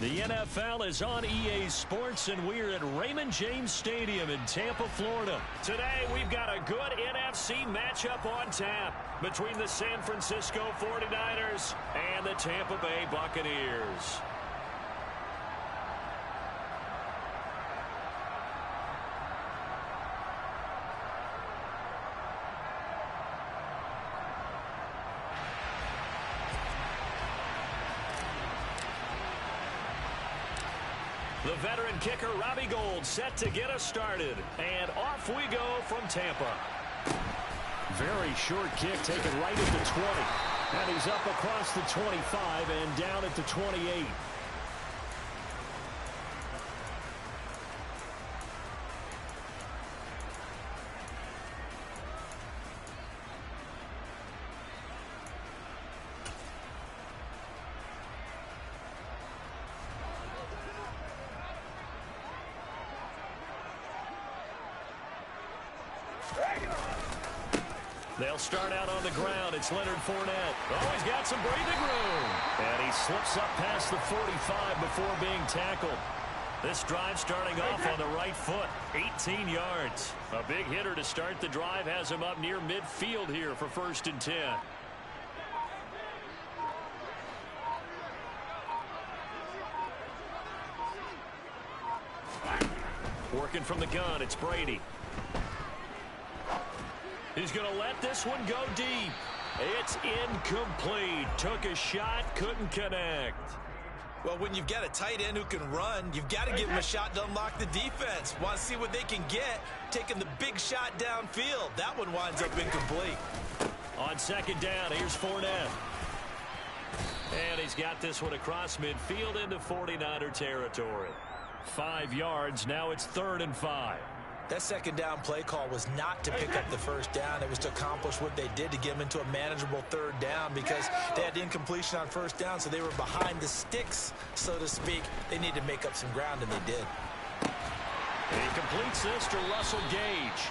The NFL is on EA Sports, and we're at Raymond James Stadium in Tampa, Florida. Today, we've got a good NFC matchup on tap between the San Francisco 49ers and the Tampa Bay Buccaneers. The veteran kicker, Robbie Gould, set to get us started. And off we go from Tampa. Very short kick taken right at the 20. And he's up across the 25 and down at the 28. They'll start out on the ground. It's Leonard Fournette. Oh, he's got some breathing room. And he slips up past the 45 before being tackled. This drive starting off on the right foot. 18 yards. A big hitter to start the drive has him up near midfield here for 1st and 10. Working from the gun, it's Brady. He's going to let this one go deep. It's incomplete. Took a shot, couldn't connect. Well, when you've got a tight end who can run, you've got to give him a shot to unlock the defense. Want to see what they can get, taking the big shot downfield. That one winds up incomplete. On 2nd down, here's Fournette. And he's got this one across midfield into 49er territory. 5 yards, now it's 3rd and 5. That 2nd down play call was not to pick up the 1st down. It was to accomplish what they did to get them into a manageable 3rd down because they had incompletion on 1st down, so they were behind the sticks, so to speak. They needed to make up some ground, and they did. He completes this to Russell Gage.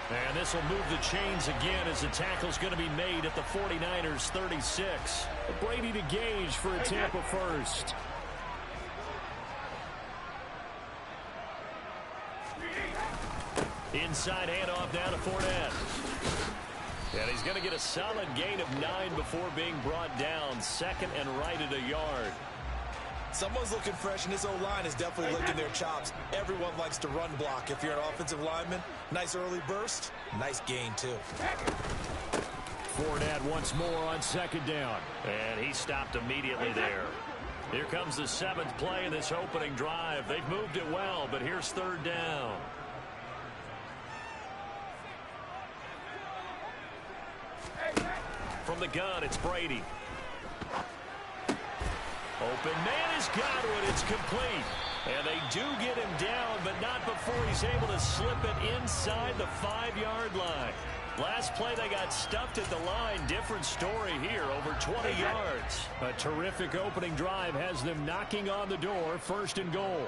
And this will move the chains again as the tackle's going to be made at the 49ers 36. Brady to Gage for a Tampa 1st. Inside handoff down to Fournette. And he's going to get a solid gain of 9 before being brought down. 2nd and right at a yard. Someone's looking fresh, and his O-line is definitely licking their chops. Everyone likes to run block. If you're an offensive lineman, nice early burst, nice gain too. Fournette once more on 2nd down. And he stopped immediately there. Here comes the 7th play in this opening drive. They've moved it well, but here's 3rd down. From the gun, it's Brady. Open man has got it. It's complete. And they do get him down, but not before he's able to slip it inside the 5-yard line. Last play, they got stuffed at the line. Different story here, over 20 yards. A terrific opening drive has them knocking on the door. 1st and goal.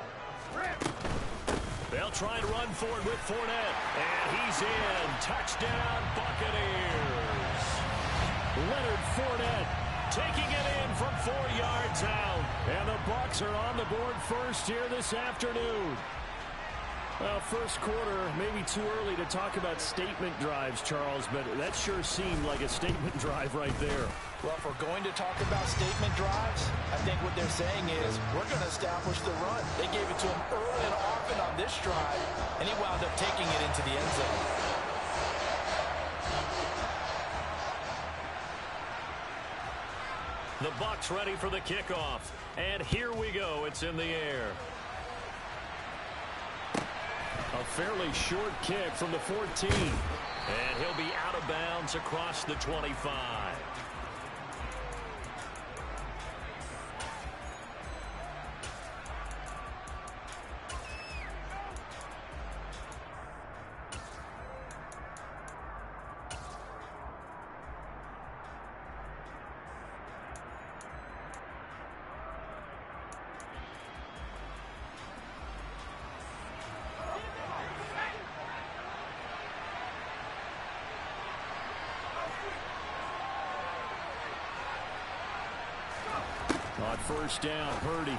They'll try and run for it with Fournette. And he's in. Touchdown, Buccaneers. Leonard Fournette taking it in from 4 yards out. And the Bucs are on the board first here this afternoon. Well, 1st quarter, maybe too early to talk about statement drives, Charles, but that sure seemed like a statement drive right there. Well, if we're going to talk about statement drives, I think what they're saying is we're going to establish the run. They gave it to him early and often on this drive, and he wound up taking it into the end zone. The Bucs ready for the kickoff. And here we go. It's in the air. A fairly short kick from the 14. And he'll be out of bounds across the 25. On 1st down, Purdy.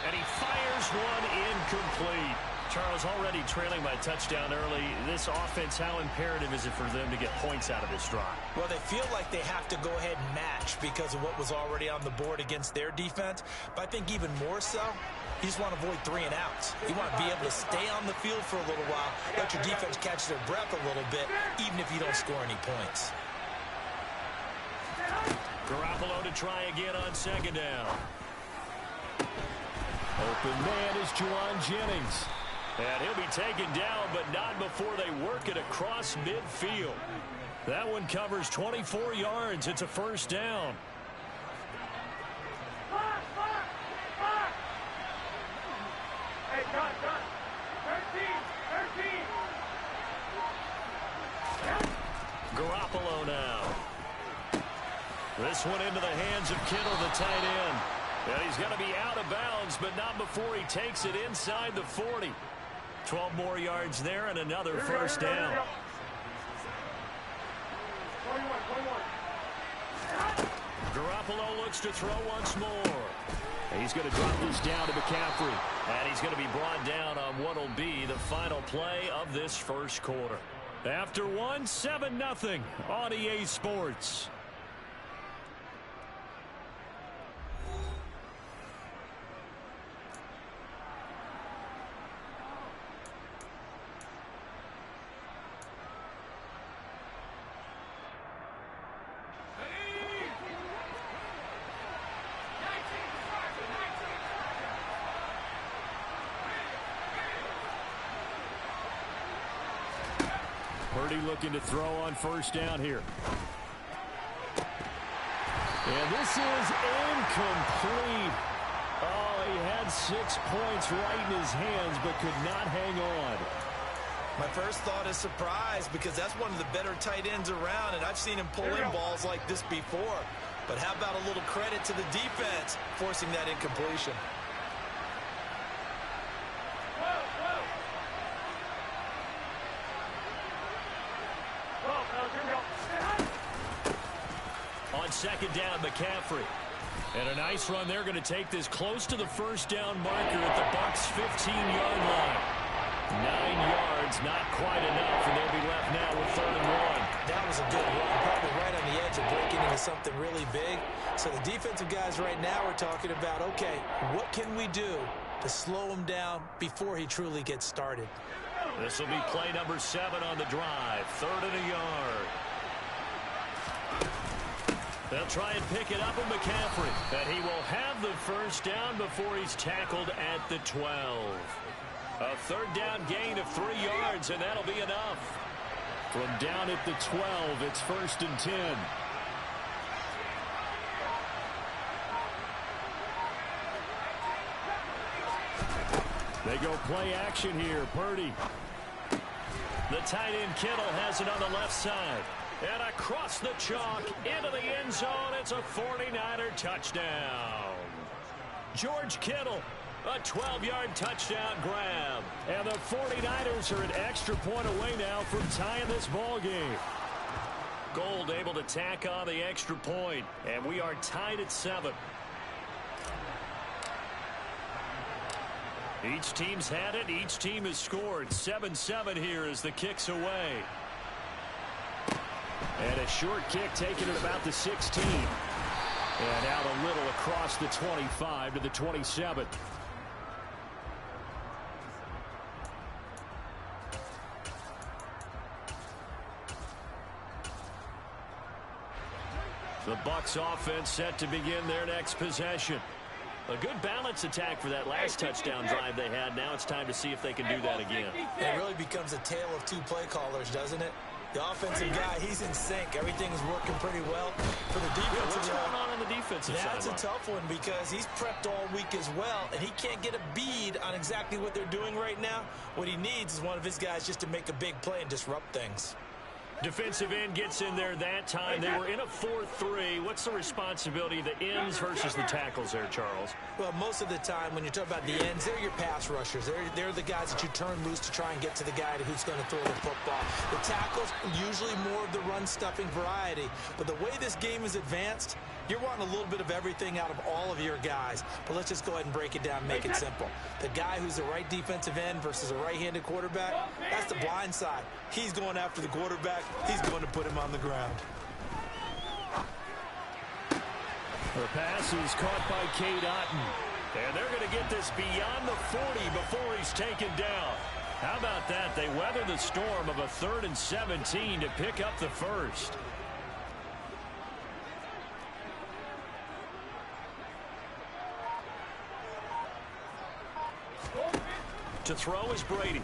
And he fires one incomplete. Charles, already trailing by touchdown early. This offense, how imperative is it for them to get points out of this drive? Well, they feel like they have to go ahead and match because of what was already on the board against their defense. But I think even more so, you just want to avoid 3 and outs. You want to be able to stay on the field for a little while, let your defense catch their breath a little bit, even if you don't score any points. Garoppolo to try again on second down. Open man is Juwan Jennings. And he'll be taken down, but not before they work it across midfield. That one covers 24 yards. It's a first down. Hey, gun. 13. Garoppolo now. This one into the hands of Kittle, the tight end. And he's going to be out of bounds, but not before he takes it inside the 40. 12 more yards there and another first down. 21. Garoppolo looks to throw once more. And he's going to drop this down to McCaffrey. And he's going to be brought down on what will be the final play of this first quarter. After one, 7-0 on EA Sports. Purdy looking to throw on first down here. And this is incomplete. Oh, he had 6 points right in his hands, but could not hang on. My first thought is surprise because that's one of the better tight ends around, and I've seen him pull in balls like this before. But how about a little credit to the defense forcing that incompletion? On second down, McCaffrey. And a nice run. They're going to take this close to the first down marker at the Bucs' 15-yard line. 9 yards, not quite enough, and they'll be left now with 3rd and 1. That was a good run, probably right on the edge of breaking into something really big. So the defensive guys right now are talking about, okay, what can we do to slow him down before he truly gets started? This will be play number 7 on the drive. 3rd and a yard. They'll try and pick it up with McCaffrey. And he will have the first down before he's tackled at the 12. A 3rd down gain of 3 yards, and that'll be enough. From down at the 12, it's 1st and 10. They go play action here. Purdy. The tight end Kittle has it on the left side. And across the chalk into the end zone. It's a 49er touchdown. George Kittle, a 12-yard touchdown grab. And the 49ers are an extra point away now from tying this ball game. Gold able to tack on the extra point. And we are tied at 7. Each team's had it. Each team has scored. 7-7 here as the kick's away. And a short kick taken at about the 16. And out a little across the 25 to the 27. The Bucs offense set to begin their next possession. A good balance attack for that last touchdown drive they had. Now it's time to see if they can do that again. It really becomes a tale of 2 play callers, doesn't it? The offensive guy, he's in sync. Everything's working pretty well for the defensive. What's going on the defensive side? That's a tough one because he's prepped all week as well, and he can't get a bead on exactly what they're doing right now. What he needs is one of his guys just to make a big play and disrupt things. Defensive end gets in there that time. They were in a 4-3. What's the responsibility of the ends versus the tackles there, Charles? Well, most of the time when you talk about the ends, they're your pass rushers. They're the guys that you turn loose to try and get to the guy who's going to throw the football. The tackles, usually more of the run-stuffing variety. But the way this game is advanced, you're wanting a little bit of everything out of all of your guys. But let's just go ahead and break it down and make it simple. The guy who's the right defensive end versus a right-handed quarterback, that's the blind side. He's going after the quarterback. He's going to put him on the ground. The pass is caught by Cade Otton. And they're going to get this beyond the 40 before he's taken down. How about that? They weather the storm of a 3rd and 17 to pick up the first. To throw is Brady.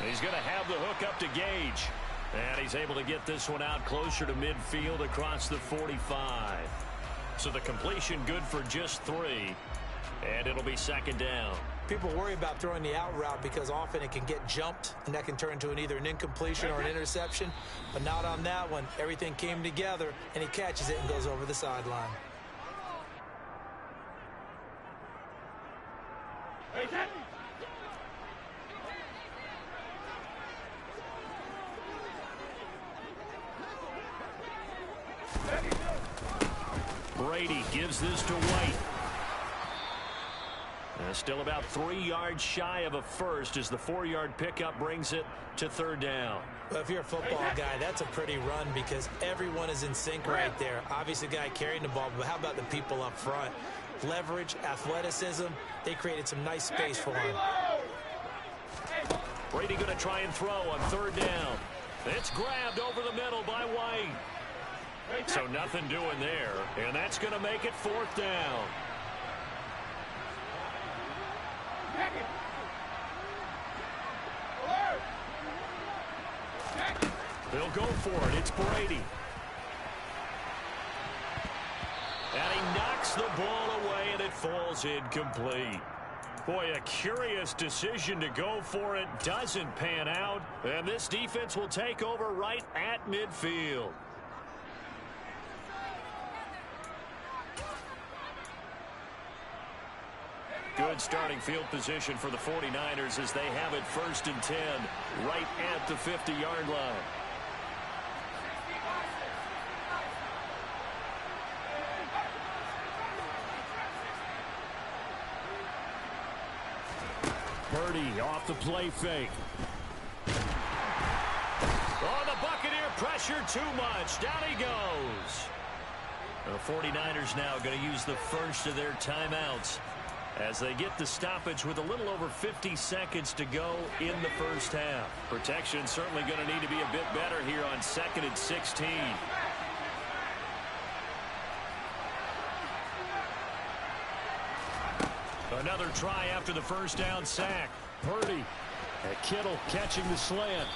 He's going to have the hook up to Gage. And he's able to get this one out closer to midfield across the 45. So the completion good for just 3. And it'll be 2nd down. People worry about throwing the out route because often it can get jumped, and that can turn into either an incompletion or an interception. But not on that one. Everything came together, and he catches it and goes over the sideline. Brady gives this to White. Still about 3 yards shy of a first as the 4-yard pickup brings it to 3rd down. Well, if you're a football guy, that's a pretty run because everyone is in sync right there. Obviously, the guy carrying the ball, but how about the people up front? Leverage, athleticism, they created some nice space for him. Brady going to try and throw on 3rd down. It's grabbed over the middle by White. So nothing doing there, and that's going to make it 4th down. They'll go for it. It's Brady. And he knocks the ball away, and it falls incomplete. Boy, a curious decision to go for it. Doesn't pan out, and this defense will take over right at midfield. Good starting field position for the 49ers as they have it 1st and 10 right at the 50-yard line. Purdy off the play fake. Oh, the Buccaneer pressure too much. Down he goes. The 49ers now going to use the first of their timeouts as they get the stoppage with a little over 50 seconds to go in the first half. Protection certainly going to need to be a bit better here on 2nd and 16. Another try after the first down sack. Purdy and Kittle catching the slant.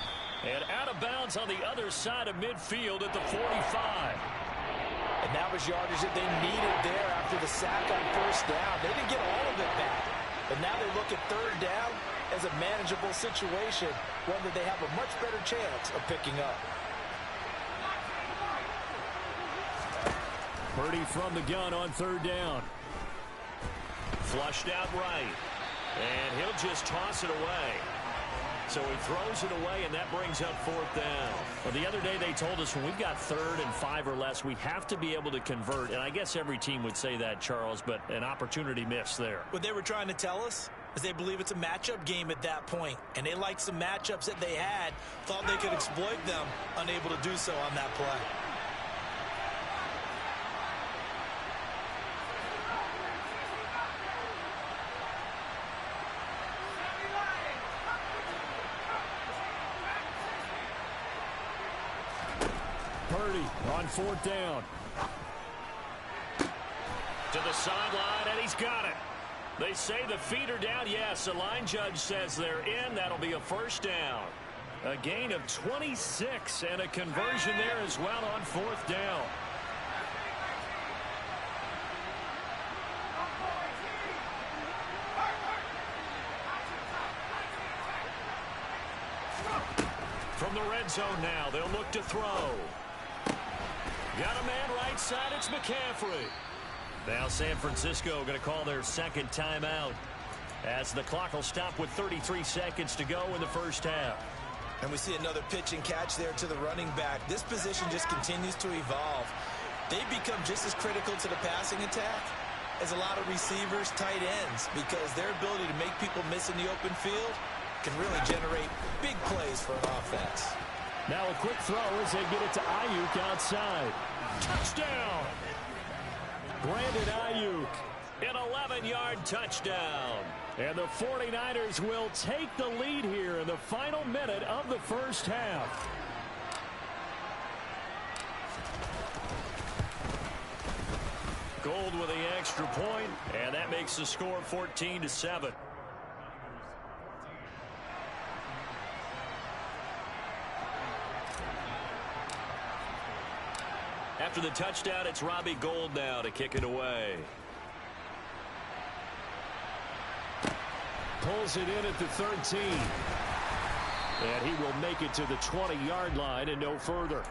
And out of bounds on the other side of midfield at the 45. And that was yardage that they needed there after the sack on 1st down. They didn't get all of it back. But now they look at 3rd down as a manageable situation, one that they have a much better chance of picking up. Purdy from the gun on 3rd down. Flushed out right. And he'll just toss it away. So he throws it away, and that brings up 4th down. Well, the other day they told us when we've got 3rd and 5 or less, we have to be able to convert. And I guess every team would say that, Charles, but an opportunity missed there. What they were trying to tell us is they believe it's a matchup game at that point. And they liked some matchups that they had, thought they could exploit them, unable to do so on that play. Purdy on 4th down. To the sideline, and he's got it. They say the feet are down. Yes, the line judge says they're in. That'll be a 1st down. A gain of 26 and a conversion there as well on 4th down. From the red zone now, they'll look to throw. Got a man right side, it's McCaffrey. Now San Francisco going to call their 2nd timeout as the clock will stop with 33 seconds to go in the first half. And we see another pitch and catch there to the running back. This position just continues to evolve. They become just as critical to the passing attack as a lot of receivers, tight ends, because their ability to make people miss in the open field can really generate big plays for an offense. Now a quick throw as they get it to Ayuk outside. Touchdown! Brandon Ayuk, an 11-yard touchdown. And the 49ers will take the lead here in the final minute of the first half. Gold with the extra point, and that makes the score 14-7. After the touchdown, it's Robbie Gould now to kick it away. Pulls it in at the 13. And he will make it to the 20-yard line and no further.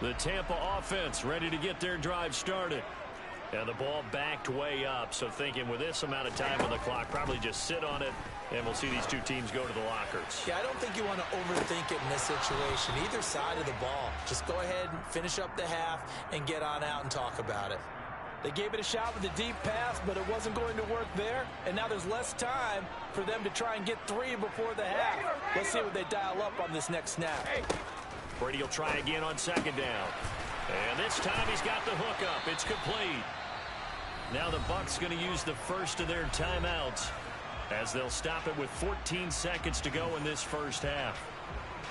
The Tampa offense ready to get their drive started. And the ball backed way up, so thinking with this amount of time on the clock, probably just sit on it, and we'll see these two teams go to the lockers. Yeah, I don't think you want to overthink it in this situation, either side of the ball. Just go ahead and finish up the half and get on out and talk about it. They gave it a shot with a deep pass, but it wasn't going to work there, and now there's less time for them to try and get three before the half. Let's see what they dial up on this next snap. Brady will try again on second down. And this time he's got the hook up. It's complete. Now the Bucs going to use the first of their timeouts as they'll stop it with 14 seconds to go in this first half.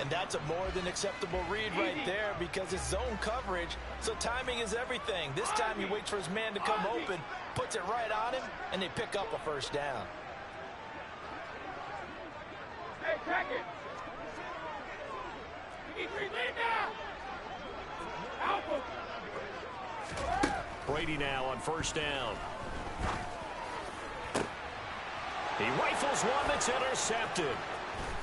And that's a more than acceptable read right there because it's zone coverage, so timing is everything. This time he waits for his man to come open, puts it right on him, and they pick up a first down. Hey, track it. You need three lead now. Alpha. Brady now on first down. He rifles one that's intercepted.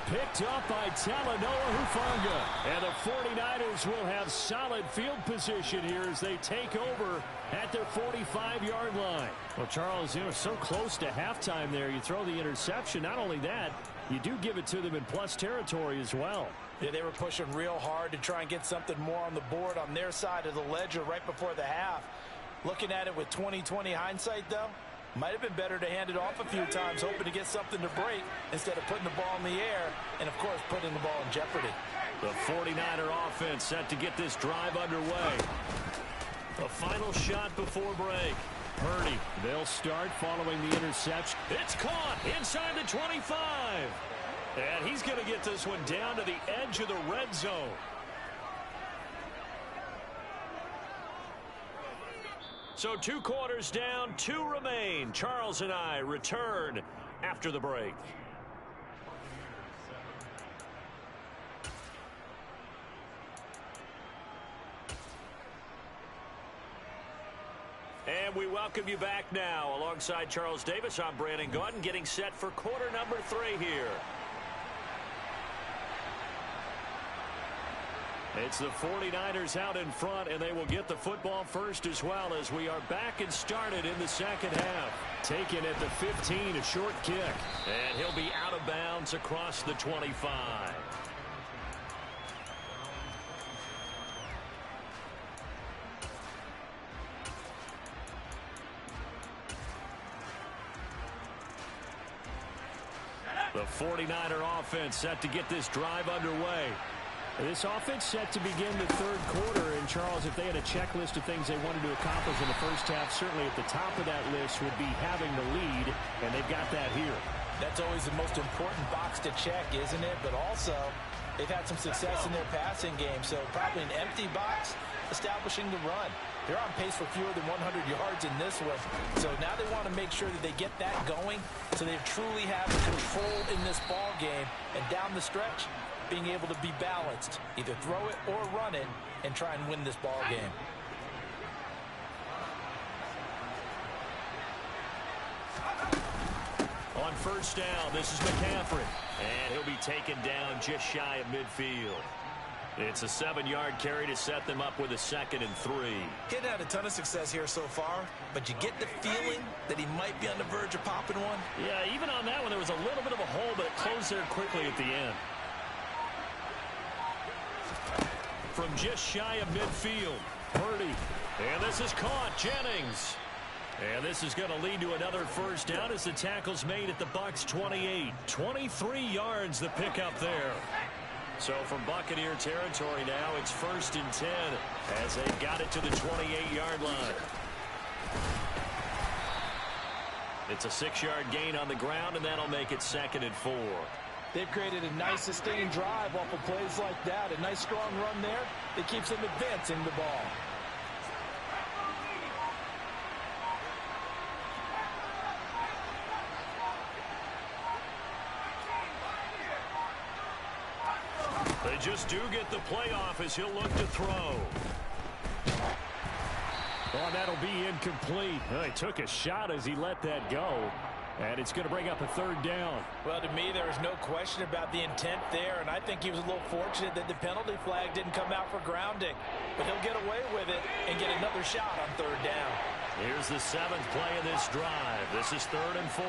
Picked up by Talanoa Hufanga. And the 49ers will have solid field position here as they take over at their 45-yard line. Well, Charles, you know, so close to halftime there. You throw the interception. Not only that, you do give it to them in plus territory as well. Yeah, they were pushing real hard to try and get something more on the board on their side of the ledger right before the half. Looking at it with 20/20 hindsight, though, might have been better to hand it off a few times, hoping to get something to break instead of putting the ball in the air and, of course, putting the ball in jeopardy. The 49er offense set to get this drive underway. A final shot before break. Purdy, they'll start following the interception. It's caught inside the 25. And he's going to get this one down to the edge of the red zone. So 2 quarters down, 2 remain. Charles and I return after the break. And we welcome you back now. Alongside Charles Davis, I'm Brandon Gaudin, getting set for quarter number 3 here. It's the 49ers out in front, and they will get the football first as well as we are back and started in the second half. Taken at the 15, a short kick. And he'll be out of bounds across the 25. The 49er offense set to get this drive underway. This offense set to begin the third quarter, and Charles, if they had a checklist of things they wanted to accomplish in the first half, certainly at the top of that list would be having the lead, and they've got that here. That's always the most important box to check, isn't it? But also, they've had some success in their passing game, so probably an empty box establishing the run. They're on pace for fewer than 100 yards in this one, so now they want to make sure that they get that going so they truly have control in this ball game, and down the stretch, being able to be balanced, either throw it or run it, and try and win this ball game. On first down, this is McCaffrey, and he'll be taken down just shy of midfield. It's a 7-yard carry to set them up with a 2nd and 3. He hadn't had a ton of success here so far, but you get the feeling that he might be on the verge of popping one. Yeah, even on that one, there was a little bit of a hole, but it closed there quickly at the end. From just shy of midfield, Purdy. And this is caught. Jennings. And this is going to lead to another first down as the tackle's made at the Bucs 28. 23 yards the pickup there. So from Buccaneer territory now, it's 1st and 10 as they got it to the 28-yard line. It's a 6-yard gain on the ground, and that'll make it 2nd and 4. They've created a nice sustained drive off of plays like that. A nice strong run there that keeps them advancing the ball. They just do get the playoff as he'll look to throw. Oh, that'll be incomplete. Well, he took a shot as he let that go. And it's going to bring up a 3rd down. Well, to me, there is no question about the intent there, and I think he was a little fortunate that the penalty flag didn't come out for grounding. But he'll get away with it and get another shot on 3rd down. Here's the 7th play of this drive. This is 3rd and 4.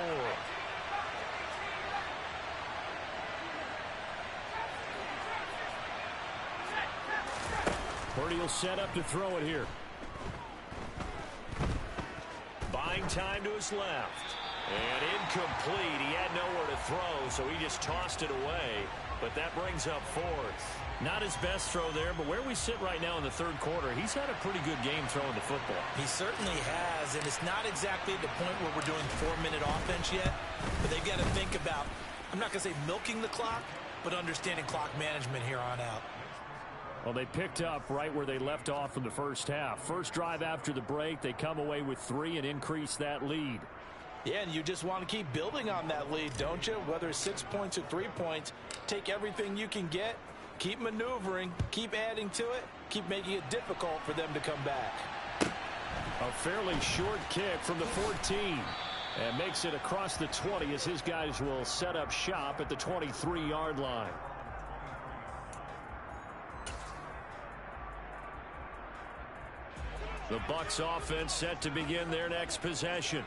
Purdy will set up to throw it here. Buying time to his left. And incomplete. He had nowhere to throw, so he just tossed it away. But that brings up 4th. Not his best throw there, but where we sit right now in the 3rd quarter, he's had a pretty good game throwing the football. He certainly has, and it's not exactly at the point where we're doing 4-minute offense yet. But they've got to think about, I'm not going to say milking the clock, but understanding clock management here on out. Well, they picked up right where they left off in the first half. First drive after the break, they come away with 3 and increase that lead. Yeah, and you just want to keep building on that lead, don't you? Whether it's 6 points or 3 points, take everything you can get, keep maneuvering, keep adding to it, keep making it difficult for them to come back. A fairly short kick from the 14. And makes it across the 20 as his guys will set up shop at the 23-yard line. The Bucs offense set to begin their next possession.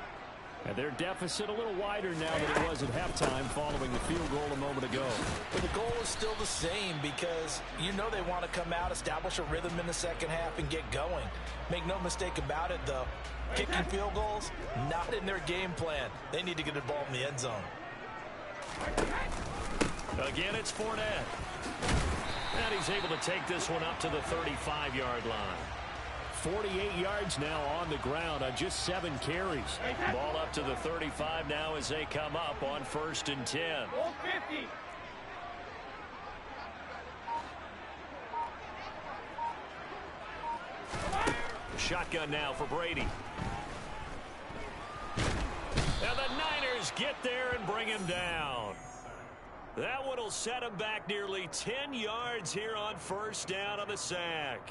And their deficit a little wider now than it was at halftime following the field goal a moment ago. But the goal is still the same because you know they want to come out, establish a rhythm in the second half, and get going. Make no mistake about it, though. Kicking field goals, not in their game plan. They need to get the ball in the end zone. Again, it's Fournette. And he's able to take this one up to the 35-yard line. 48 yards now on the ground on just 7 carries. Ball up to the 35 now as they come up on 1st and 10. Shotgun now for Brady. And the Niners get there and bring him down. That one will set him back nearly 10 yards here on 1st down on the sack.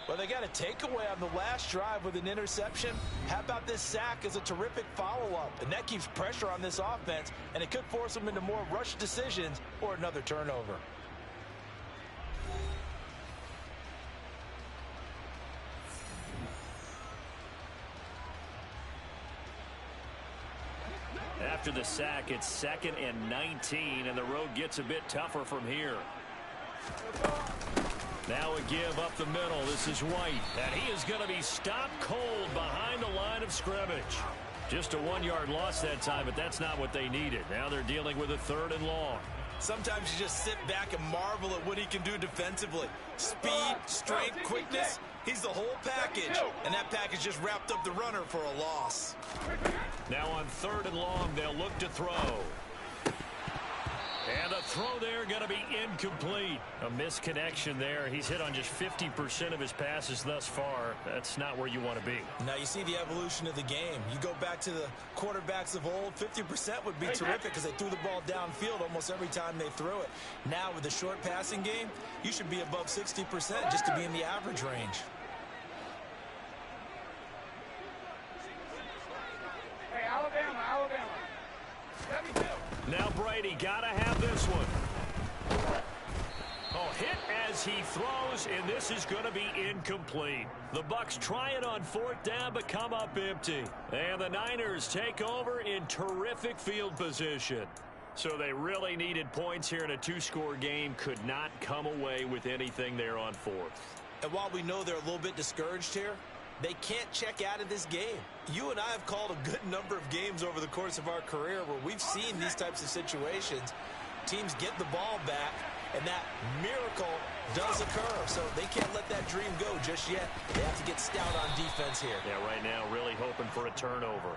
Well, they got a takeaway on the last drive with an interception. How about this sack as a terrific follow-up? And that keeps pressure on this offense, and it could force them into more rush decisions or another turnover. After the sack, it's 2nd and 19, and the road gets a bit tougher from here. Now a give up the middle. This is White, and he is going to be stopped cold behind the line of scrimmage. Just a 1-yard loss that time, but that's not what they needed. Now they're dealing with a 3rd and long. Sometimes you just sit back and marvel at what he can do defensively. Speed, strength, quickness. He's the whole package, and that package just wrapped up the runner for a loss. Now on 3rd and long, they'll look to throw. And the throw there going to be incomplete. A misconnection there. He's hit on just 50% of his passes thus far. That's not where you want to be. Now you see the evolution of the game. You go back to the quarterbacks of old, 50% would be terrific because they threw the ball downfield almost every time they threw it. Now with the short passing game, you should be above 60% just to be in the average range. Hey, Alabama. Now Brady got to have this one. Oh, hit as as he throws, and this is going to be incomplete. The Bucs try it on 4th down, but come up empty. And the Niners take over in terrific field position. So they really needed points here in a 2-score game. Could not come away with anything there on 4th. And while we know they're a little bit discouraged here, they can't check out of this game. You and I have called a good number of games over the course of our career where we've seen these types of situations. Teams get the ball back, and that miracle does occur. So they can't let that dream go just yet. They have to get stout on defense here. Yeah, right now really hoping for a turnover.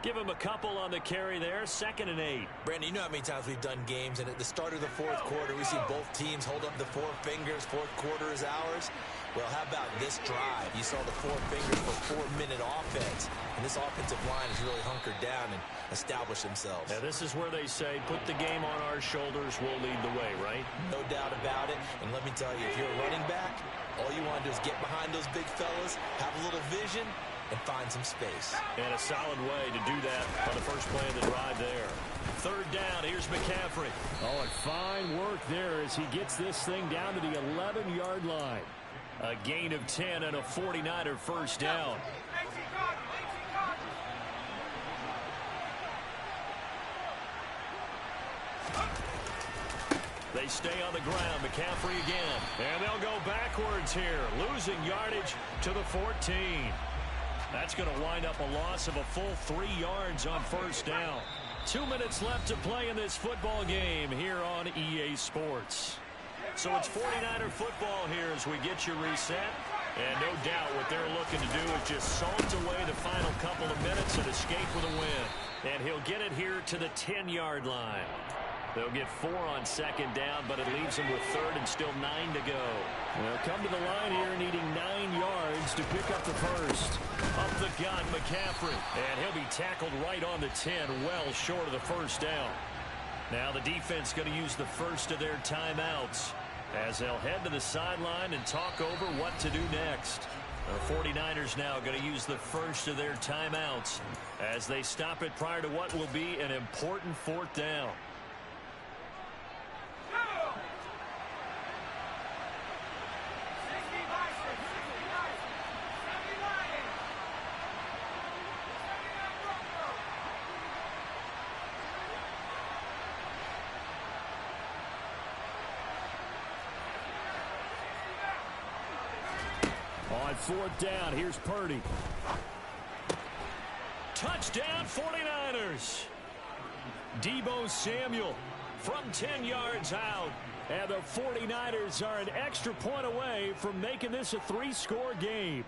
Give him a couple on the carry there. 2nd and 8. Brandon, you know how many times we've done games, and at the start of the 4th quarter, we see both teams hold up the 4 fingers. 4th quarter is ours. Well, how about this drive? You saw the 4 fingers for 4-minute offense, and this offensive line has really hunkered down and established themselves. Now, this is where they say, put the game on our shoulders, we'll lead the way, right? No doubt about it. And let me tell you, if you're a running back, all you want to do is get behind those big fellas, have a little vision, and find some space. And a solid way to do that on the first play of the drive there. 3rd down, here's McCaffrey. Oh, and fine work there as he gets this thing down to the 11-yard line. A gain of 10 and a 49er first down. They stay on the ground. McCaffrey again. And they'll go backwards here, losing yardage to the 14. That's going to wind up a loss of a full 3 yards on first down. 2 minutes left to play in this football game here on EA Sports. So it's 49er football here as we get you reset. And no doubt what they're looking to do is just salt away the final couple of minutes and escape with a win. And he'll get it here to the 10-yard line. They'll get 4 on 2nd down, but it leaves them with 3rd and still 9 to go. They'll come to the line here needing 9 yards to pick up the first. Up the gun, McCaffrey. And he'll be tackled right on the 10, well short of the first down. Now the defense going to use the first of their timeouts as they'll head to the sideline and talk over what to do next. The 49ers now going to use the first of their timeouts as they stop it prior to what will be an important 4th down. On 4th down, here's Purdy. Touchdown, 49ers. Deebo Samuel from 10 yards out. And the 49ers are an extra point away from making this a 3-score game.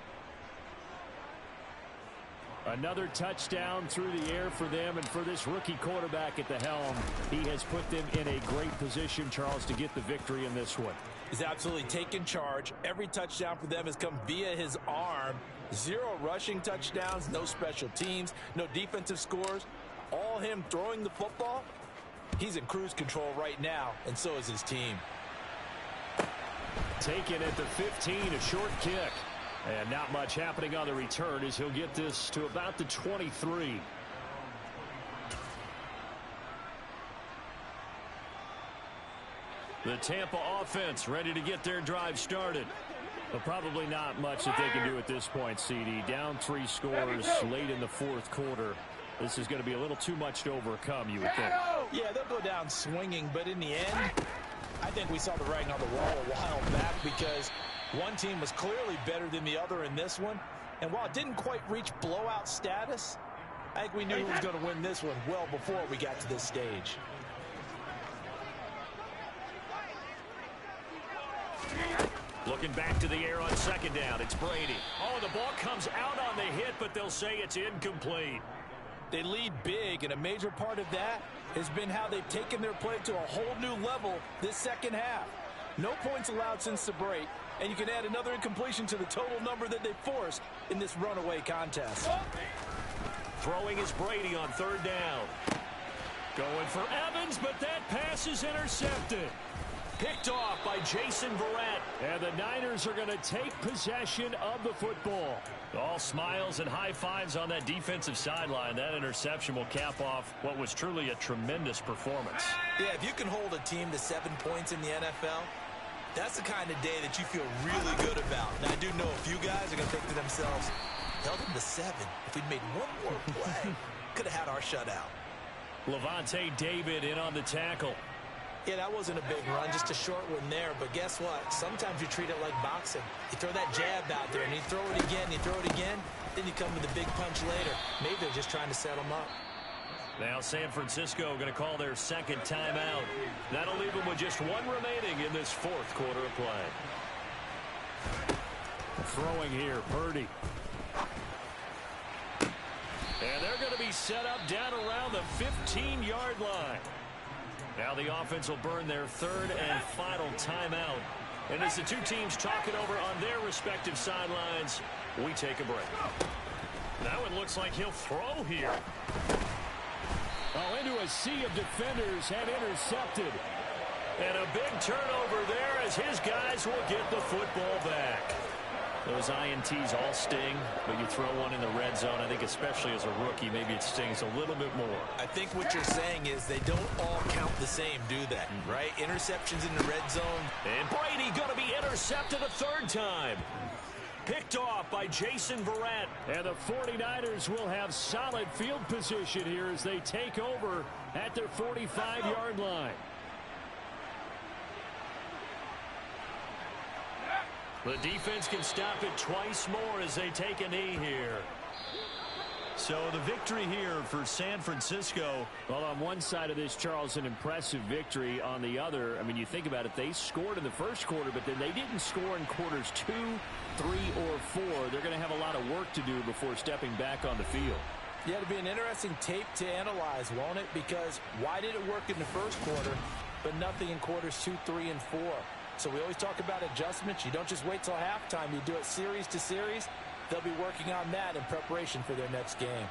Another touchdown through the air for them, and for this rookie quarterback at the helm, he has put them in a great position, Charles, to get the victory in this one. He's absolutely taken charge. Every touchdown for them has come via his arm. 0 rushing touchdowns, no special teams, no defensive scores. All him throwing the football. He's in cruise control right now, and so is his team. Taken at the 15, a short kick. And not much happening on the return as he'll get this to about the 23. The Tampa offense ready to get their drive started. But probably not much that they can do at this point, CD. Down 3 scores late in the 4th quarter. This is going to be a little too much to overcome, you would think. Yeah, they'll go down swinging, but in the end, I think we saw the writing on the wall a while back because one team was clearly better than the other in this one. And while it didn't quite reach blowout status, I think we knew who was going to win this one well before we got to this stage. Looking back to the air on 2nd down, it's Brady. Oh, the ball comes out on the hit, but they'll say it's incomplete. They lead big, and a major part of that has been how they've taken their play to a whole new level this second half. No points allowed since the break, and you can add another incompletion to the total number that they forced in this runaway contest. Throwing is Brady on 3rd down. Going for Evans, but that pass is intercepted. Picked off by Jason Verrett. And the Niners are going to take possession of the football. All smiles and high fives on that defensive sideline. That interception will cap off what was truly a tremendous performance. Yeah, if you can hold a team to 7 points in the NFL, That's the kind of day that you feel really good about. Now, I do know a few guys are going to think to themselves, held him to 7. If we'd made one more play, could have had our shutout. Levante David in on the tackle. Yeah, that wasn't a big run, just a short one there. But guess what? Sometimes you treat it like boxing. You throw that jab out there, and you throw it again, then you come with a big punch later. Maybe they're just trying to set them up. Now San Francisco going to call their second timeout. That'll leave them with just 1 remaining in this 4th quarter of play. Throwing here, Purdy. And they're going to be set up down around the 15-yard line. Now the offense will burn their 3rd and final timeout. And as the two teams talk it over on their respective sidelines, we take a break. Now it looks like he'll throw here. Oh, into a sea of defenders have intercepted. And a big turnover there as his guys will get the football back. Those INTs all sting, but you throw one in the red zone, I think especially as a rookie, maybe it stings a little bit more. I think what you're saying is they don't all count the same, do they? Right? Interceptions in the red zone. And Brady going to be intercepted a 3rd time. Picked off by Jason Verrett. And the 49ers will have solid field position here as they take over at their 45-yard line. The defense can stop it twice more as they take a knee here. So the victory here for San Francisco. Well, on one side of this, Charles, an impressive victory. On the other, I mean, you think about it, they scored in the first quarter, but then they didn't score in quarters 2, 3, or 4. They're going to have a lot of work to do before stepping back on the field. Yeah, it'll be an interesting tape to analyze, won't it? Because why did it work in the first quarter, but nothing in quarters 2, 3, and 4? So we always talk about adjustments. You don't just wait till halftime. You do it series to series. They'll be working on that in preparation for their next game.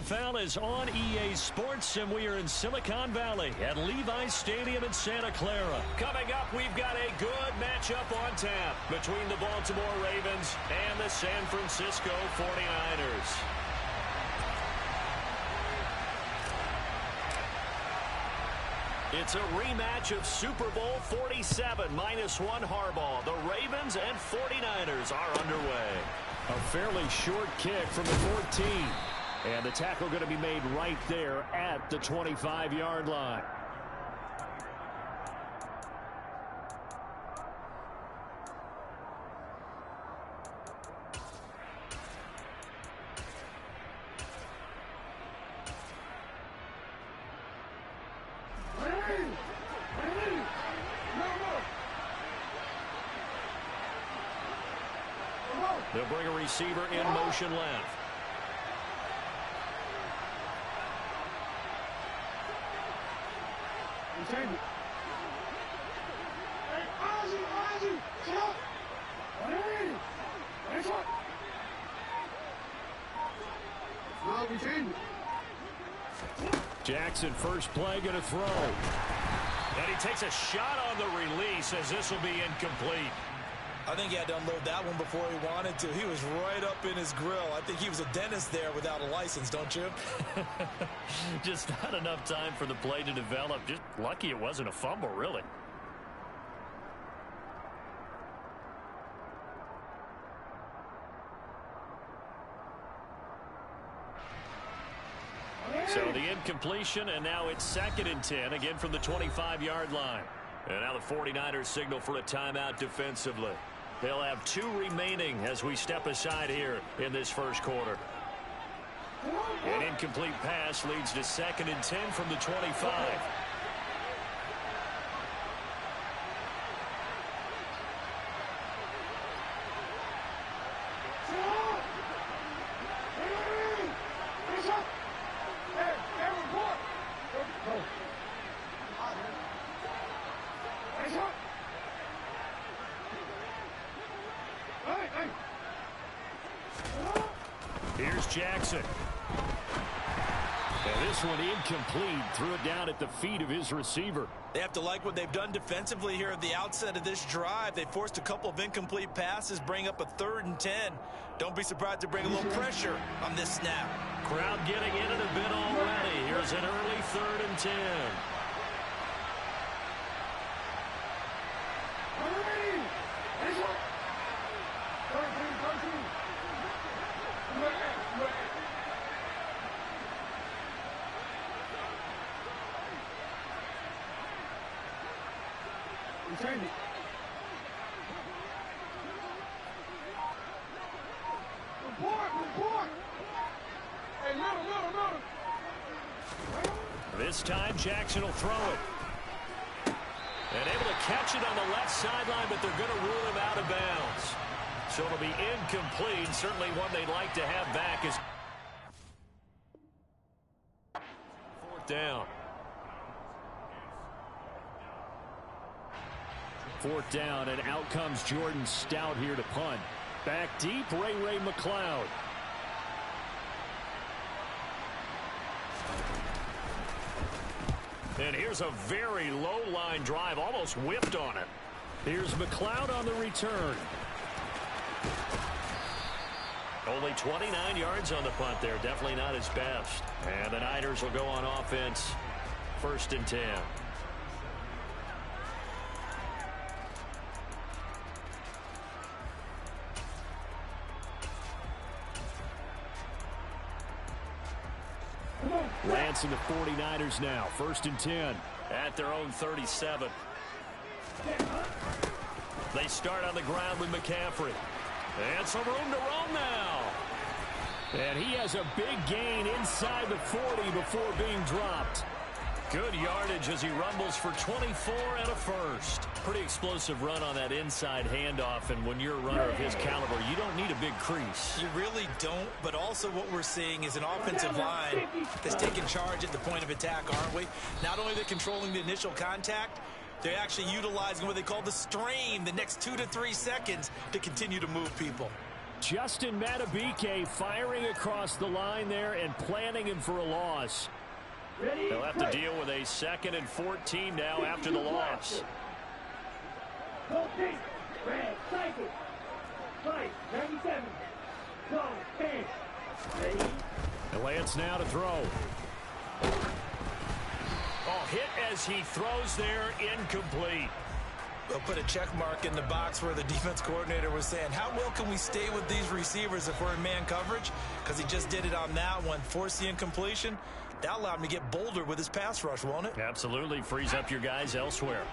NFL is on EA Sports, and we are in Silicon Valley at Levi's Stadium in Santa Clara. Coming up, we've got a good matchup on tap between the Baltimore Ravens and the San Francisco 49ers. It's a rematch of Super Bowl 47, -1 Harbaugh. The Ravens and 49ers are underway. A fairly short kick from the 14. And the tackle going to be made right there at the 25-yard line. They'll bring a receiver in motion left. Jackson, first play, going to throw. And he takes a shot on the release as this will be incomplete. I think he had to unload that one before he wanted to. He was right up in his grill. I think he was a dentist there without a license, don't you? Just not enough time for the play to develop. Just lucky it wasn't a fumble, really. So the incompletion, and now it's 2nd and 10, again from the 25-yard line. And now the 49ers signal for a timeout defensively. They'll have 2 remaining as we step aside here in this first quarter. An incomplete pass leads to 2nd and 10 from the 25. Here's Jackson. And this one incomplete. Threw it down at the feet of his receiver. They have to like what they've done defensively here at the outset of this drive. They forced a couple of incomplete passes, bring up a 3rd and 10. Don't be surprised to bring a little pressure on this snap. Crowd getting in it a bit already. Here's an early 3rd and 10. This time Jackson will throw it. And able to catch it on the left sideline, but they're going to rule him out of bounds. So it'll be incomplete. Certainly one they'd like to have back is 4th down. 4th down, and out comes Jordan Stout here to punt. Back deep, Ray McLeod. And here's a very low-line drive, almost whipped on it. Here's McLeod on the return. Only 29 yards on the punt there. Definitely not his best. And the Niners will go on offense. 1st and 10. Lance and the 49ers now. 1st and 10 at their own 37. They start on the ground with McCaffrey. And some room to roam now. And he has a big gain inside the 40 before being dropped. Good yardage as he rumbles for 24 and a first. Pretty explosive run on that inside handoff, and when you're a runner of his caliber, you don't need a big crease. You really don't, but also what we're seeing is an offensive line that's taking charge at the point of attack, aren't we? Not only are they controlling the initial contact, they're actually utilizing what they call the strain, the next 2 to 3 seconds, to continue to move people. Justin Matabike firing across the line there and planning him for a loss. They'll have to deal with a 2nd and 14 now after the loss. The Lance now to throw. Oh, hit as he throws there, incomplete. They'll put a check mark in the box where the defense coordinator was saying, how well can we stay with these receivers if we're in man coverage? Because he just did it on that one, forced the incompletion. That allowed him to get bolder with his pass rush, won't it? Absolutely. Frees up your guys elsewhere.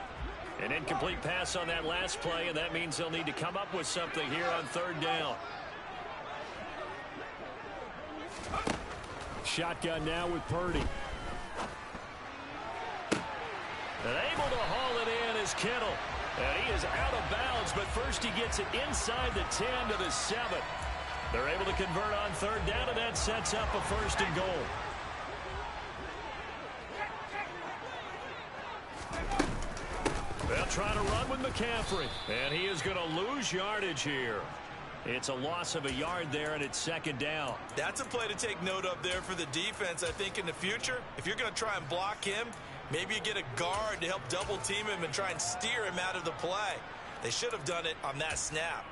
An incomplete pass on that last play, and that means they'll need to come up with something here on 3rd down. Shotgun now with Purdy. And able to haul it in is Kittle. And he is out of bounds, but first he gets it inside the 10 to the 7. They're able to convert on 3rd down, and that sets up a 1st and goal. They'll try to run with McCaffrey, and he is going to lose yardage here. It's a loss of a yard there, and it's 2nd down. That's a play to take note of there for the defense. I think in the future, if you're going to try and block him, maybe you get a guard to help double team him and try and steer him out of the play. They should have done it on that snap.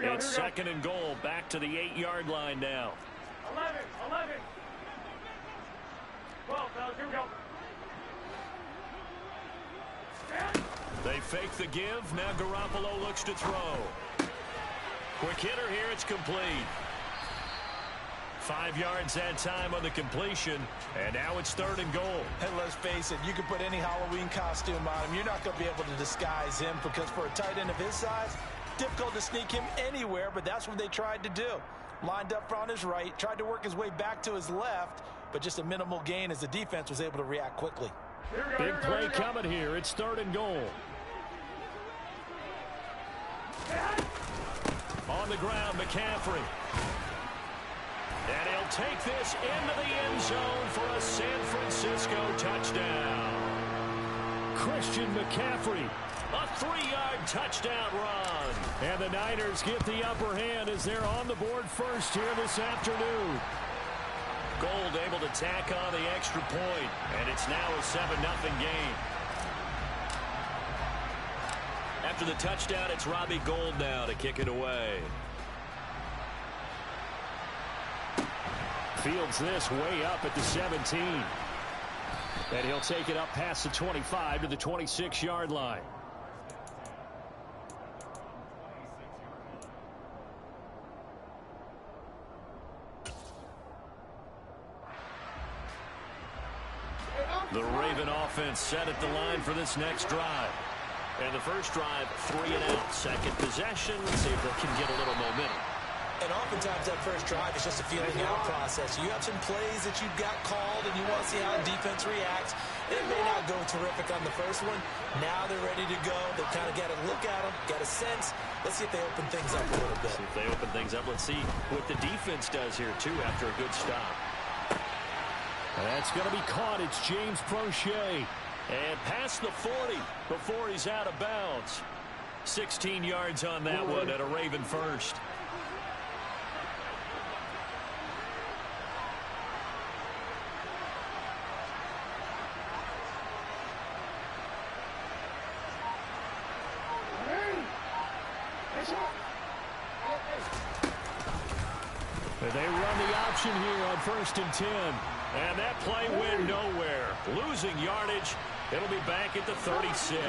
It's 2nd and goal, back to the 8-yard line now. 11. 12, fellas, here we go. They fake the give. Now Garoppolo looks to throw. Quick hitter here. It's complete. 5 yards that time on the completion. And now it's 3rd and goal. And let's face it, you can put any Halloween costume on him. You're not going to be able to disguise him because for a tight end of his size, difficult to sneak him anywhere, but that's what they tried to do. Lined up on his right, tried to work his way back to his left, but just a minimal gain as the defense was able to react quickly. Big play coming here. It's 3rd and goal. On the ground, McCaffrey. And he'll take this into the end zone for a San Francisco touchdown. Christian McCaffrey, a 3-yard touchdown run. And the Niners get the upper hand as they're on the board first here this afternoon. Gold able to tack on the extra point, and it's now a 7-0 game. After the touchdown, it's Robbie Gould now to kick it away. Fields this way up at the 17. And he'll take it up past the 25 to the 26-yard line. The Raven offense set at the line for this next drive. And the first drive, 3 and out. Second possession. Let's see if they can get a little momentum. And oftentimes that first drive is just a feeling out process. You have some plays that you've got called and you want to see how the defense reacts. It may not go terrific on the first one. Now they're ready to go. They've kind of got to look at them, got a sense. Let's see if they open things up a little bit. See if they open things up. Let's see what the defense does here, too, after a good stop. That's going to be caught. It's James Prochet. And past the 40 before he's out of bounds. 16 yards on that one at a Raven first. They run the option here on 1st and 10. And that play went nowhere. Losing yardage. It'll be back at the 36.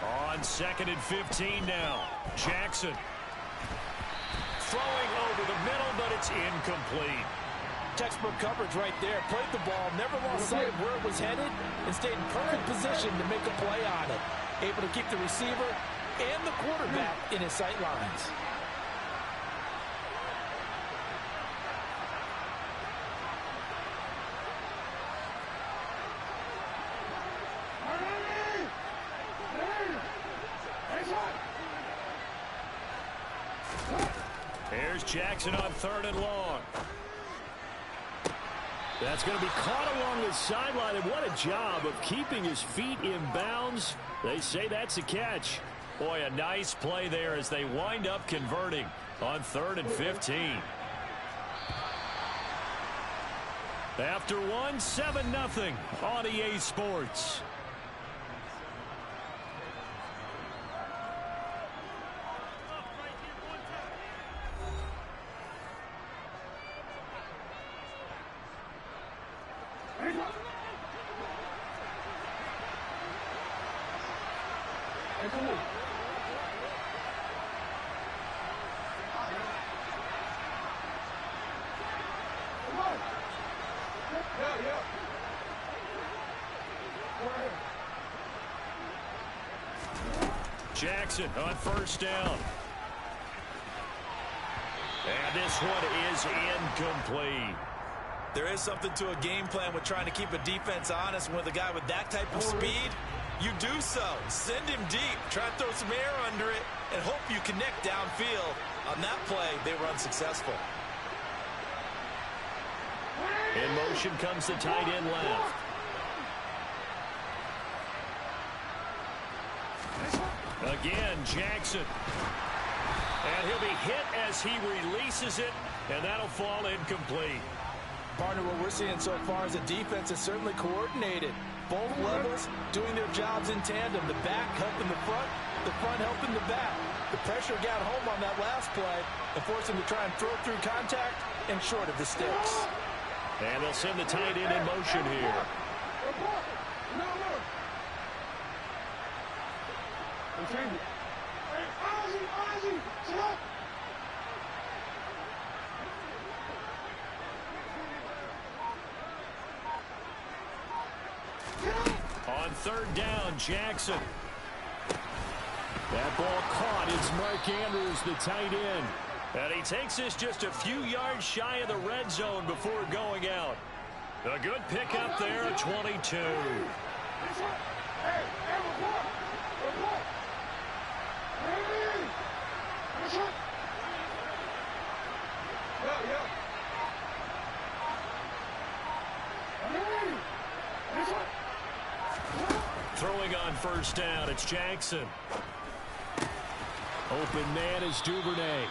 On 2nd and 15 now. Jackson. Throwing over the middle, but it's incomplete. Textbook coverage right there. Played the ball, never lost sight of where it was headed, and stayed in perfect position to make a play on it. Able to keep the receiver and the quarterback in his sight lines. Here's Jackson on 3rd and long. That's going to be caught along the sideline, and what a job of keeping his feet in bounds. They say that's a catch. Boy, a nice play there as they wind up converting on 3rd and 15. After one, 7-0 on EA Sports. Jackson on 1st down. And this one is incomplete. There is something to a game plan with trying to keep a defense honest. With a guy with that type of speed, you do so. Send him deep. Try to throw some air under it and hope you connect downfield. On that play, they were unsuccessful. In motion comes the tight end left. Again, Jackson. And he'll be hit as he releases it, and that'll fall incomplete. Partner, what we're seeing so far is a defense is certainly coordinated. Both levels doing their jobs in tandem. The back helping the front helping the back. The pressure got home on that last play and forced him to try and throw through contact and short of the sticks. And they'll send the tight end in motion here. On 3rd down, Jackson. That ball caught. It's Mark Andrews, the tight end. And he takes this just a few yards shy of the red zone before going out. A good pickup there at 22. Throwing on 1st down, it's Jackson. Open man is Duvernay.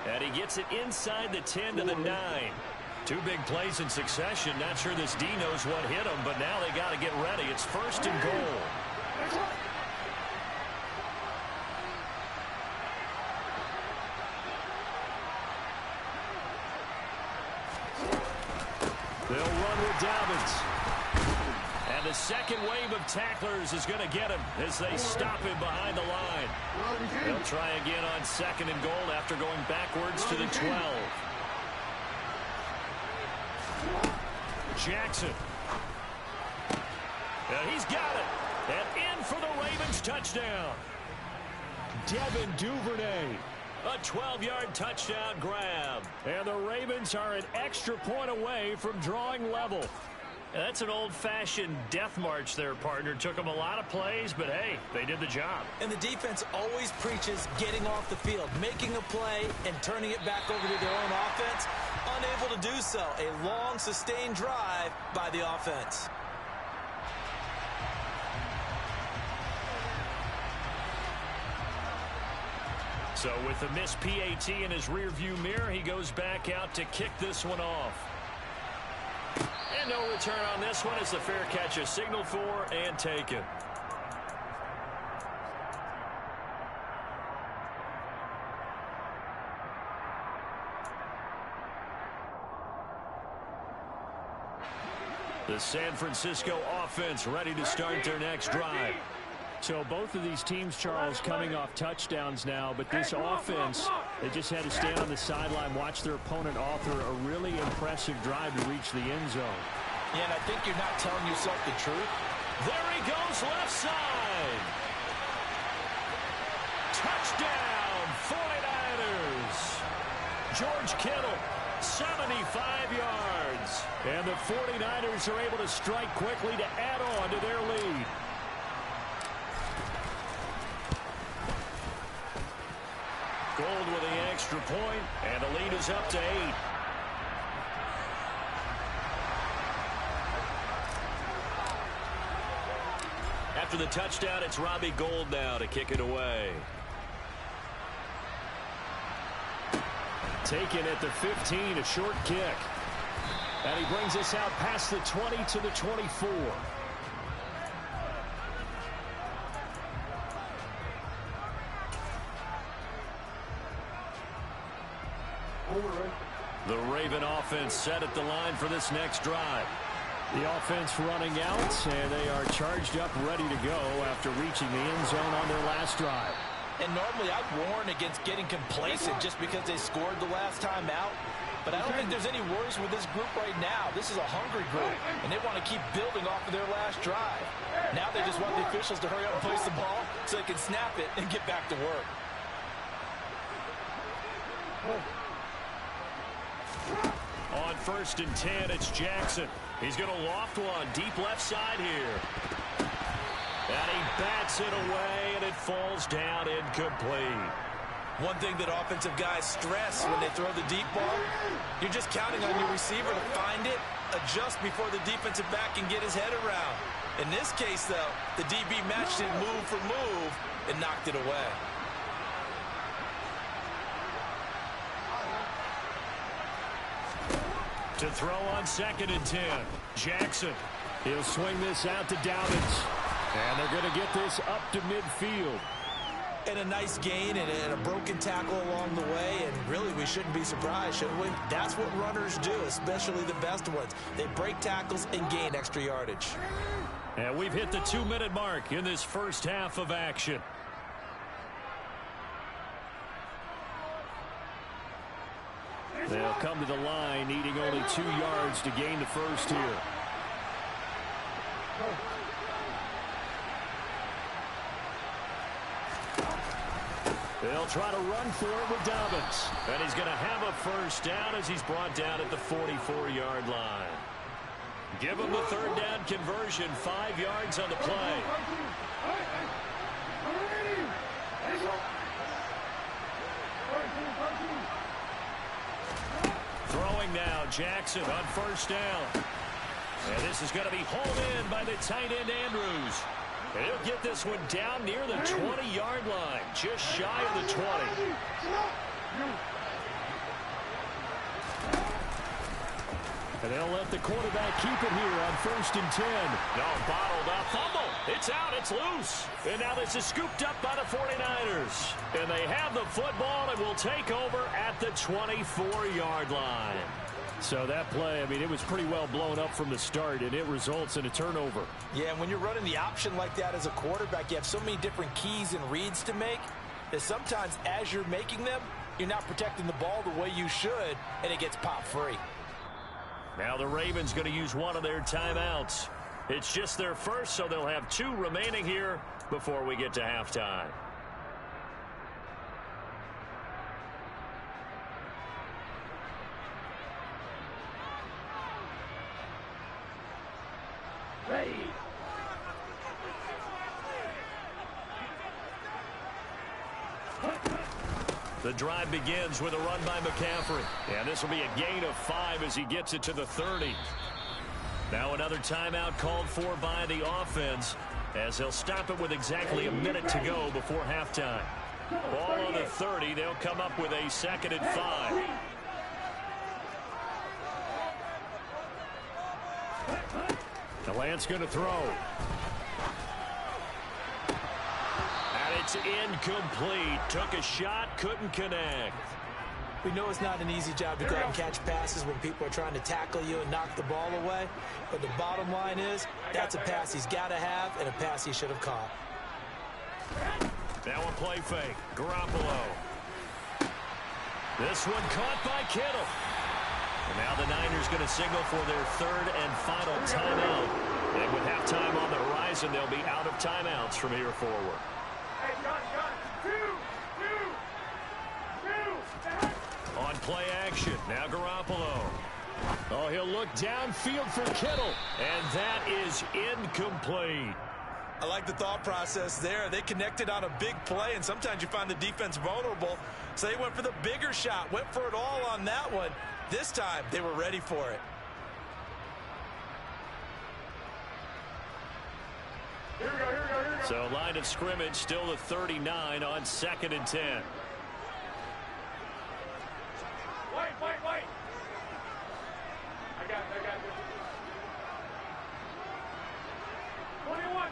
And he gets it inside the 10 to the 9. 2 big plays in succession. Not sure this D knows what hit him, but now they got to get ready. It's 1st and goal. They'll run with Dobbins. And the second wave of tacklers is going to get him as they stop him behind the line. They'll try again on 2nd and goal after going backwards to the 12. Jackson. And he's got it. And in for the Ravens touchdown. Devin Duvernay. A 12-yard touchdown grab. And the Ravens are an extra point away from drawing level. That's an old-fashioned death march there, partner. Took them a lot of plays, but hey, they did the job. And the defense always preaches getting off the field, making a play, and turning it back over to their own offense. Unable to do so. A long, sustained drive by the offense. So with the missed PAT in his rearview mirror, he goes back out to kick this one off. And no return on this one as the fair catch is signaled for and taken. The San Francisco offense ready to start their next drive. So both of these teams, Charles, coming off touchdowns now, but this offense, they just had to stand on the sideline, watch their opponent author a really impressive drive to reach the end zone. Yeah, and I think you're not telling yourself the truth. There he goes, left side. Touchdown, 49ers. George Kittle, 75 yards. And the 49ers are able to strike quickly to add on to their lead. Gold with the extra extra point, and the lead is up to 8. After the touchdown, it's Robbie Gould now to kick it away. Taken at the 15, a short kick. And he brings us out past the 20 to the 24. The Raven offense set at the line for this next drive. The offense running out, and they are charged up, ready to go after reaching the end zone on their last drive. And normally I'd warn against getting complacent just because they scored the last time out. But I don't think there's any worries with this group right now. This is a hungry group, and they want to keep building off of their last drive. Now they just want the officials to hurry up and place the ball so they can snap it and get back to work. On 1st and 10, it's Jackson. He's going to loft one deep left side here. And he bats it away, and it falls down incomplete. One thing that offensive guys stress when they throw the deep ball, you're just counting on your receiver to find it, adjust before the defensive back can get his head around. In this case, though, the DB matched it move for move and knocked it away. To throw on 2nd and 10, Jackson. He'll swing this out to Dobbins. And they're going to get this up to midfield. And a nice gain and a broken tackle along the way, and really we shouldn't be surprised, should we? That's what runners do, especially the best ones. They break tackles and gain extra yardage. And we've hit the 2-minute mark in this first half of action. They'll come to the line, needing only 2 yards to gain the first here. They'll try to run for it with Dobbins. And he's going to have a first down as he's brought down at the 44-yard line. Give him the 3rd down conversion, 5 yards on the play. Throwing now, Jackson on 1st down. And this is going to be hauled in by the tight end, Andrews. And he'll get this one down near the 20-yard line, just shy of the 20. And they'll let the quarterback keep it here on 1st and 10. No, bottled up. Fumble. It's out. It's loose. And now this is scooped up by the 49ers. And they have the football and will take over at the 24-yard line. So that play, I mean, it was pretty well blown up from the start, and it results in a turnover. Yeah, and when you're running the option like that as a quarterback, you have so many different keys and reads to make that sometimes as you're making them, you're not protecting the ball the way you should, and it gets popped free. Now the Ravens going to use one of their timeouts. It's just their first, so they'll have 2 remaining here before we get to halftime. The drive begins with a run by McCaffrey. And this will be a gain of 5 as he gets it to the 30. Now another timeout called for by the offense as they'll stop it with exactly a minute to go before halftime. Ball on the 30. They'll come up with a 2nd and 5. Lance going to throw. And it's incomplete. Took a shot, couldn't connect. We know it's not an easy job to go out and catch passes when people are trying to tackle you and knock the ball away. But the bottom line is, that's a pass he's got to have and a pass he should have caught. Now a play fake. Garoppolo. This one caught by Kittle. And now the Niners going to signal for their 3rd and final timeout. And with halftime on the horizon, they'll be out of timeouts from here forward. On play action, now Garoppolo. Oh, he'll look downfield for Kittle. And that is incomplete. I like the thought process there. They connected on a big play, and sometimes you find the defense vulnerable. So they went for the bigger shot, went for it all on that one. This time, they were ready for it. Here we go, here we go, here we go. So line of scrimmage still the 39 on 2nd and 10. Wait. I got this. 21.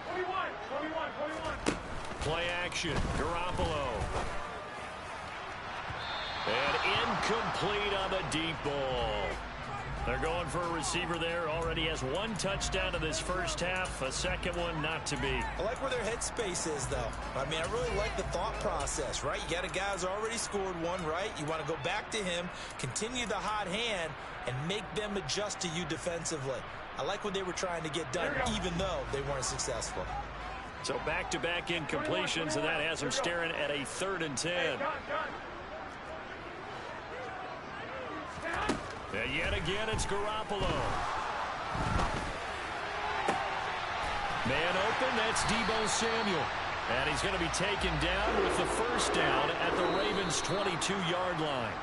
Play action. Garoppolo. And incomplete on the deep ball. They're going for a receiver there. Already has 1 touchdown in this first half. A second one not to be. I like where their headspace is, though. I mean, I really like the thought process, right? You got a guy who's already scored one, right? You want to go back to him, continue the hot hand, and make them adjust to you defensively. I like what they were trying to get done, even though they weren't successful. So back-to-back incompletions, and that has them staring at a 3rd and 10. And yet again, it's Garoppolo. Man open, that's Deebo Samuel. And he's going to be taken down with the first down at the Ravens' 22-yard line.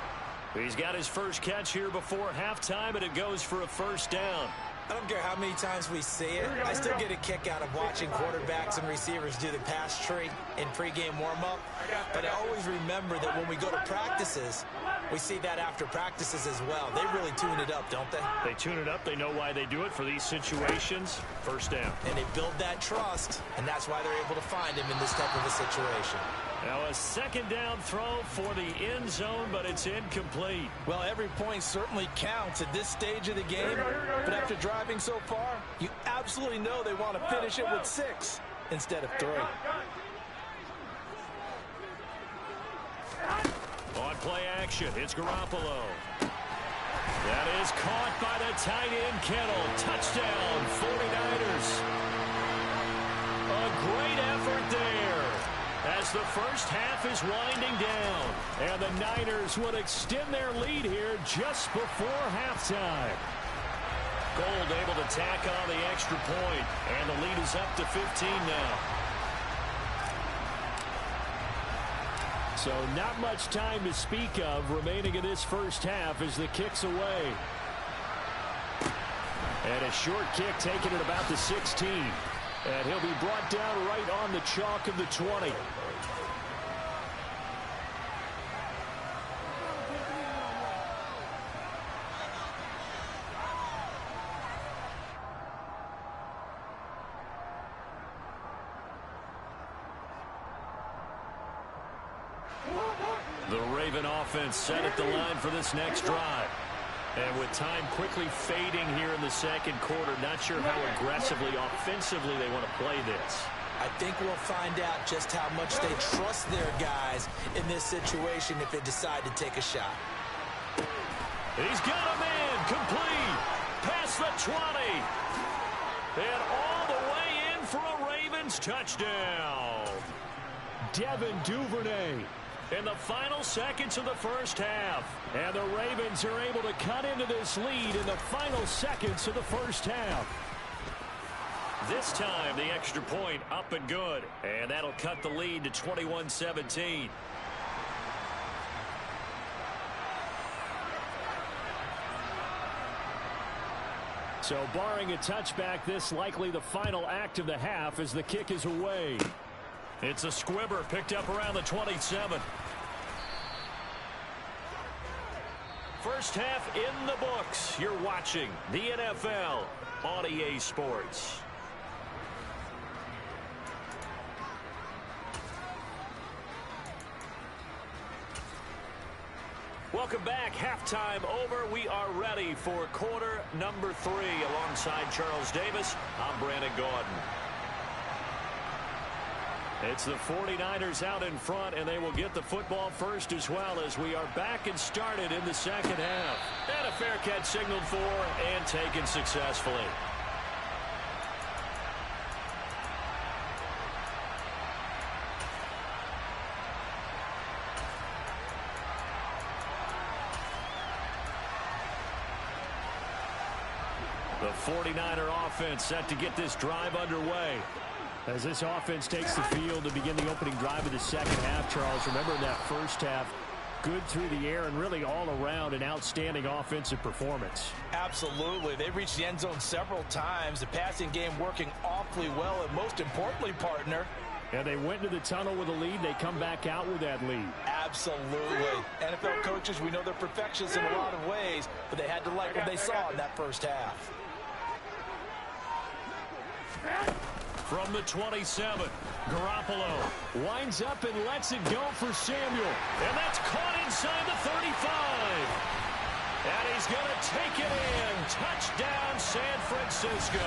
He's got his first catch here before halftime, and it goes for a first down. I don't care how many times we see it. I still get a kick out of watching quarterbacks and receivers do the pass tree in pregame warm-up. But I always remember that when we go to practices, we see that after practices as well. They really tune it up, don't they? They tune it up. They know why they do it for these situations. First down. And they build that trust, and that's why they're able to find him in this type of a situation. Now a second down throw for the end zone, but it's incomplete. Well, every point certainly counts at this stage of the game. But after driving so far, you absolutely know they want to finish it with 6 instead of 3. On play action, it's Garoppolo. That is caught by the tight end, Kittle. Touchdown, 49ers. A great effort there as the first half is winding down. And the Niners would extend their lead here just before halftime. Gold able to tack on the extra point, and the lead is up to 15 now. So not much time to speak of remaining in this first half as the kick's away. And a short kick taken at about the 16. And he'll be brought down right on the chalk of the 20. The Raven offense set at the line for this next drive. And with time quickly fading here in the second quarter, not sure how aggressively, offensively they want to play this. I think we'll find out just how much they trust their guys in this situation if they decide to take a shot. He's got a man complete past the 20. And all the way in for a Ravens touchdown. Devin Duvernay in the final seconds of the first half. And the Ravens are able to cut into this lead in the final seconds of the first half. This time, the extra point up and good. And that'll cut the lead to 21-17. So barring a touchback, this likely the final act of the half as the kick is away. It's a squibber picked up around the 27. First half in the books. You're watching the NFL on EA Sports. Welcome back. Halftime over. We are ready for quarter number 3. Alongside Charles Davis, I'm Brandon Gaudin. It's the 49ers out in front, and they will get the football first as well as we are back and started in the second half. And a fair catch signaled for and taken successfully. The 49er offense set to get this drive underway. As this offense takes the field to begin the opening drive of the second half, Charles, remember that first half, good through the air and really all around an outstanding offensive performance. Absolutely. They reached the end zone several times. The passing game working awfully well, and most importantly, partner, and they went into the tunnel with a lead. They come back out with that lead. Absolutely. NFL coaches, we know they're perfectionists in a lot of ways, but they had to like what they saw in that first half. From the 27, Garoppolo winds up and lets it go for Samuel. And that's caught inside the 35. And he's going to take it in. Touchdown, San Francisco.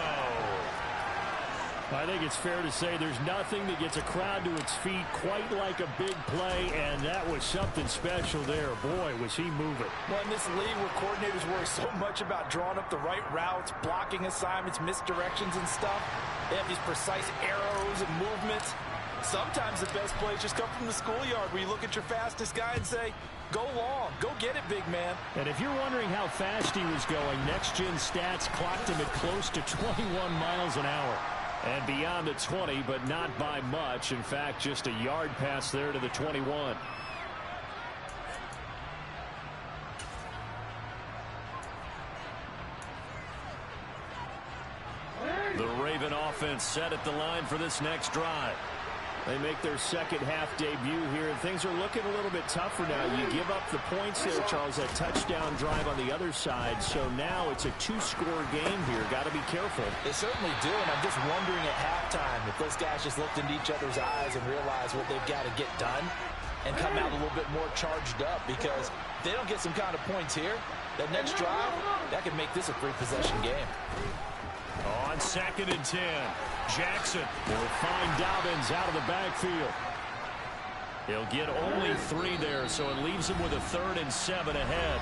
I think it's fair to say there's nothing that gets a crowd to its feet quite like a big play, and that was something special there. Boy, was he moving. Well, in this league where coordinators worry so much about drawing up the right routes, blocking assignments, misdirections and stuff, they have these precise arrows and movements. Sometimes the best plays just come from the schoolyard where you look at your fastest guy and say, go long, go get it, big man. And if you're wondering how fast he was going, next-gen stats clocked him at close to 21 miles an hour. And beyond the 20, but not by much. In fact, just a yard pass there to the 21. The Raven offense set at the line for this next drive. They make their second half debut here, and things are looking a little bit tougher now. You give up the points there, Charles, that touchdown drive on the other side. So now it's a two-score game here. Got to be careful. They certainly do, and I'm just wondering at halftime if those guys just looked into each other's eyes and realized what they've got to get done and come out a little bit more charged up, because if they don't get some kind of points here, that next drive, that could make this a three-possession game. On 2nd and 10, Jackson will find Dobbins out of the backfield. He'll get only 3 there, so it leaves him with a 3rd and 7 ahead.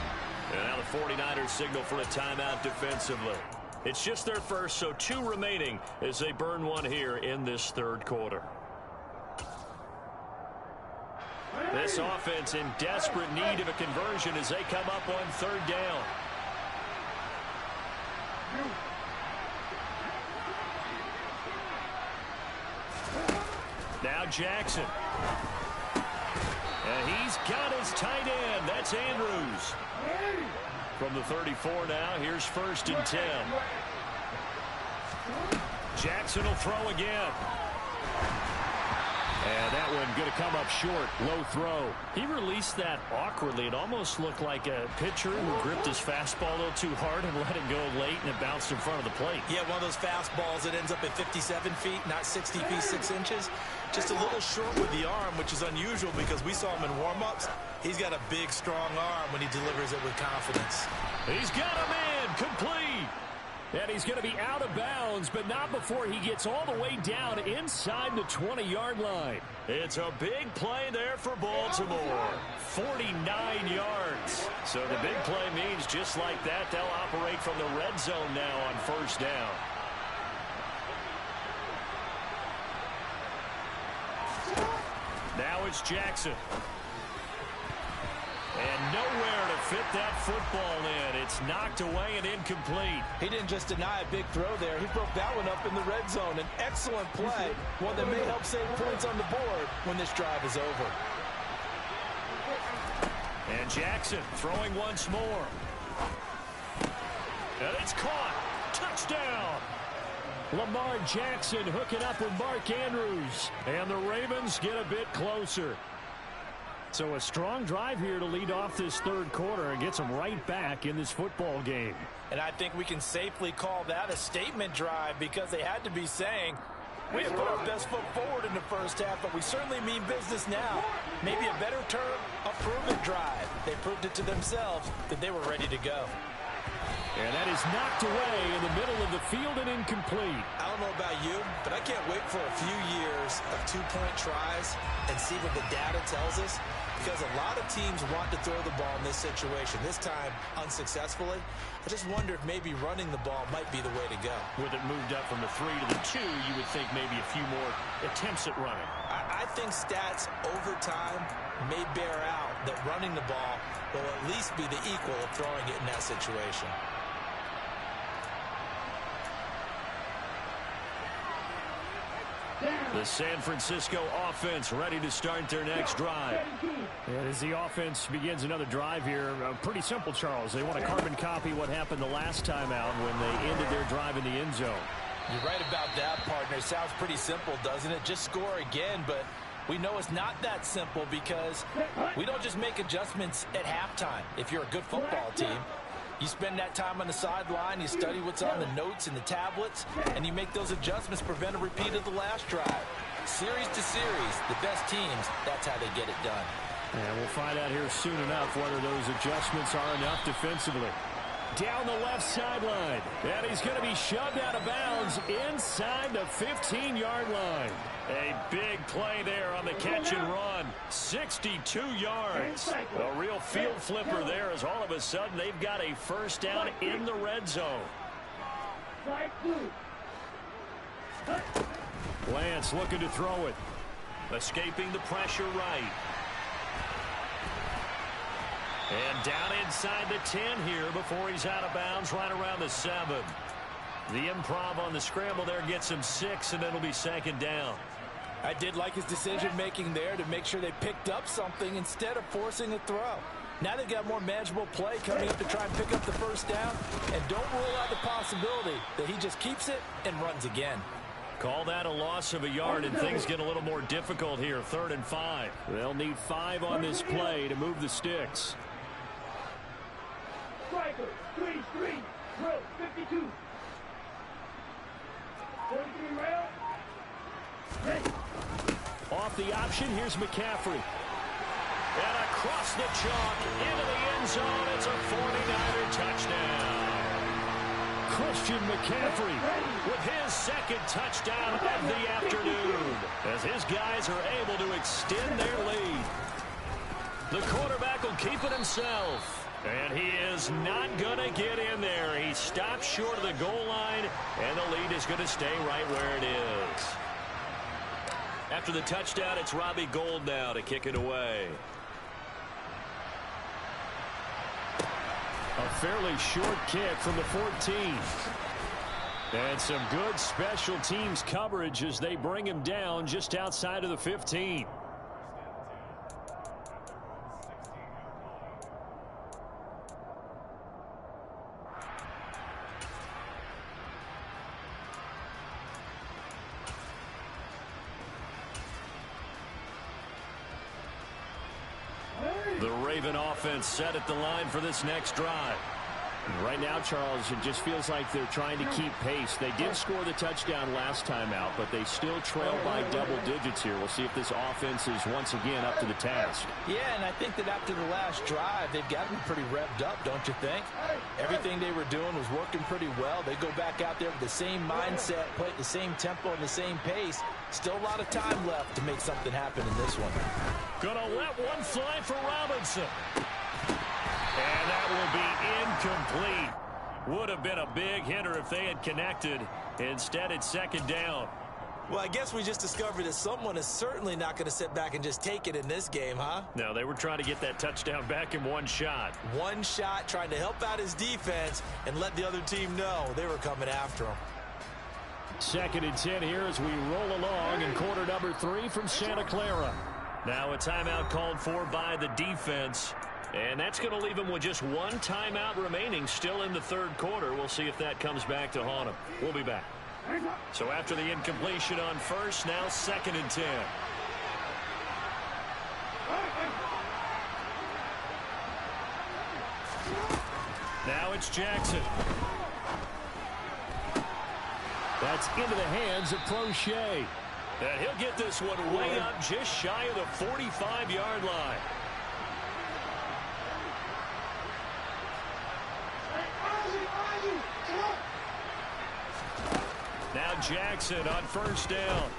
And now the 49ers signal for a timeout defensively. It's just their first, so 2 remaining as they burn one here in this third quarter. This offense in desperate need of a conversion as they come up on 3rd down. Now Jackson. And he's got his tight end. That's Andrews. From the 34 now, here's 1st and 10. Jackson will throw again. And that one going to come up short. Low throw. He released that awkwardly. It almost looked like a pitcher who gripped his fastball a little too hard and let it go late, and it bounced in front of the plate. Yeah, one of those fastballs that ends up at 57 feet, not 60 feet, 6 inches. Just a little short with the arm, which is unusual because we saw him in warm-ups. He's got a big, strong arm when he delivers it with confidence. He's got a man complete. And he's going to be out of bounds, but not before he gets all the way down inside the 20-yard line. It's a big play there for Baltimore. 49 yards. So the big play means just like that, they'll operate from the red zone now on 1st down. Now it's Jackson. And nowhere to fit that football in. It's knocked away and incomplete. He didn't just deny a big throw there. He broke that one up in the red zone. An excellent play, one that may help save points on the board when this drive is over. And Jackson throwing once more. And it's caught. Touchdown. Lamar Jackson hooking up with Mark Andrews. And the Ravens get a bit closer. So a strong drive here to lead off this third quarter and gets them right back in this football game. And I think we can safely call that a statement drive, because they had to be saying, we have put our best foot forward in the first half, but we certainly mean business now. Maybe a better term, a prove-it drive. They proved it to themselves that they were ready to go. And that is knocked away in the middle of the field and incomplete. I don't know about you, but I can't wait for a few years of two-point tries and see what the data tells us, because a lot of teams want to throw the ball in this situation, this time unsuccessfully. I just wonder if maybe running the ball might be the way to go. With it moved up from the 3 to the 2, you would think maybe a few more attempts at running. I think stats over time may bear out that running the ball will at least be the equal of throwing it in that situation. The San Francisco offense ready to start their next drive. And as the offense begins another drive here, pretty simple, Charles. They want to carbon copy what happened the last time out when they ended their drive in the end zone. You're right about that, partner. Sounds pretty simple, doesn't it? Just score again, but we know it's not that simple because we don't just make adjustments at halftime. If you're a good football team, you spend that time on the sideline, you study what's on the notes and the tablets, and you make those adjustments, prevent a repeat of the last drive. Series to series, the best teams, that's how they get it done. And we'll find out here soon enough whether those adjustments are enough defensively. Down the left sideline, and he's going to be shoved out of bounds inside the 15-yard line. A big play there on the catch and run. 62 yards. A real field flipper there as all of a sudden they've got a first down in the red zone. Lance looking to throw it. Escaping the pressure right. And down inside the 10 here before he's out of bounds right around the 7. The improv on the scramble there gets him 6, and it'll be second down. I did like his decision-making there to make sure they picked up something instead of forcing a throw. Now they've got more manageable play coming up to try and pick up the first down, and don't rule out the possibility that he just keeps it and runs again. Call that a loss of a yard, and things get a little more difficult here. 3rd and 5. They'll need 5 on this play to move the sticks. Striker, 23, row, 52. 43 rail. Ready. Off the option, here's McCaffrey. And across the chalk, into the end zone, it's a 49er touchdown. Christian McCaffrey With his second touchdown of the afternoon, as his guys are able to extend their lead. The quarterback will keep it himself. And he is not going to get in there. He stops short of the goal line, and the lead is going to stay right where it is. After the touchdown, it's Robbie Gould now to kick it away. A fairly short kick from the 14. And some good special teams coverage as they bring him down just outside of the 15. The Raven offense set at the line for this next drive. Right now, Charles, it just feels like they're trying to keep pace. They did score the touchdown last time out, but they still trail by double digits here. We'll see if this offense is once again up to the task. Yeah, and I think that after the last drive, they've got to be pretty revved up, don't you think? Everything they were doing was working pretty well. They go back out there with the same mindset, play at the same tempo and the same pace. Still a lot of time left to make something happen in this one. Gonna let one fly for Robinson. And that will be incomplete. Would have been a big hitter if they had connected. Instead, it's second down. Well, I guess we just discovered that someone is certainly not going to sit back and just take it in this game, huh? No, they were trying to get that touchdown back in one shot. One shot, trying to help out his defense and let the other team know they were coming after him. 2nd and 10 here as we roll along in quarter number 3 from Santa Clara. Now a timeout called for by the defense. And that's going to leave him with just one timeout remaining still in the 3rd quarter. We'll see if that comes back to haunt him. We'll be back. So after the incompletion on first, now 2nd and 10. Now it's Jackson. That's into the hands of Prochet. And he'll get this one way up just shy of the 45-yard line. Now Jackson on first down.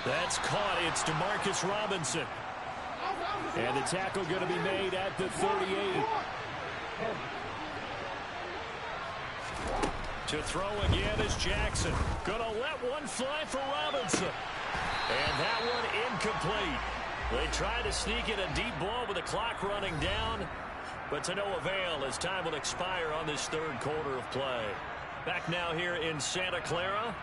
That's caught. It's DeMarcus Robinson. And the tackle going to be made at the 38. To throw again is Jackson. Gonna let one fly for Robinson. And that one incomplete. They try to sneak in a deep ball with the clock running down, but to no avail as time will expire on this 3rd quarter of play. Back now here in Santa Clara.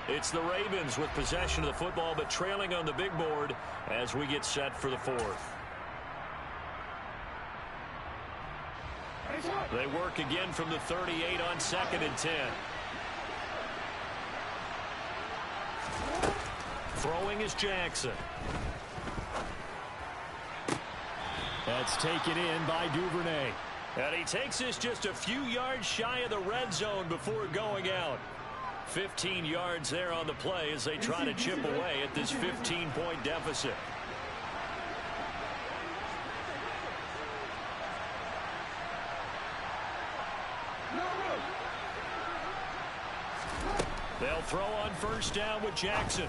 It's the Ravens with possession of the football, but trailing on the big board as we get set for the fourth. They work again from the 38 on 2nd and 10. Throwing is Jackson. That's taken in by Duvernay. And he takes this just a few yards shy of the red zone before going out. 15 yards there on the play as they try to chip away at this 15-point deficit. They'll throw on first down with Jackson.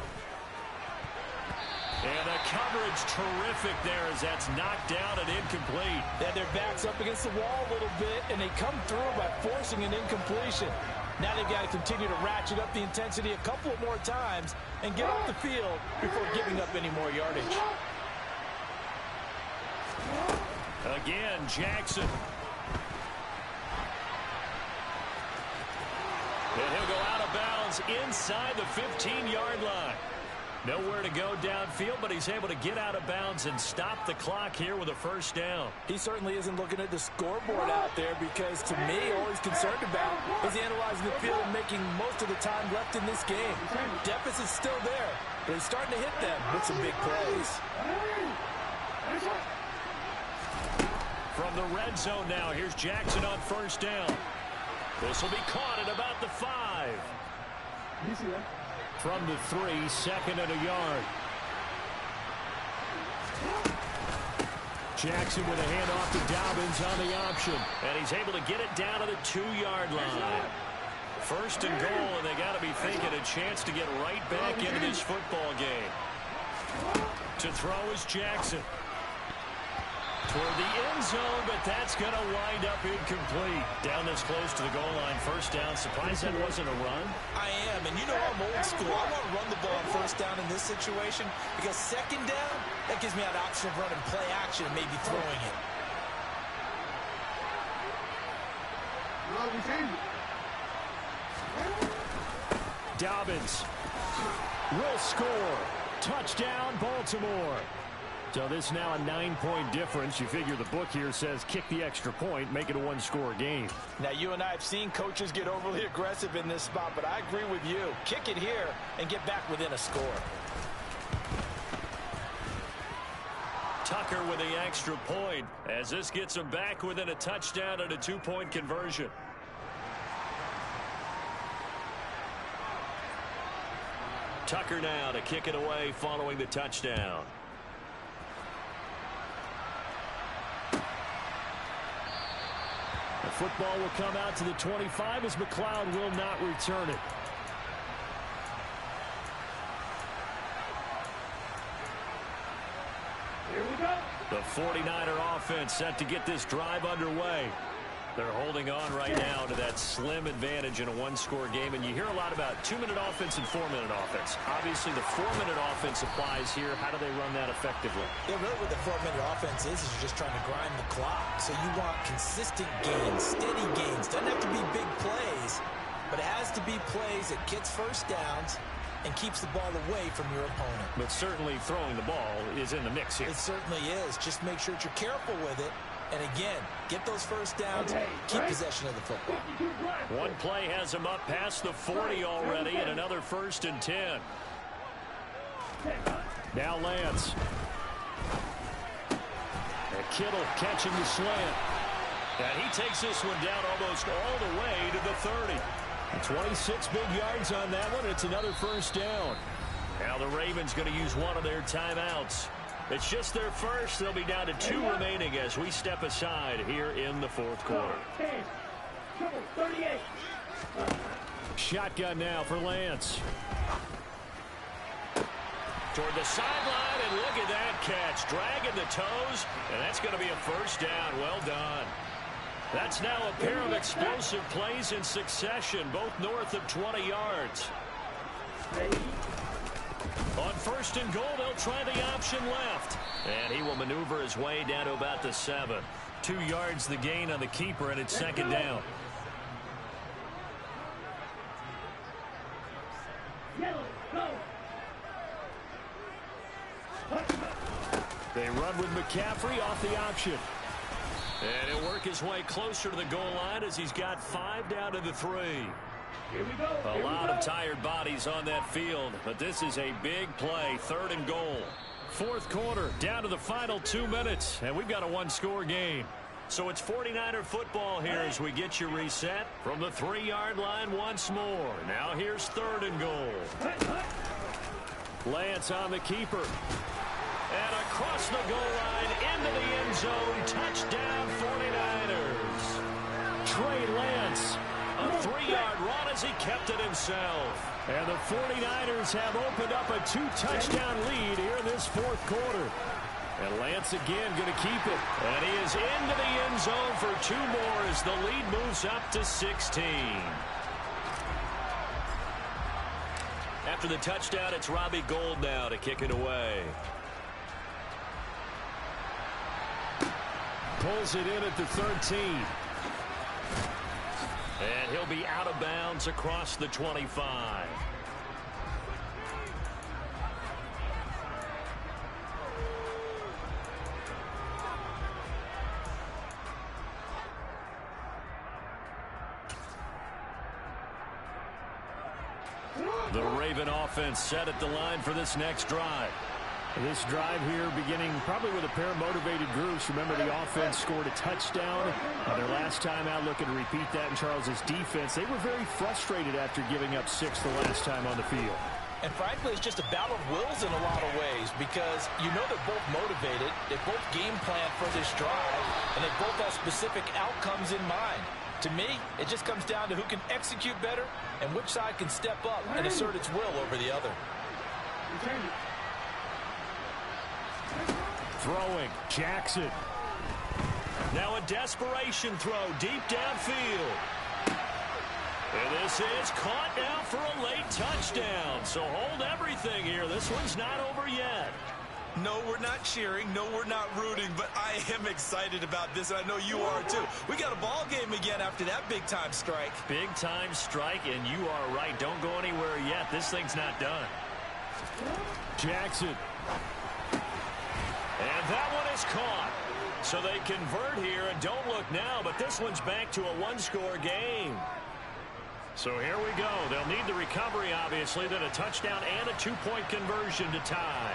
And the coverage terrific there as that's knocked down and incomplete. Yeah, their back's up against the wall a little bit, and they come through by forcing an incompletion. Now they've got to continue to ratchet up the intensity a couple more times and get off the field before giving up any more yardage. Again, Jackson. And he'll go out of bounds inside the 15-yard line. Nowhere to go downfield, but he's able to get out of bounds and stop the clock here with a first down. He certainly isn't looking at the scoreboard out there because, to me, all he's concerned about is analyzing the field and making most of the time left in this game. Deficit's still there, but he's starting to hit them with some big plays. From the red zone now, here's Jackson on first down. This will be caught at about the 5. You see that? From the 3, 2nd and a yard. Jackson with a handoff to Dobbins on the option. And he's able to get it down to the 2-yard line. First and goal, and they got to be thinking a chance to get right back into this football game. To throw is Jackson. Toward the end zone, but that's going to wind up incomplete. Down this close to the goal line, first down. Surprised that wasn't a run. I am, and you know I'm old school. I want to run the ball on first down in this situation because second down, that gives me an option of running play action and maybe throwing it. Dobbins will score. Touchdown, Baltimore. So this now a 9-point difference. You figure the book here says kick the extra point, make it a 1-score game. Now, you and I have seen coaches get overly aggressive in this spot, but I agree with you. Kick it here and get back within a score. Tucker with the extra point as this gets him back within a touchdown and a 2-point conversion. Tucker now to kick it away following the touchdown. The football will come out to the 25 as McLeod will not return it. Here we go. The 49er offense set to get this drive underway. They're holding on right now to that slim advantage in a 1-score game, and you hear a lot about 2-minute offense and 4-minute offense. Obviously, the 4-minute offense applies here. How do they run that effectively? Yeah, really what the 4-minute offense is you're just trying to grind the clock. So you want consistent gains, steady gains. Doesn't have to be big plays, but it has to be plays that gets first downs and keeps the ball away from your opponent. But certainly throwing the ball is in the mix here. It certainly is. Just make sure that you're careful with it. And again, get those first downs, keep possession of the football. One play has him up past the 40 already, and another 1st and 10. Now Lance. And Kittle catching the slant. And he takes this one down almost all the way to the 30. 26 big yards on that one. It's another first down. Now the Ravens going to use one of their timeouts. It's just their first. They'll be down to 2 remaining as we step aside here in the 4th quarter. 38. Shotgun now for Lance. Toward the sideline, and look at that catch. Dragging the toes, and that's going to be a first down. Well done. That's now a pair of explosive plays in succession, both north of 20 yards. On 1st and goal, they'll try the option left. And he will maneuver his way down to about the 7. 2 yards the gain on the keeper, and it's 2nd down. Yes. They run with McCaffrey off the option. And he'll work his way closer to the goal line as he's got 5 down to the 3. Here we go. A lot of tired bodies on that field, but this is a big play, 3rd and goal. 4th quarter, down to the final 2 minutes, and we've got a 1-score game. So it's 49er football here as we get you reset from the 3-yard line once more. Now here's 3rd and goal. Lance on the keeper. And across the goal line, into the end zone, touchdown 49ers. Trey Lance, a 3-yard run as he kept it himself. And the 49ers have opened up a 2-touchdown lead here in this 4th quarter. And Lance again going to keep it. And he is into the end zone for 2 more as the lead moves up to 16. After the touchdown, it's Robbie Gould now to kick it away. Pulls it in at the 13. And he'll be out of bounds across the 25. The Raven offense set at the line for this next drive. This drive here beginning probably with a pair of motivated groups. Remember, the offense scored a touchdown their last time out, looking to repeat that in Charles's defense. They were very frustrated after giving up 6 the last time on the field. And frankly, it's just a battle of wills in a lot of ways because you know they're both motivated. They both game plan for this drive, and they both have specific outcomes in mind. To me, it just comes down to who can execute better and which side can step up and assert its will over the other. Throwing, Jackson. Now a desperation throw deep downfield. And this is caught now for a late touchdown. So hold everything here. This one's not over yet. No, we're not cheering. No, we're not rooting. But I am excited about this, and I know you are too. We got a ball game again after that big-time strike. Big-time strike, and you are right. Don't go anywhere yet. This thing's not done. Jackson. And that one is caught. So they convert here, and don't look now, but this one's back to a 1-score game. So here we go. They'll need the recovery, obviously, then a touchdown and a 2-point conversion to tie.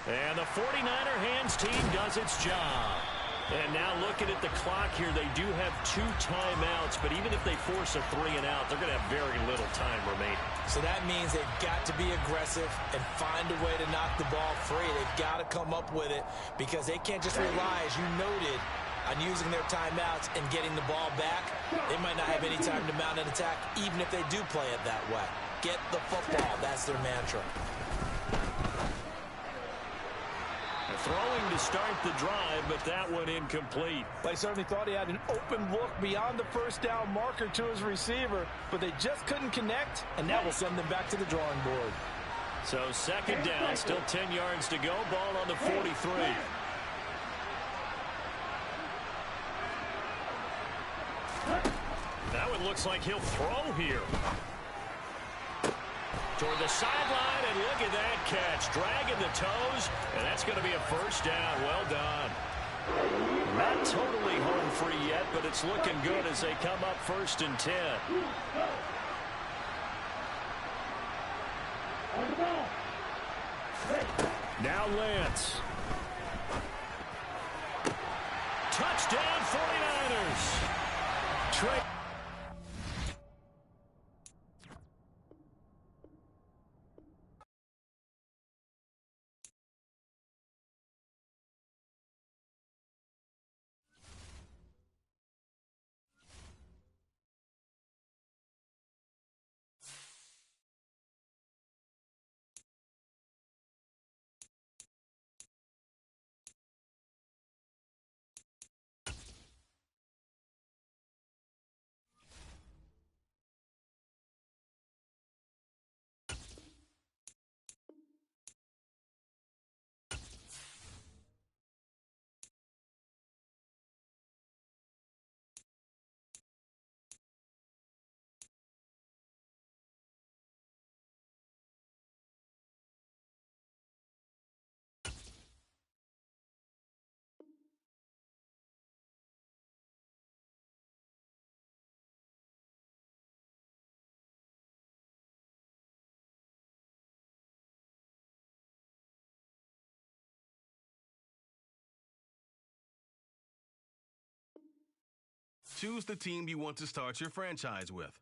And the 49er hands team does its job. And now looking at the clock here, they do have 2 timeouts, but even if they force a 3 and out, they're going to have very little time remaining. So that means they've got to be aggressive and find a way to knock the ball free. They've got to come up with it because they can't just rely, as you noted, on using their timeouts and getting the ball back. They might not have any time to mount an attack, even if they do play it that way. Get the football. That's their mantra. Throwing to start the drive, but that one incomplete. They certainly thought he had an open look beyond the first down marker to his receiver, but they just couldn't connect, and that will send them back to the drawing board. So 2nd down, still 10 yards to go. Ball on the 43. Now it looks like he'll throw here. Toward the sideline, and look at that catch. Dragging the toes, and that's going to be a 1st down. Well done. Not totally home free yet, but it's looking good as they come up 1st and 10. Now Lance. Touchdown 49ers. Trey. choose the team you want to start your franchise with.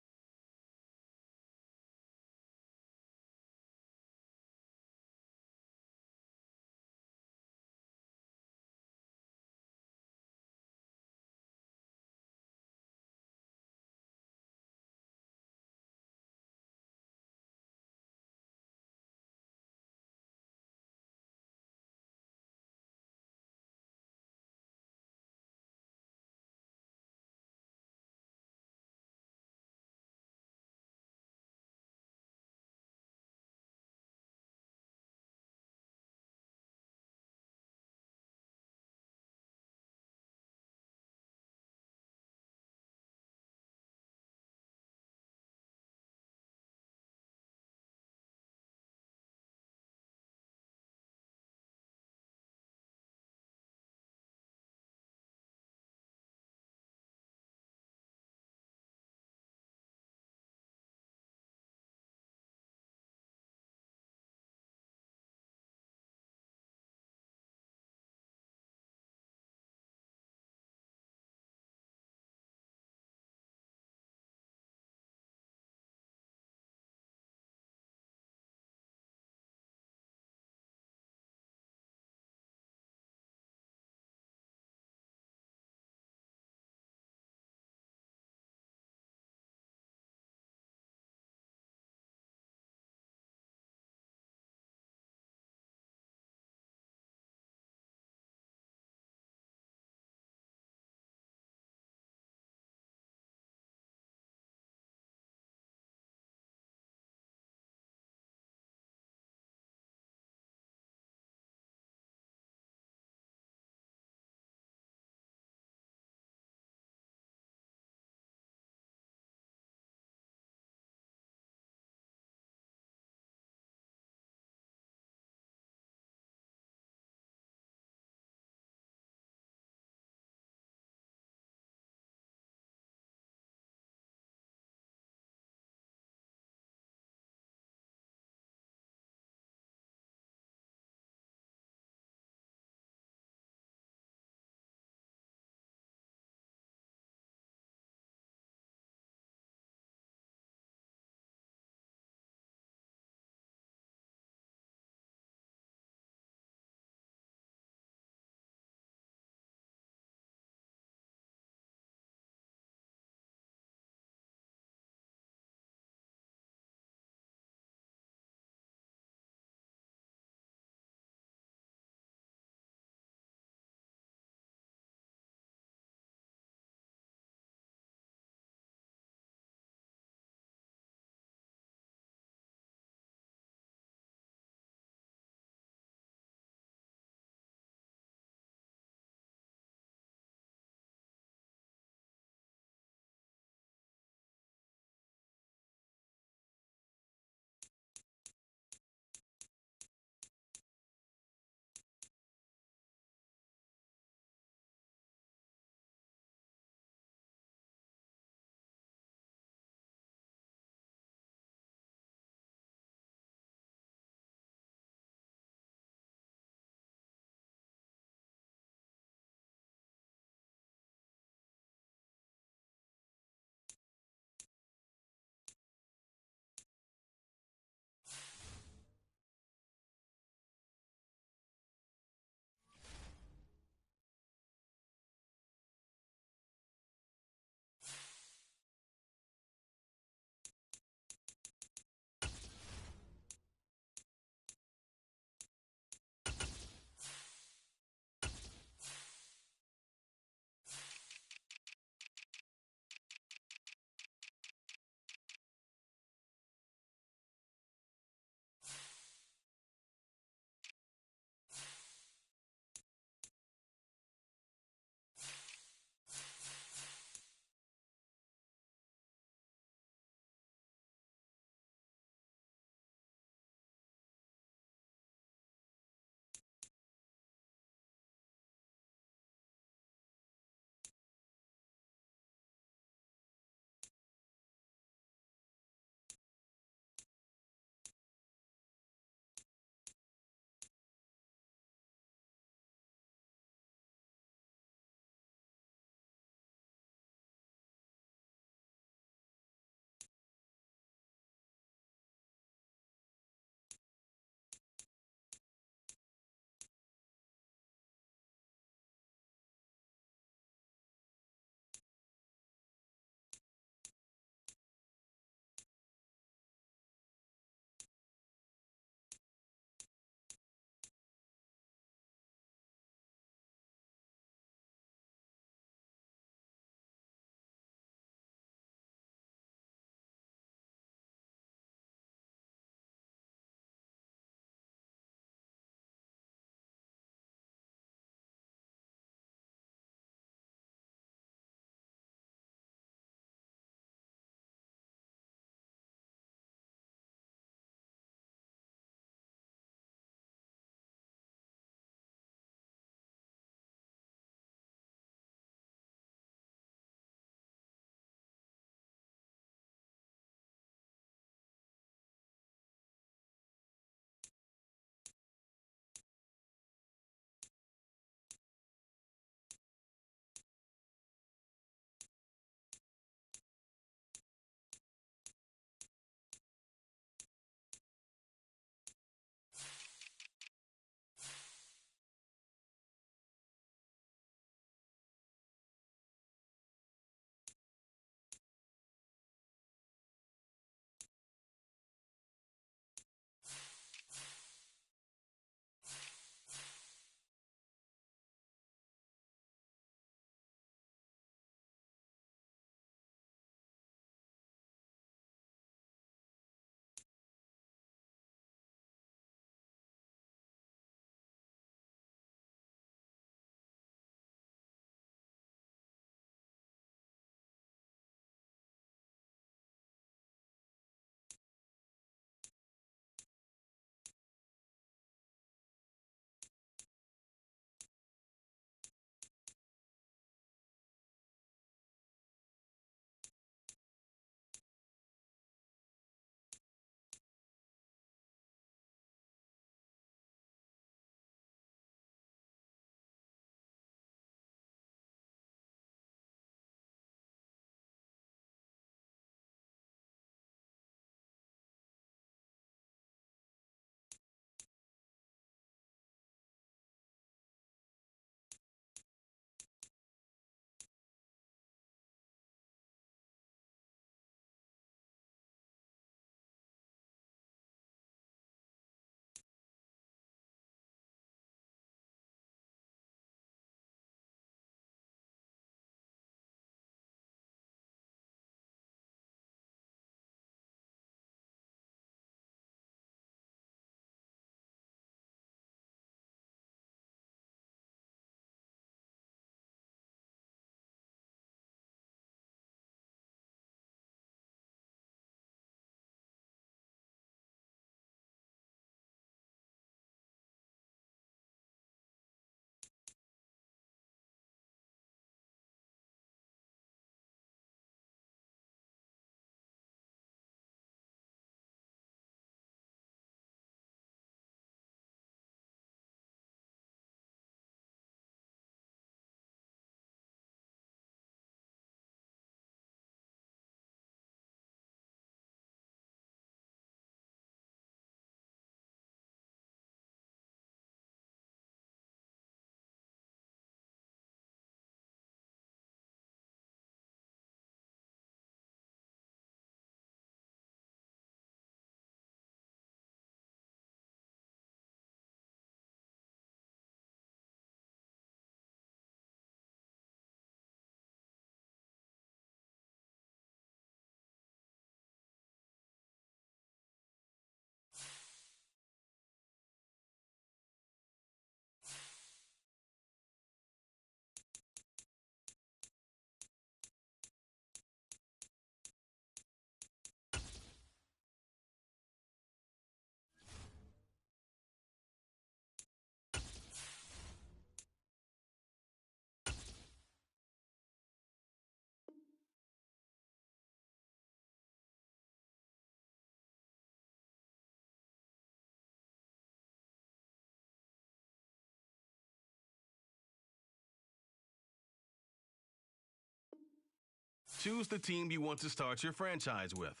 choose the team you want to start your franchise with.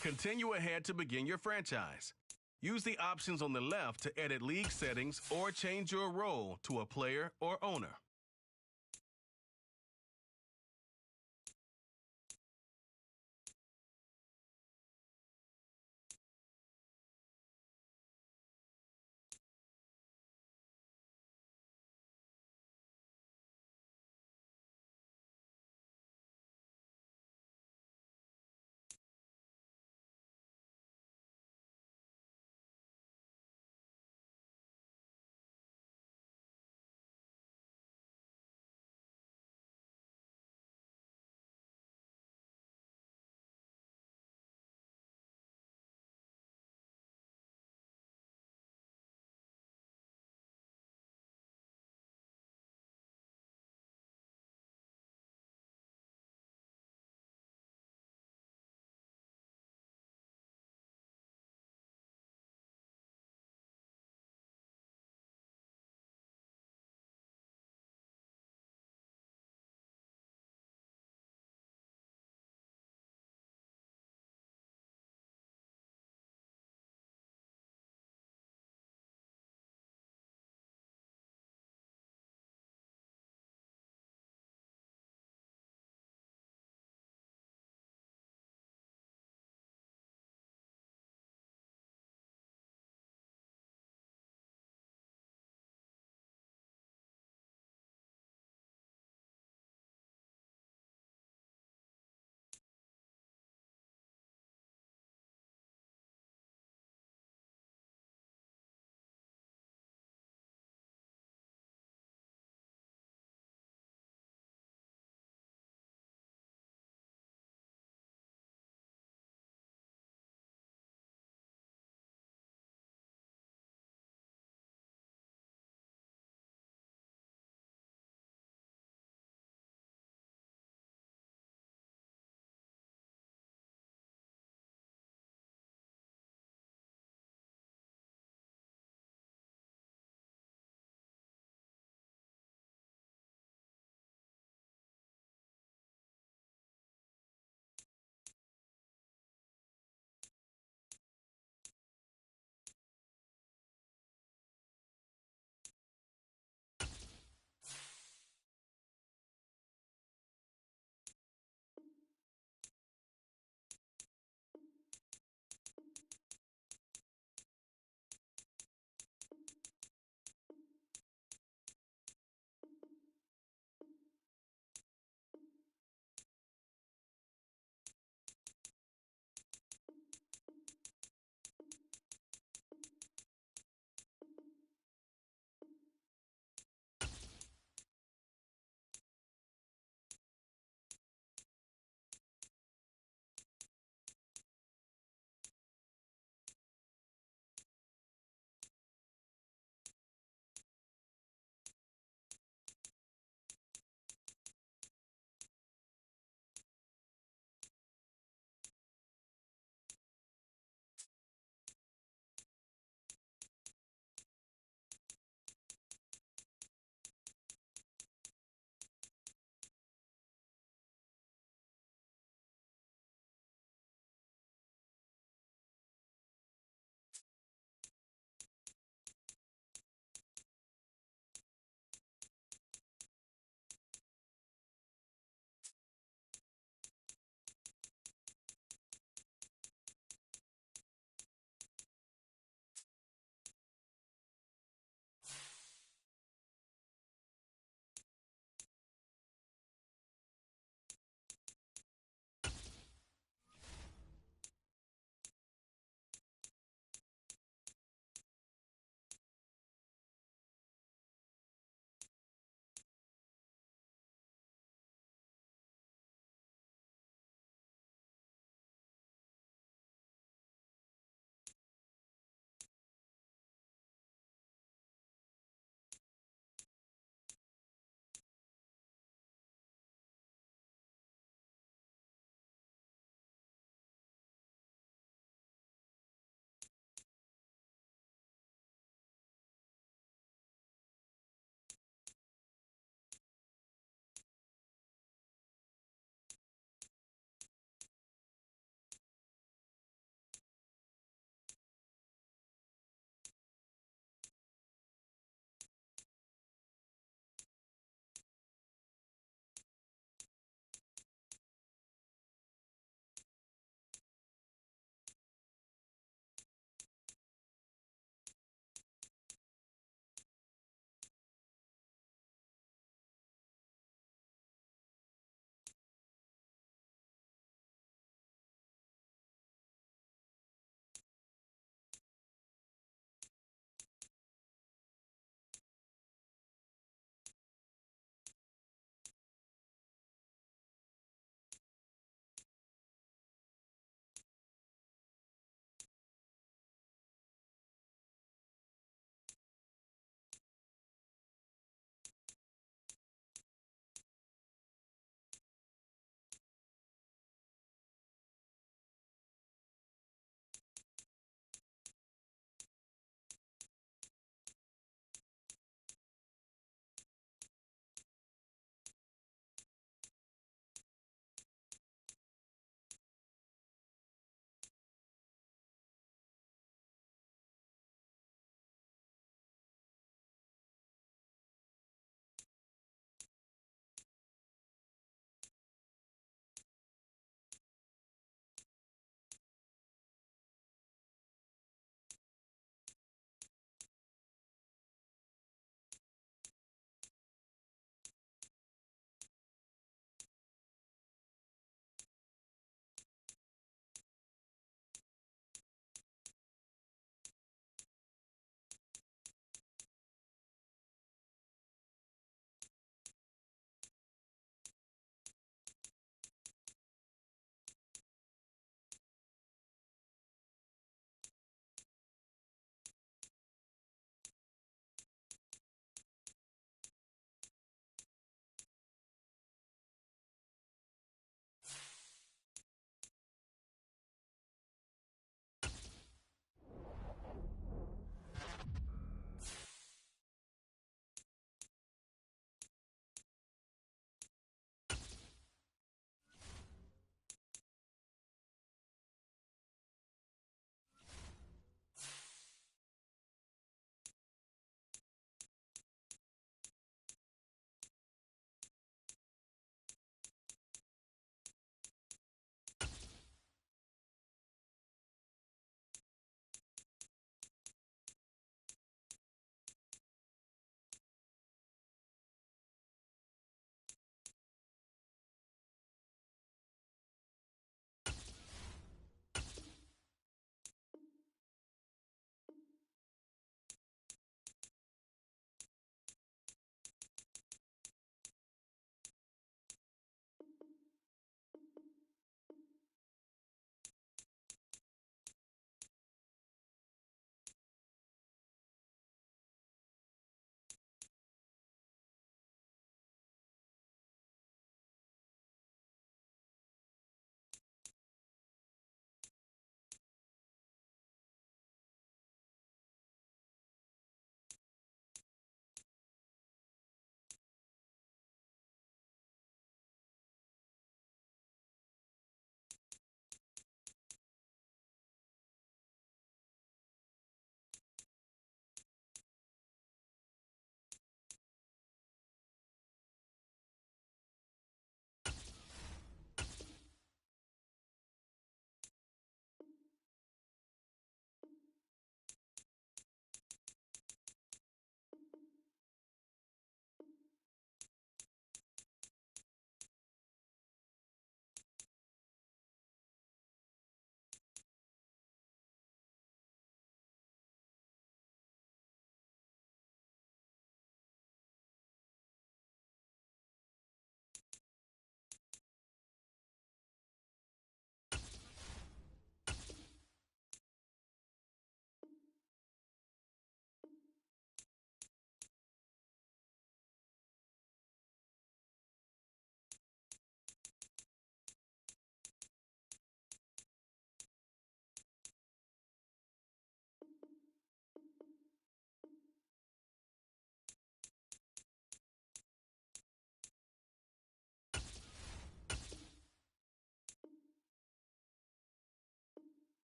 Continue ahead to begin your franchise. Use the options on the left to edit league settings or change your role to a player or owner.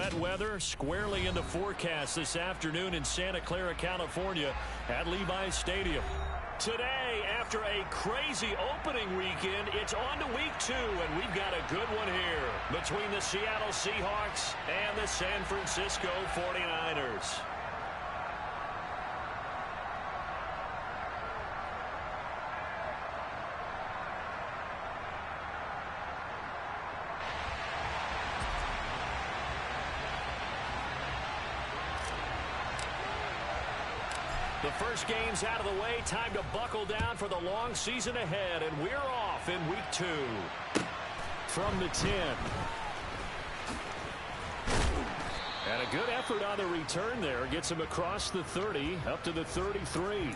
wet weather squarely in the forecast this afternoon in Santa Clara, California at Levi's Stadium. Today, after a crazy opening weekend, it's on to week 2, and we've got a good one here between the Seattle Seahawks and the San Francisco 49ers. The first game's out of the way. Time to buckle down for the long season ahead. And we're off in week 2. From the 10. And a good effort on the return there. Gets him across the 30 up to the 33.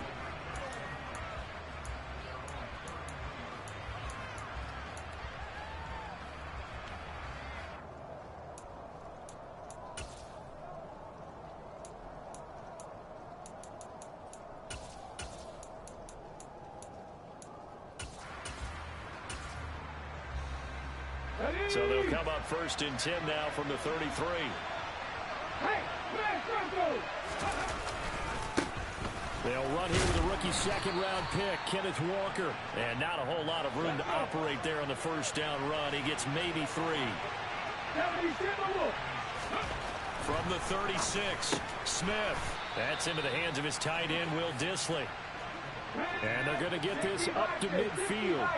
So they'll come up first and 10 now from the 33. They'll run here with a rookie second-round pick, Kenneth Walker. And not a whole lot of room to operate there on the first down run. He gets maybe 3. From the 36, Smith. That's into the hands of his tight end, Will Dissly. And they're going to get this up to midfield.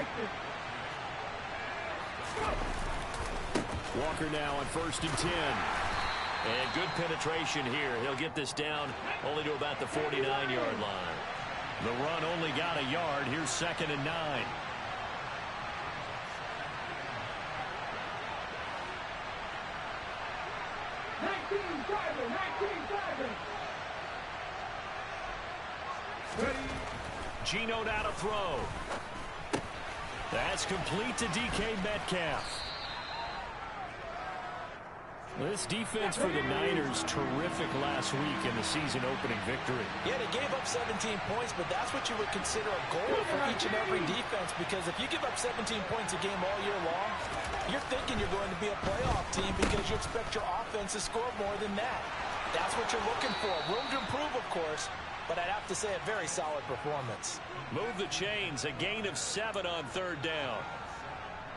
Walker now on first and 10. And good penetration here. He'll get this down only to about the 49-yard line. The run only got a yard. Here's second and 9. Geno now to throw. That's complete to DK Metcalf. This defense for the Niners, terrific last week in the season opening victory. Yeah, they gave up 17 points, but that's what you would consider a goal for each and every defense, because if you give up 17 points a game all year long, you're thinking you're going to be a playoff team because you expect your offense to score more than that. That's what you're looking for. Room to improve, of course, but I'd have to say a very solid performance. Move the chains, a gain of 7 on third down.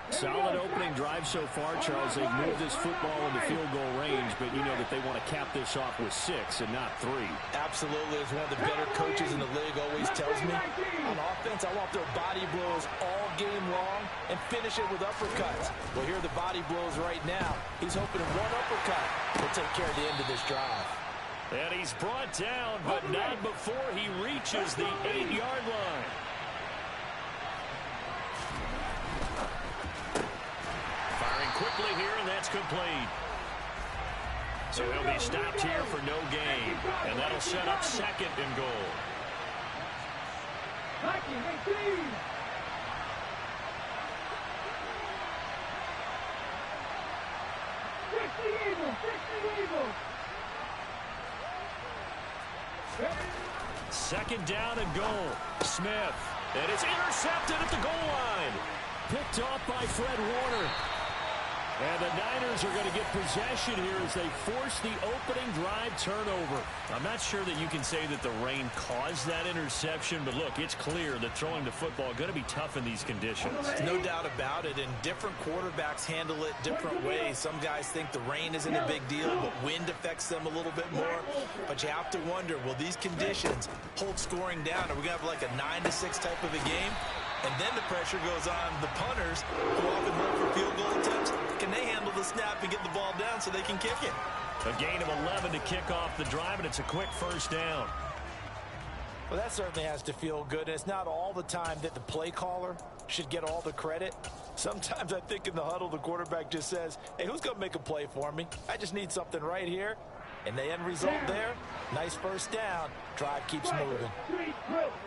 Solid opening drive so far, Charles. They've moved this football into field goal range, but you know that they want to cap this off with 6 and not 3. Absolutely. As one of the better coaches in the league always tells me, on offense, I want their body blows all game long and finish it with uppercuts. Well, here are the body blows right now. He's hoping one uppercut will take care of the end of this drive. And he's brought down, but not before he reaches the 8-yard line. Quickly here, and that's complete. So he'll be stopped here for no gain, and that'll set up second and goal. Second down and goal. Smith, and it's intercepted at the goal line. Picked off by Fred Warner. And the Niners are going to get possession here as they force the opening drive turnover. I'm not sure that you can say that the rain caused that interception, but look, it's clear that throwing the football is going to be tough in these conditions. No doubt about it, and different quarterbacks handle it different ways. Some guys think the rain isn't a big deal, but wind affects them a little bit more. But you have to wonder, will these conditions hold scoring down? Are we going to have like a 9-6 type of a game? And then the pressure goes on the punters, who often hold for field goal attempts. Can they handle the snap and get the ball down so they can kick it? A gain of 11 to kick off the drive, and it's a quick first down. Well, that certainly has to feel good. And it's not all the time that the play caller should get all the credit. Sometimes I think in the huddle, the quarterback just says, hey, who's going to make a play for me? I just need something right here. And the end result there, nice first down. Drive keeps moving.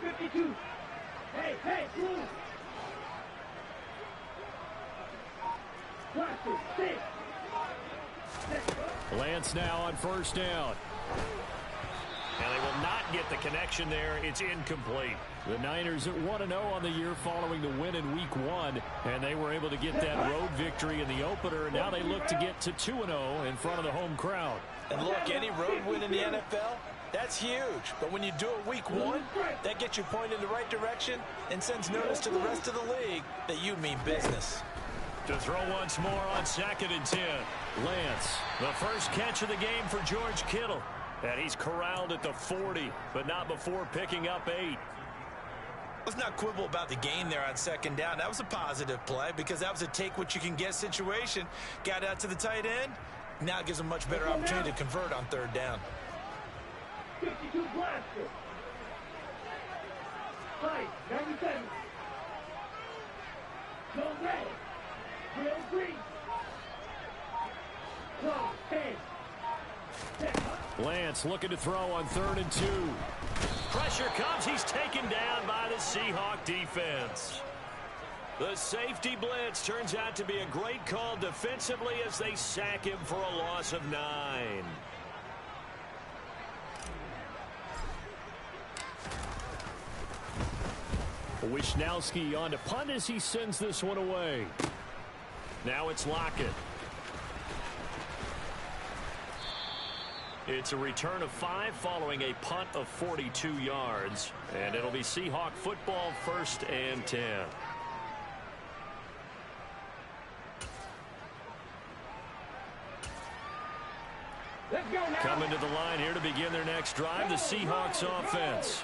52. Hey, hey, move. Lance now on first down. And they will not get the connection there. It's incomplete. The Niners at 1-0 on the year following the win in Week 1. And they were able to get that road victory in the opener. And now they look to get to 2-0 in front of the home crowd. And look, any road win in the NFL, that's huge. But when you do it Week 1, that gets you pointed in the right direction and sends notice to the rest of the league that you mean business. To throw once more on 2nd and 10. Lance. The first catch of the game for George Kittle. And he's corralled at the 40, but not before picking up 8. Let's not quibble about the gain there on 2nd down. That was a positive play because that was a take-what-you-can-get situation. Got out to the tight end. Now it gives them a much better opportunity to convert on 3rd down. 52 blaster. Fight, 97. Go red. Real green. Close, 10. Lance looking to throw on 3rd and 2. Pressure comes. He's taken down by the Seahawk defense. The safety blitz turns out to be a great call defensively as they sack him for a loss of 9. Wishnowski on to punt as he sends this one away. Now it's Lockett. It's a return of 5 following a punt of 42 yards. And it'll be Seahawk football, 1st and 10. Let's go now. Coming to the line here to begin their next drive, the Seahawks offense.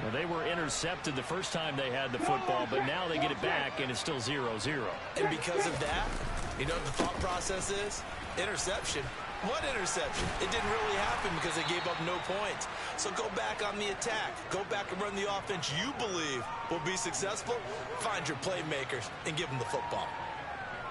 Well, they were intercepted the first time they had the football, but now they get it back, and it's still 0-0. And because of that, you know what the thought process is? Interception. What interception? It didn't really happen because they gave up no points. So go back on the attack. Go back and run the offense you believe will be successful. Find your playmakers and give them the football.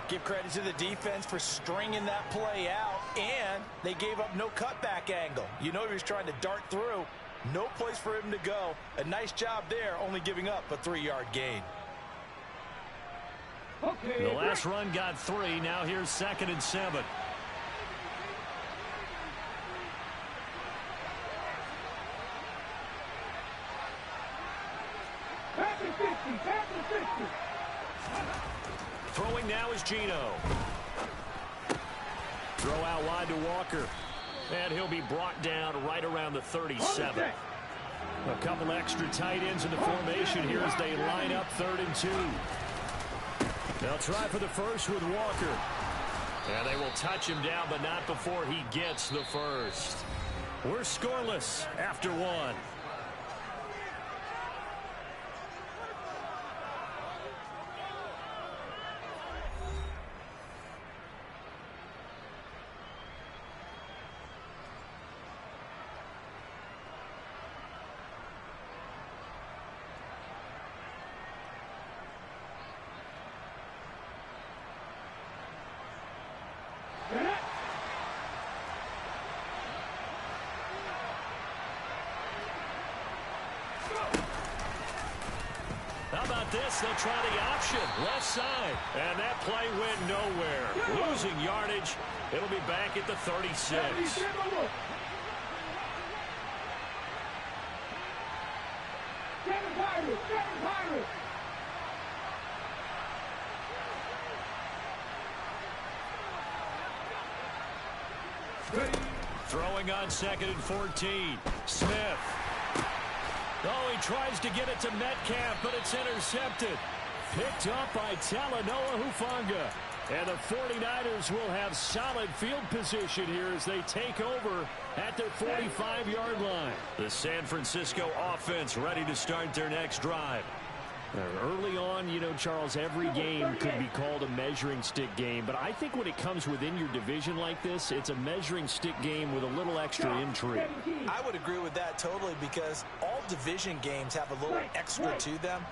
Give credit to the defense for stringing that play out, and they gave up no cutback angle. You know he was trying to dart through. No place for him to go. A nice job there, only giving up a 3-yard gain. Okay. The last run got 3. Now here's 2nd and 7. Back to 50. Back to 50. Throwing now is Geno. Throw out wide to Walker. And he'll be brought down right around the 37. A couple extra tight ends in the formation here as they line up 3rd and 2. They'll try for the first with Walker. And they will touch him down, but not before he gets the first. We're scoreless after 1. How about this? They'll try the option. Left side. And that play went nowhere. Losing yardage. It'll be back at the 36. Throwing on 2nd and 14. Smith. Oh, he tries to get it to Metcalf, but it's intercepted. Picked up by Talanoa Hufanga. And the 49ers will have solid field position here as they take over at their 45-yard line. The San Francisco offense ready to start their next drive. Early on, you know, Charles, every game could be called a measuring stick game. But I think when it comes within your division like this, it's a measuring stick game with a little extra intrigue. I would agree with that totally because all division games have a little extra to them.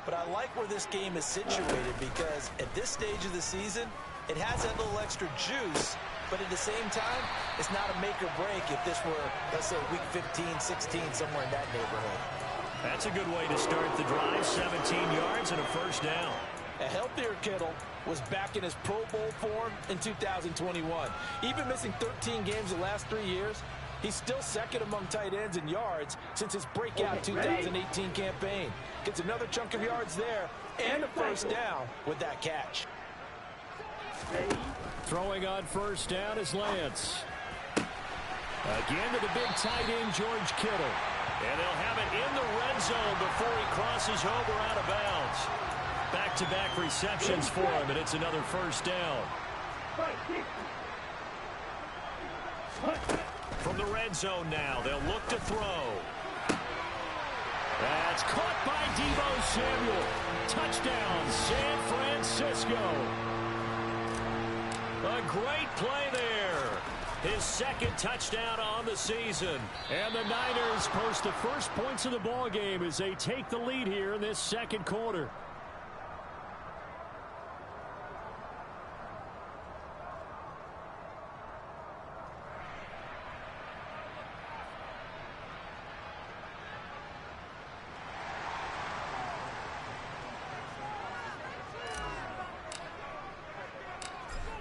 But I like where this game is situated because at this stage of the season, it has that little extra juice. But at the same time, it's not a make or break if this were, let's say, week 15, 16, somewhere in that neighborhood. That's a good way to start the drive. 17 yards and a first down. A healthier Kittle was back in his Pro Bowl form in 2021. Even missing 13 games the last 3 years, He's still second among tight ends in yards since his breakout 2018 campaign. Gets another chunk of yards there and a first down with that catch. Throwing on first down is Lance. Again to the big tight end, George Kittle. And they'll have it in the red zone before he crosses over out of bounds. Back-to-back receptions for him, and it's another first down. From the red zone now, they'll look to throw. That's caught by Deebo Samuel. Touchdown, San Francisco. A great play there. His second touchdown on the season. And the Niners post the first points of the ball game as they take the lead here in this second quarter.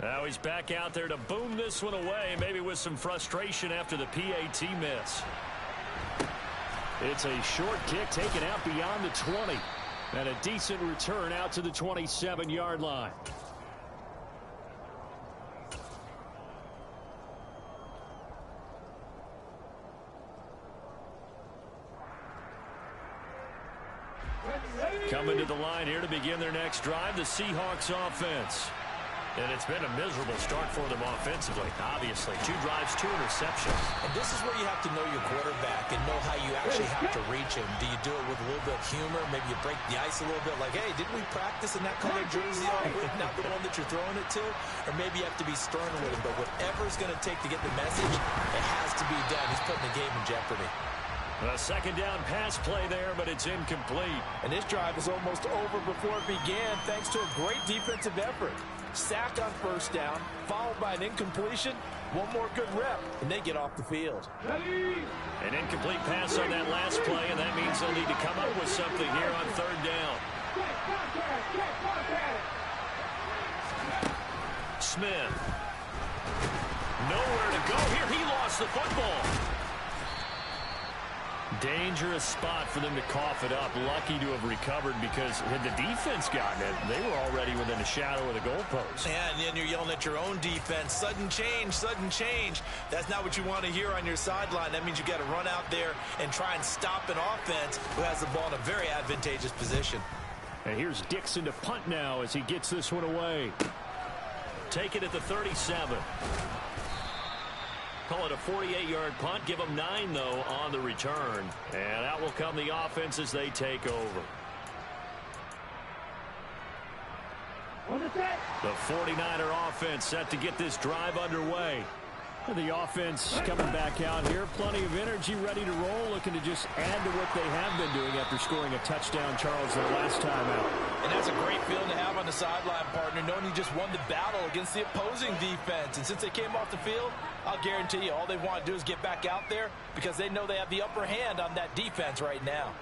Now he's back out there to boom this one away, maybe with some frustration after the PAT miss. It's a short kick taken out beyond the 20. And a decent return out to the 27-yard line. Coming to the line here to begin their next drive, the Seahawks offense. And it's been a miserable start for them offensively, obviously. 2 drives, 2 interceptions. And this is where you have to know your quarterback and know how you actually have to reach him. Do you do it with a little bit of humor? Maybe you break the ice a little bit like, hey, didn't we practice in that colored jersey all week, not the one that you're throwing it to? Or maybe you have to be stern with him. But whatever it's going to take to get the message, it has to be done. He's putting the game in jeopardy. A second down pass play there, but it's incomplete. And this drive is almost over before it began thanks to a great defensive effort. Sack on first down, followed by an incompletion. One more good rep, and they get off the field. An incomplete pass on that last play, and that means they'll need to come up with something here on third down. Smith. Nowhere to go here. He lost the football. Dangerous spot for them to cough it up. Lucky to have recovered because had the defense gotten it, they were already within a shadow of the goalpost. Yeah, and then you're yelling at your own defense. Sudden change, sudden change. That's not what you want to hear on your sideline. That means you got to run out there and try and stop an offense who has the ball in a very advantageous position. And here's Dixon to punt now as he gets this one away. Take it at the 37. Call it a 48-yard punt. Give them 9, though, on the return. And out will come the offense as they take over. The 49er offense set to get this drive underway. The offense coming back out here. Plenty of energy, ready to roll, looking to just add to what they have been doing after scoring a touchdown, Charles, their last time out. And that's a great feeling to have on the sideline, partner, knowing you just won the battle against the opposing defense. And since they came off the field, I'll guarantee you all they want to do is get back out there because they know they have the upper hand on that defense right now.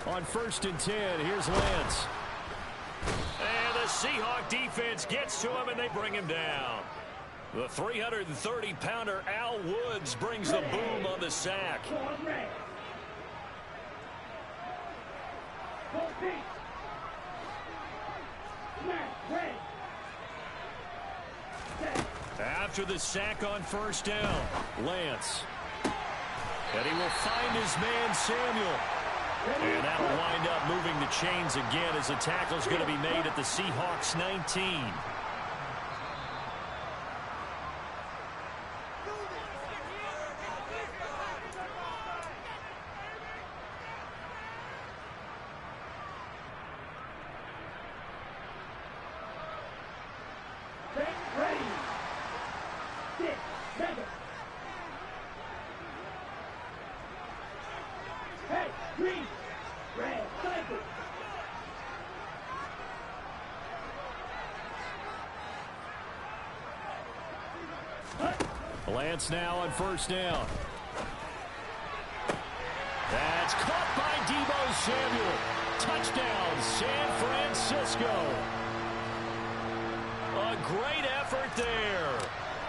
On 1st and 10, here's Lance. And the Seahawk defense gets to him, and they bring him down. The 330-pounder Al Woods brings the boom on the sack. After the sack on first down, Lance. And he will find his man, Samuel. And that'll wind up moving the chains again as the tackle's going to be made at the Seahawks 19. Lance now on first down. That's caught by Deebo Samuel. Touchdown, San Francisco. A great effort there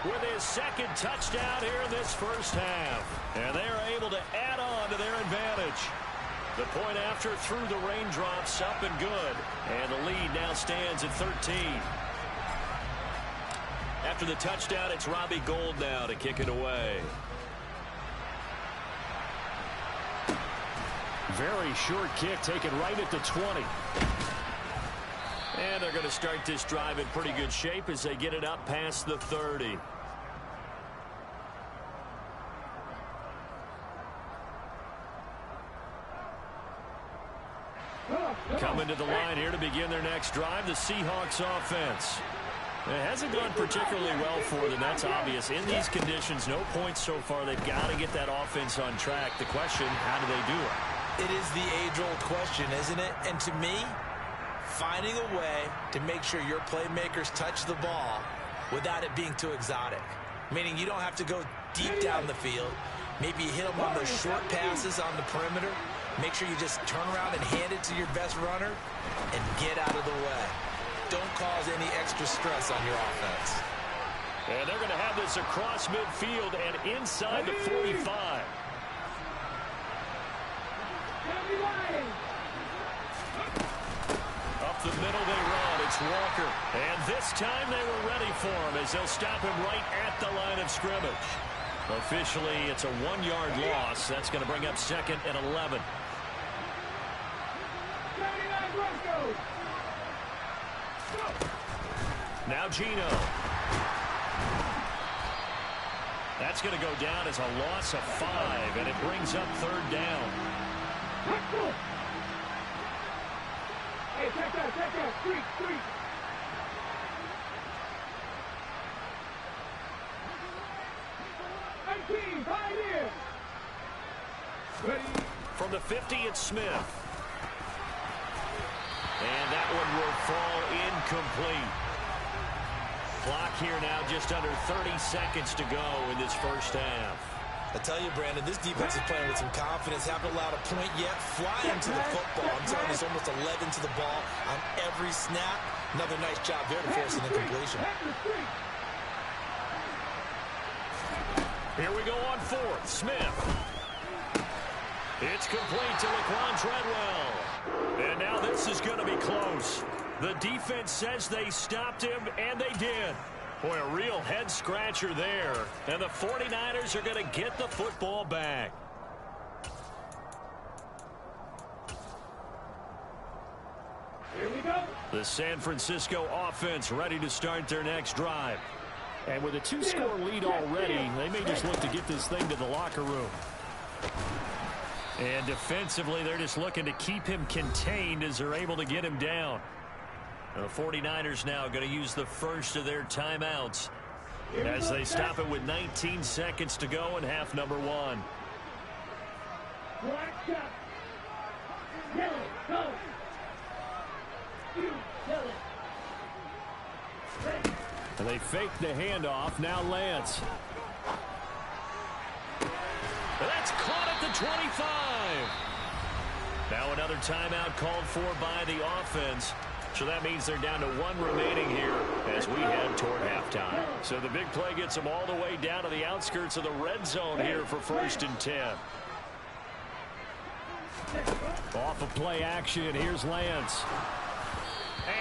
with his second touchdown here in this first half. And they are able to add on to their advantage. The point after through the raindrops, up and good. And the lead now stands at 13. After the touchdown, it's Robbie Gould now to kick it away. Very short kick taken right at the 20. And they're going to start this drive in pretty good shape as they get it up past the 30. Coming to the line here to begin their next drive, the Seahawks offense. It hasn't gone particularly well for them. That's obvious. In these conditions, no points so far. They've got to get that offense on track. The question, how do they do it? It is the age-old question, isn't it? And to me, finding a way to make sure your playmakers touch the ball without it being too exotic. Meaning you don't have to go deep down the field. Maybe you hit them on those short passes on the perimeter. Make sure you just turn around and hand it to your best runner and get out of the way. Don't cause any extra stress on your offense. And they're going to have this across midfield and inside the 45. Up the middle they run. It's Walker. And this time they were ready for him as they'll stop him right at the line of scrimmage. Officially, it's a 1-yard loss. That's going to bring up second and 11. Now Gino. That's going to go down as a loss of 5, and it brings up third down. Hey, check that, street. From the 50, it's Smith. And that one will fall incomplete. Clock here now just under 30 seconds to go in this first half. I tell you, Brandon, this defense is playing with some confidence. Haven't allowed a point yet. Flying to the football. I'm telling you, it's almost 11 to the ball on every snap. Another nice job there to force an incompletion. Here we go on fourth. Smith. It's complete to Laquan Treadwell. And now this is going to be close. The defense says they stopped him, and they did. Boy, a real head-scratcher there. And the 49ers are going to get the football back. Here we go. The San Francisco offense ready to start their next drive. And with a 2-score lead already, they may just look to get this thing to the locker room. And defensively, they're just looking to keep him contained as they're able to get him down. The 49ers now going to use the first of their timeouts as they stop it with 19 seconds to go in half number 1. And they fake the handoff. Now Lance. That's caught at the 25. Now another timeout called for by the offense. So that means they're down to 1 remaining here as we head toward halftime. So the big play gets them all the way down to the outskirts of the red zone here for 1st and 10. Off of play action, here's Lance.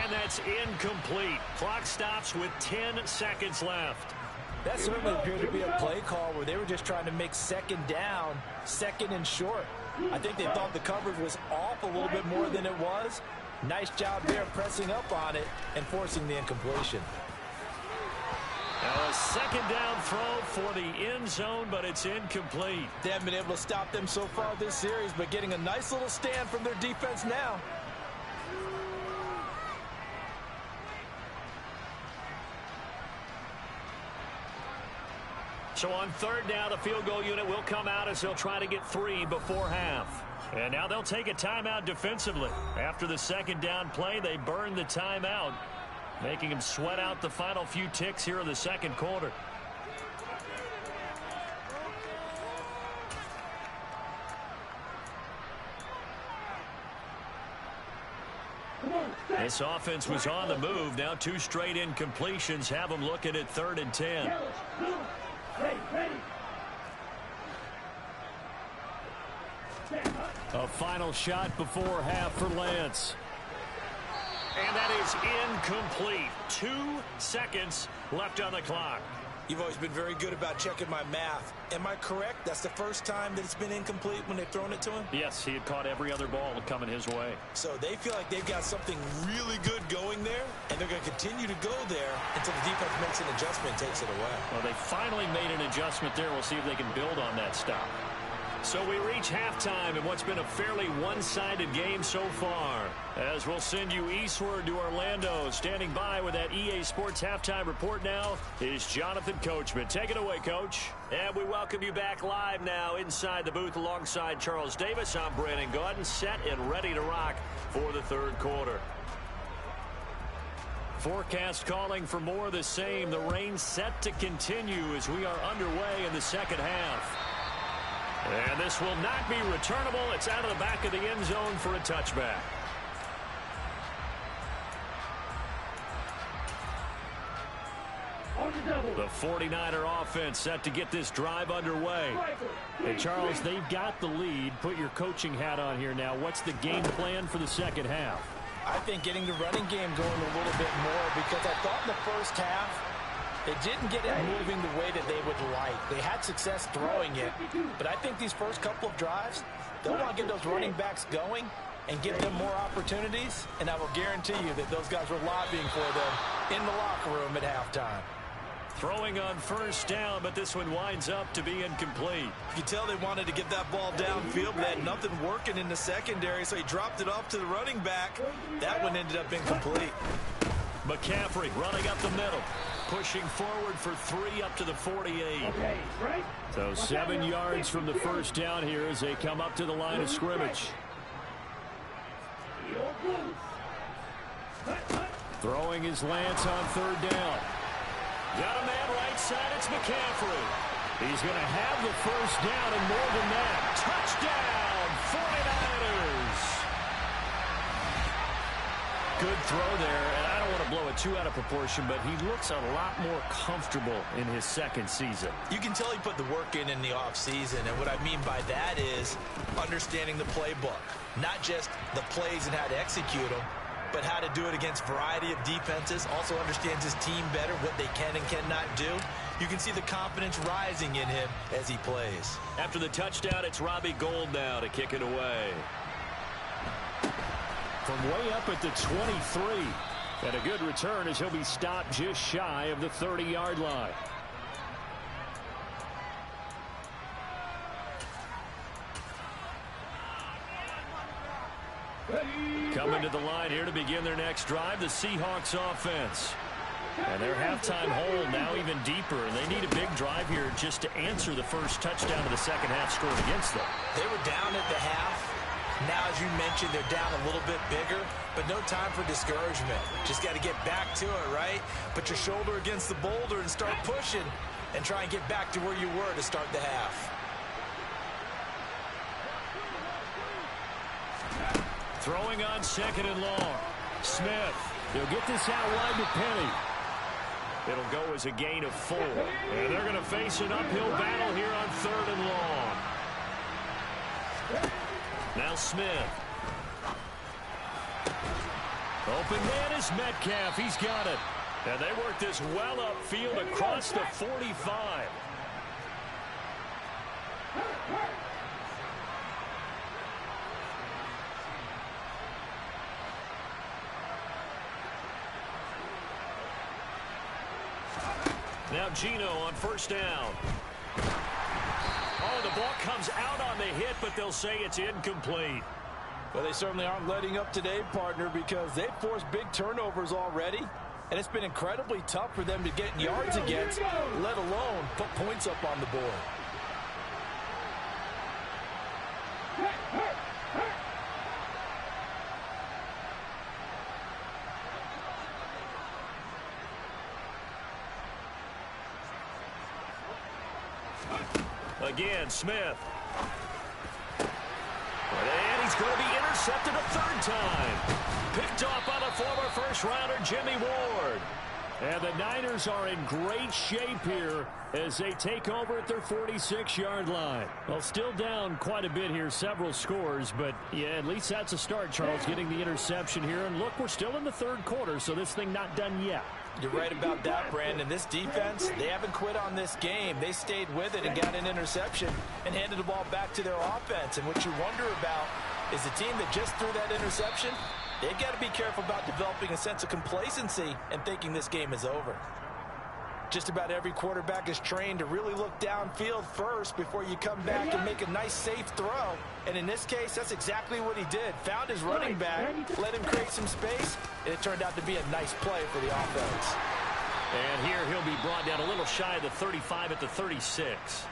And that's incomplete. Clock stops with 10 seconds left. That certainly appeared to be a play call where they were just trying to make second down, second and short. I think they thought the coverage was off a little bit more than it was. Nice job there pressing up on it and forcing the incompletion. Now a second down throw for the end zone, but it's incomplete. They haven't been able to stop them so far this series, but getting a nice little stand from their defense now. So on third down, the field goal unit will come out as they'll try to get 3 before half. And now they'll take a timeout defensively. After the second down play, they burn the timeout, making them sweat out the final few ticks here in the second quarter. This offense was on the move. Now 2 straight incompletions have them looking at 3rd and 10. A final shot before half for Lance. And that is incomplete. 2 seconds left on the clock. You've always been very good about checking my math. Am I correct? That's the first time that it's been incomplete when they've thrown it to him? Yes, he had caught every other ball coming his way. So they feel like they've got something really good going there, and they're going to continue to go there until the defense makes an adjustment and takes it away. Well, they finally made an adjustment there. We'll see if they can build on that stop. So we reach halftime in what's been a fairly one-sided game so far. As we'll send you eastward to Orlando. Standing by with that EA Sports halftime report now is Jonathan Coachman. Take it away, Coach. And we welcome you back live now inside the booth alongside Charles Davis. I'm Brandon Gaudin, set and ready to rock for the 3rd quarter. Forecast calling for more of the same. The rain set to continue as we are underway in the 2nd half. And this will not be returnable. It's out of the back of the end zone for a touchback. The 49er offense set to get this drive underway. And, Charles, they've got the lead. Put your coaching hat on here now. What's the game plan for the 2nd half? I think getting the running game going a little bit more, because I thought in the first half they didn't get it moving the way that they would like. They had success throwing it, but I think these first couple of drives, they'll want to get those running backs going and give them more opportunities, and I will guarantee you that those guys were lobbying for them in the locker room at halftime. Throwing on 1st down, but this one winds up to be incomplete. You can tell they wanted to get that ball downfield, but they had nothing working in the secondary, so he dropped it off to the running back. That one ended up incomplete. McCaffrey running up the middle. Pushing forward for 3 up to the 48. So 7 yards from the 1st down here as they come up to the line of scrimmage. Throwing his Lance on 3rd down. Got a man right side. It's McCaffrey. He's going to have the 1st down and more than that. Touchdown, 49ers. Good throw there, and I don't want to blow it too out of proportion, but he looks a lot more comfortable in his 2nd season. You can tell he put the work in the offseason, and what I mean by that is understanding the playbook. Not just the plays and how to execute them, but how to do it against a variety of defenses. Also understands his team better, what they can and cannot do. You can see the confidence rising in him as he plays. After the touchdown, it's Robbie Gould now to kick it away. From way up at the 23. And a good return as he'll be stopped just shy of the 30-yard line. Coming to the line here to begin their next drive, the Seahawks offense. And their halftime hole now even deeper, and they need a big drive here just to answer the first touchdown of the 2nd half scored against them. They were down at the half. Now, as you mentioned, they're down a little bit bigger, but no time for discouragement. Just got to get back to it, right? Put your shoulder against the boulder and start pushing and try and get back to where you were to start the half. Throwing on 2nd and long. Smith. They'll get this out wide to Penny. It'll go as a gain of 4. And they're going to face an uphill battle here on 3rd and long. Now Smith. Open man is Metcalf. He's got it. And they work this well upfield across the 45. Now Gino on 1st down. Oh, the ball comes out on the hit, but they'll say it's incomplete. Well, they certainly aren't letting up today, partner, because they've forced big turnovers already, and it's been incredibly tough for them to get yards against, let alone put points up on the board. Again, Smith. And he's going to be intercepted. intercepted a third time. Picked off by the former first-rounder Jimmy Ward. And the Niners are in great shape here as they take over at their 46-yard line. Well, still down quite a bit here, several scores, but yeah, at least that's a start, Charles, getting the interception here. And look, we're still in the third quarter, so this thing not done yet. You're right about that, Brandon. This defense, they haven't quit on this game. They stayed with it and got an interception and handed the ball back to their offense. And what you wonder about is the team that just threw that interception, they've got to be careful about developing a sense of complacency and thinking this game is over. Just about every quarterback is trained to really look downfield first before you come back and make a nice, safe throw. And in this case, that's exactly what he did. Found his running back, let him create some space, and it turned out to be a nice play for the offense. And here he'll be brought down a little shy of the 35 at the 36.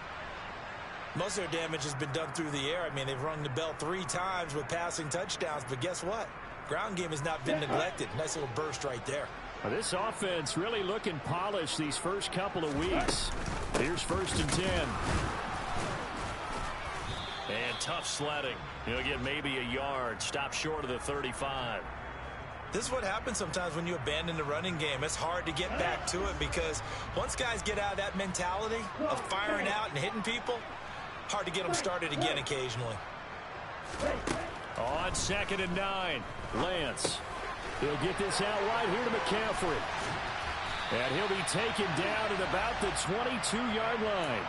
Most of their damage has been done through the air. I mean, they've rung the bell 3 times with passing touchdowns, but guess what? Ground game has not been neglected. Nice little burst right there. Well, this offense really looking polished these first couple of weeks. Here's 1st and 10. And tough sledding. He'll get maybe a yard. Stop short of the 35. This is what happens sometimes when you abandon the running game. It's hard to get back to it because once guys get out of that mentality of firing out and hitting people, hard to get them started again occasionally. On 2nd and 9, Lance. He'll get this out wide here to McCaffrey. And he'll be taken down at about the 22-yard line.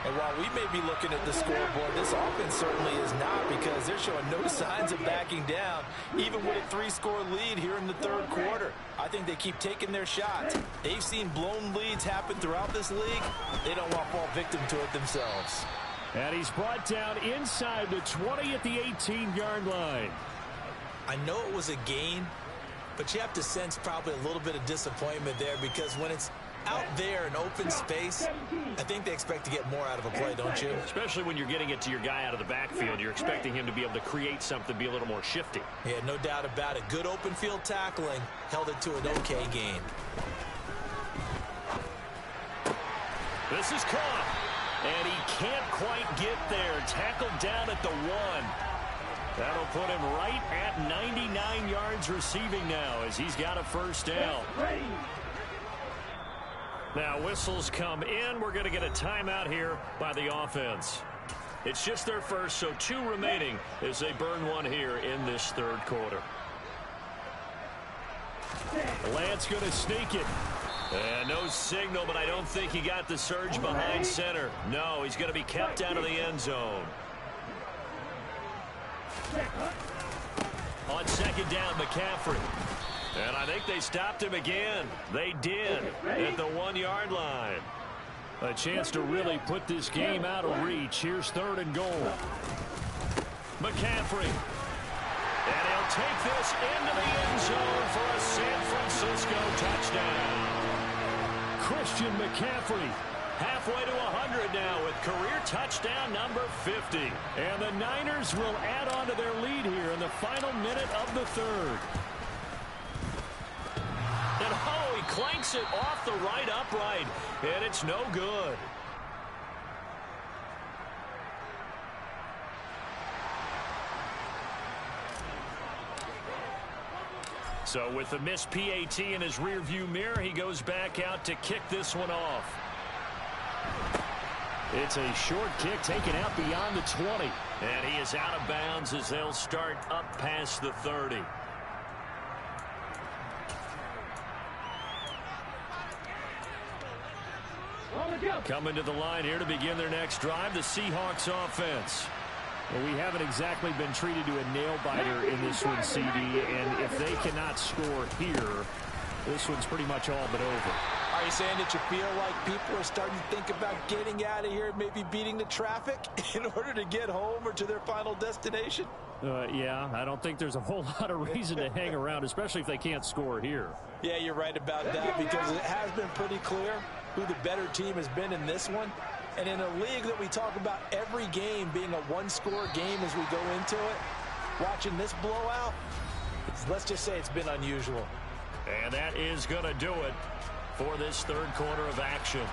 And while we may be looking at the scoreboard, this offense certainly is not, because they're showing no signs of backing down, even with a 3-score lead here in the third quarter. I think they keep taking their shots. They've seen blown leads happen throughout this league. They don't want to fall victim to it themselves. And he's brought down inside the 20 at the 18-yard line. I know it was a gain, but you have to sense probably a little bit of disappointment there, because when it's out there in open space, I think they expect to get more out of a play, don't you? Especially when you're getting it to your guy out of the backfield. You're expecting him to be able to create something, be a little more shifty. Yeah, no doubt about it. Good open field tackling held it to an okay gain. This is caught, and he can't quite get there. Tackled down at the 1. That'll put him right at 99 yards receiving now as he's got a 1st down. Now whistles come in. We're going to get a timeout here by the offense. It's just their first, so 2 remaining as they burn one here in this third quarter. Lance going to sneak it. And no signal, but I don't think he got the surge behind center. No, he's going to be kept out of the end zone. On 2nd down, McCaffrey. And I think they stopped him again. They did at the 1-yard line. A chance to really put this game out of reach. Here's 3rd and goal. McCaffrey. And he'll take this into the end zone for a San Francisco touchdown. Christian McCaffrey. Halfway to 100 now with career touchdown number 50. And the Niners will add on to their lead here in the final minute of the third. And oh, he clanks it off the right upright. And it's no good. So with the missed PAT in his rearview mirror, he goes back out to kick this one off. It's a short kick taken out beyond the 20. And he is out of bounds as they'll start up past the 30. Coming to the line here to begin their next drive, the Seahawks offense. Well, we haven't exactly been treated to a nail-biter in this one, CD, and if they cannot score here, this one's pretty much all but over. Are you saying that you feel like people are starting to think about getting out of here, maybe beating the traffic in order to get home or to their final destination? Yeah, I don't think there's a whole lot of reason to hang around, especially if they can't score here. Yeah, you're right about that, because it has been pretty clear who the better team has been in this one. And in a league that we talk about every game being a one-score game as we go into it, watching this blowout, let's just say it's been unusual. And that is going to do it for this third quarter of action.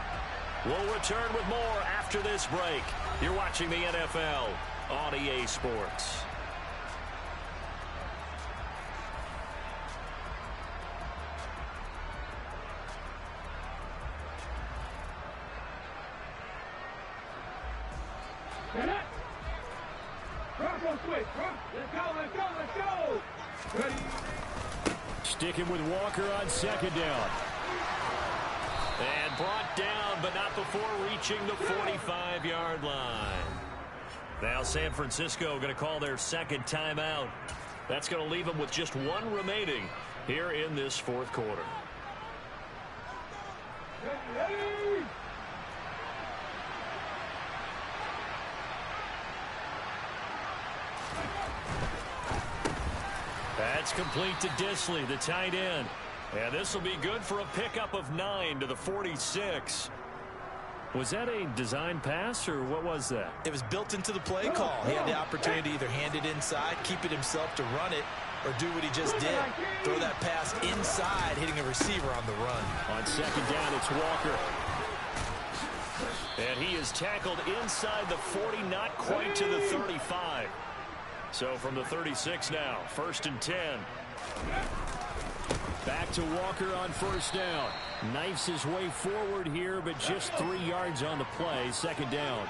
We'll return with more after this break. You're watching the NFL on EA Sports. Bronco switch. Let's go, let's go, let's go. Ready. Sticking with Walker on second down. And brought down, but not before reaching the 45-yard line. Now San Francisco going to call their second timeout. That's going to leave them with just one remaining here in this fourth quarter. Ready. That's complete to Disley, the tight end. And this will be good for a pickup of 9 to the 46. Was that a design pass, or what was that? It was built into the play call. He had the opportunity to either hand it inside, keep it himself to run it, or do what he just did. Throw that pass inside, hitting a receiver on the run. On second down, it's Walker. And he is tackled inside the 40, not quite to the 35. So from the 36 now, 1st and 10. Back to Walker on first down. Knifes his way forward here, but just 3 yards on the play. Second down.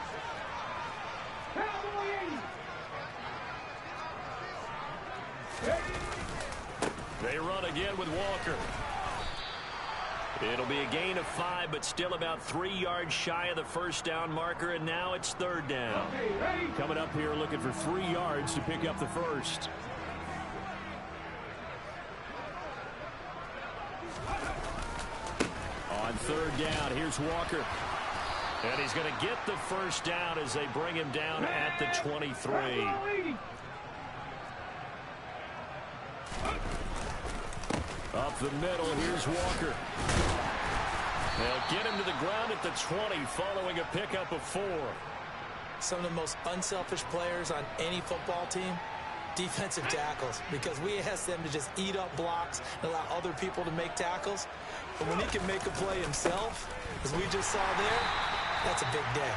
They run again with Walker. It'll be a gain of 5, but still about 3 yards shy of the first down marker, and now it's third down. Coming up here looking for 3 yards to pick up the first. On third down, here's Walker. And he's going to get the first down as they bring him down at the 23. Up the middle, here's Walker. They'll get him to the ground at the 20 following a pickup of 4. Some of the most unselfish players on any football team, defensive tackles, because we ask them to just eat up blocks and allow other people to make tackles. But when he can make a play himself, as we just saw there, that's a big day.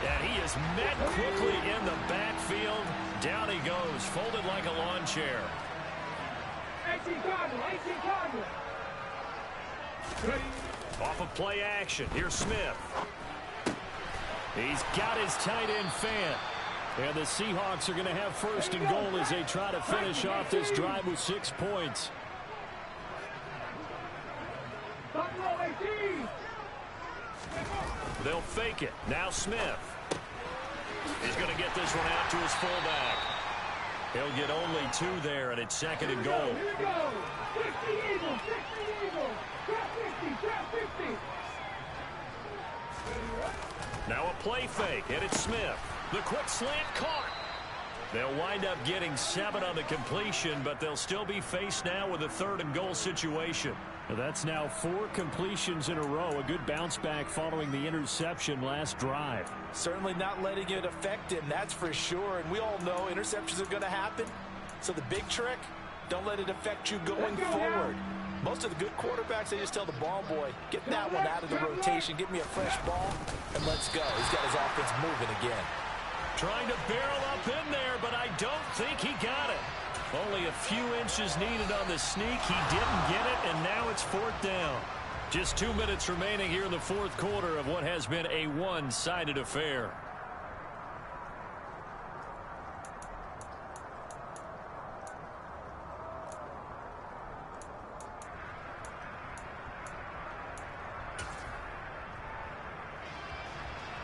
And he is met quickly in the backfield. Down he goes, folded like a lawn chair. Off of play action, here's Smith. He's got his tight end fan. And the Seahawks are going to have first and goal as they try to finish off this drive with 6 points. They'll fake it. Now Smith. He's going to get this one out to his fullback. He'll get only 2 there, and it's second and goal. Now a play fake, and it's Smith. The quick slant caught. They'll wind up getting 7 on the completion, but they'll still be faced now with a third and goal situation. That's now 4 completions in a row. A good bounce back following the interception last drive. Certainly not letting it affect him, that's for sure. And we all know interceptions are going to happen. So the big trick, don't let it affect you going forward. Most of the good quarterbacks, they just tell the ball boy, get that one out of the rotation, give me a fresh ball, and let's go. He's got his offense moving again. Trying to barrel up in there, but I don't think he got it. Only a few inches needed on the sneak. He didn't get it, and now it's 4th down. Just 2 minutes remaining here in the fourth quarter of what has been a one-sided affair.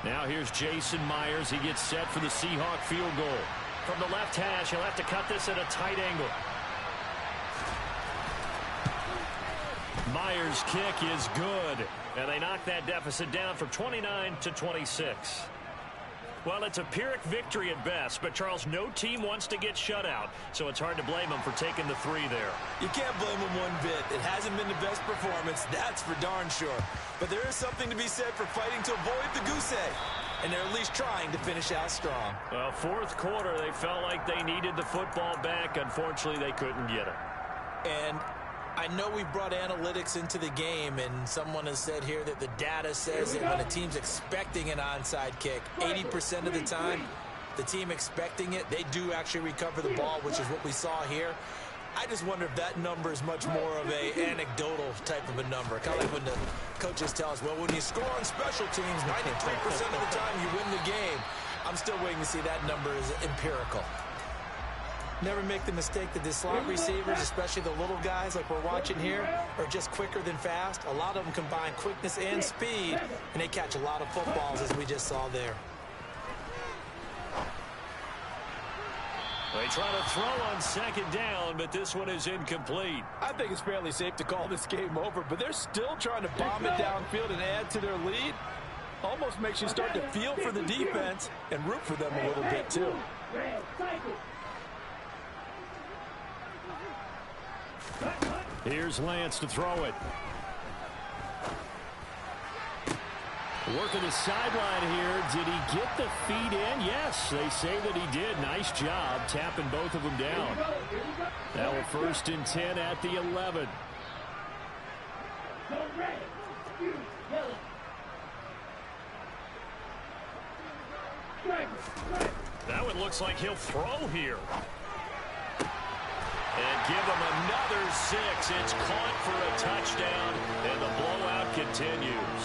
Now here's Jason Myers. He gets set for the Seahawk field goal. From the left hash, he'll have to cut this at a tight angle. Myers' kick is good. And they knock that deficit down from 29 to 26. Well, it's a Pyrrhic victory at best, but Charles, no team wants to get shut out, so it's hard to blame them for taking the 3 there. You can't blame them one bit. It hasn't been the best performance, that's for darn sure. But there is something to be said for fighting to avoid the goose egg. And they're at least trying to finish out strong. Well, fourth quarter, they felt like they needed the football back. Unfortunately, they couldn't get it. And I know we brought analytics into the game, and someone has said here that the data says that when a team's expecting an onside kick, 80% of the time, the team expecting it, they do actually recover the ball, which is what we saw here. I just wonder if that number is much more of a anecdotal type of a number. Kind of like when the coaches tell us, well, when you score on special teams, 93% of the time you win the game. I'm still waiting to see that number is empirical. Never make the mistake that the slot receivers, especially the little guys like we're watching here, are just quicker than fast. A lot of them combine quickness and speed, and they catch a lot of footballs, as we just saw there. They try to throw on second down, but this one is incomplete. I think it's fairly safe to call this game over, but they're still trying to bomb it downfield and add to their lead. Almost makes you start to feel for the defense and root for them a little bit, too. Here's Lance to throw it. Working the sideline here. Did he get the feet in? Yes, they say that he did. Nice job tapping both of them down. Now a 1st and 10 at the 11. That one looks like he'll throw here. And give him another 6. It's caught for a touchdown, and the blowout continues.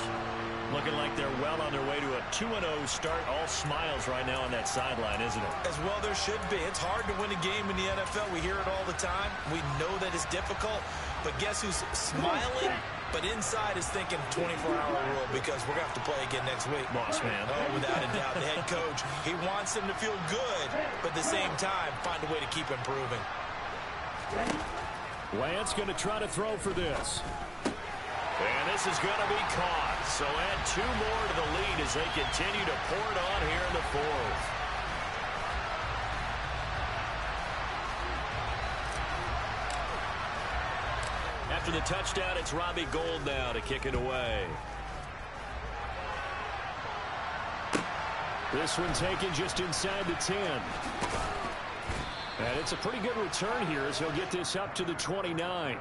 Looking like they're well on their way to a 2-0 start. All smiles right now on that sideline, isn't it? As well there should be. It's hard to win a game in the NFL. We hear it all the time. We know that it's difficult. But guess who's smiling? But inside is thinking 24-hour rule because we're going to have to play again next week. Boss man. Oh, without a doubt. The head coach, he wants them to feel good, but at the same time, find a way to keep improving. Lance going to try to throw for this. And this is going to be caught. So add 2 more to the lead as they continue to pour it on here in the 4th. After the touchdown, it's Robbie Gould now to kick it away. This one taken just inside the 10. And it's a pretty good return here as he'll get this up to the 29.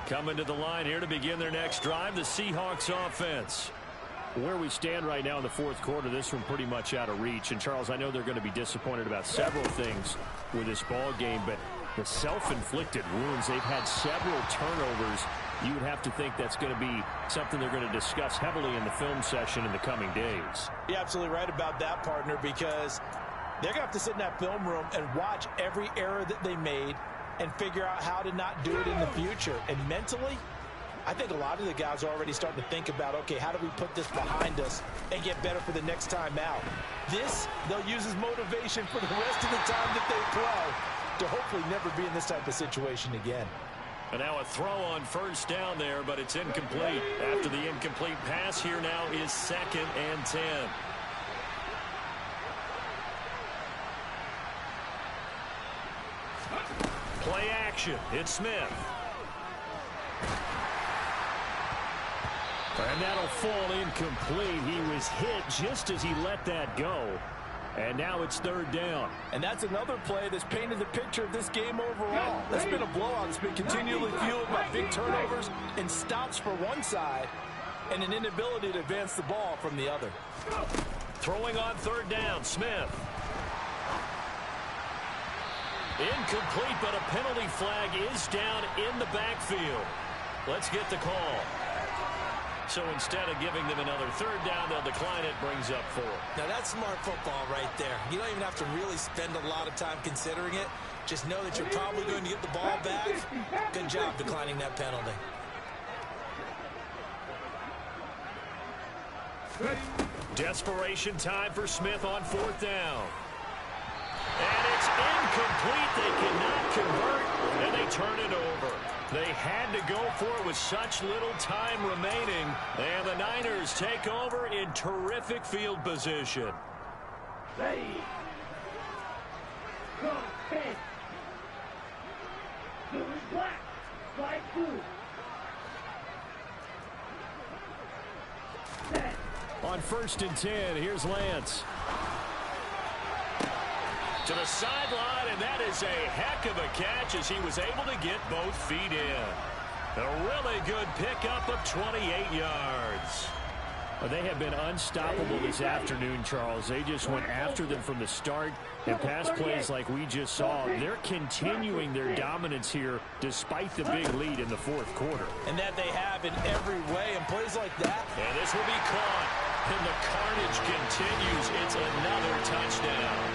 Coming to the line here to begin their next drive, the Seahawks offense. Where we stand right now in the 4th quarter, this one pretty much out of reach. And, Charles, I know they're going to be disappointed about several things with this ball game, but the self-inflicted wounds, they've had several turnovers. You would have to think that's going to be something they're going to discuss heavily in the film session in the coming days. You're absolutely right about that, partner, because they're going to have to sit in that film room and watch every error that they made and figure out how to not do it in the future. And mentally, I think a lot of the guys are already starting to think about, okay, how do we put this behind us and get better for the next time out? This, they'll use as motivation for the rest of the time that they play to hopefully never be in this type of situation again. And now a throw on 1st down there, but it's incomplete. After the incomplete pass, here now is 2nd and 10. Play action. It's Smith. And that'll fall incomplete. He was hit just as he let that go. And now it's 3rd down. And that's another play that's painted the picture of this game overall. That's been a blowout. It's been continually fueled by big turnovers and stops for one side and an inability to advance the ball from the other. Throwing on 3rd down, Smith. Incomplete, but a penalty flag is down in the backfield. Let's get the call. So instead of giving them another 3rd down, they'll decline it, brings up 4. Now that's smart football right there. You don't even have to really spend a lot of time considering it. Just know that you're probably going to get the ball back. Good job declining that penalty. Desperation time for Smith on 4th down. And it's incomplete. They cannot convert, and they turn it over. They had to go for it with such little time remaining, and the Niners take over in terrific field position. Ready. Go, stand. Blue is black. White blue. Set. On 1st and 10, here's Lance. To the sideline, and that is a heck of a catch as he was able to get both feet in. A really good pickup of 28 yards. They have been unstoppable this afternoon, Charles. They just went after them from the start, and pass plays like we just saw. They're continuing their dominance here despite the big lead in the fourth quarter. And that they have in every way, and plays like that. And this will be caught, and the carnage continues. It's another touchdown.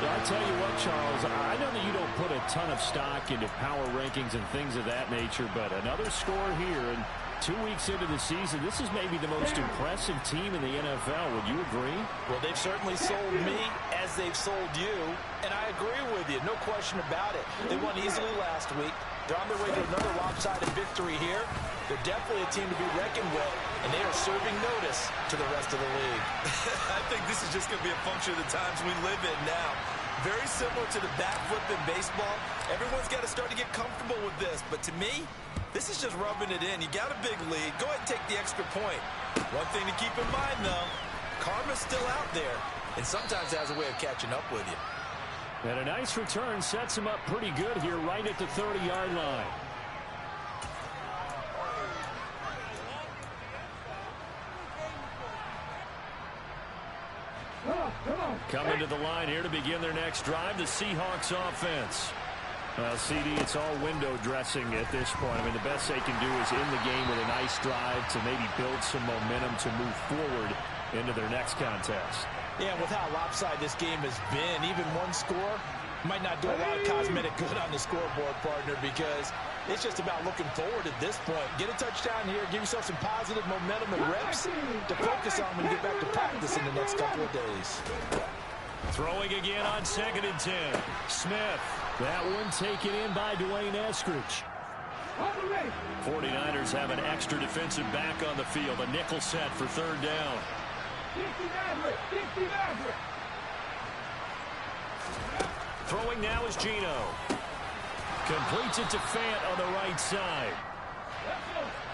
Well, I'll tell you what, Charles, I know that you don't put a ton of stock into power rankings and things of that nature, but another score here, and 2 weeks into the season, this is maybe the most impressive team in the NFL. Would you agree? Well, they've certainly sold me as they've sold you, and I agree with you. No question about it. They won easily last week. They're on their way to another lopsided victory here. They're definitely a team to be reckoned with, and they are serving notice to the rest of the league. I think this is just going to be a function of the times we live in now. Very similar to the bat flip in baseball. Everyone's got to start to get comfortable with this, but to me, this is just rubbing it in. You got a big lead. Go ahead and take the extra point. One thing to keep in mind, though, karma's still out there, and sometimes has a way of catching up with you. And a nice return sets him up pretty good here right at the 30-yard line. Coming to the line here to begin their next drive, the Seahawks offense. Well, CD, it's all window dressing at this point. I mean, the best they can do is in the game with a nice drive to maybe build some momentum to move forward into their next contest. Yeah, with how lopsided this game has been, even one score might not do a lot of cosmetic good on the scoreboard, partner, because it's just about looking forward at this point. Get a touchdown here, give yourself some positive momentum and reps to focus on when you get back to practice in the next couple of days. Throwing again on 2nd and 10. Smith. That one taken in by Dwayne Eskridge. 49ers have an extra defensive back on the field. A nickel set for 3rd down. Throwing now is Geno. Completes it to Fant on the right side.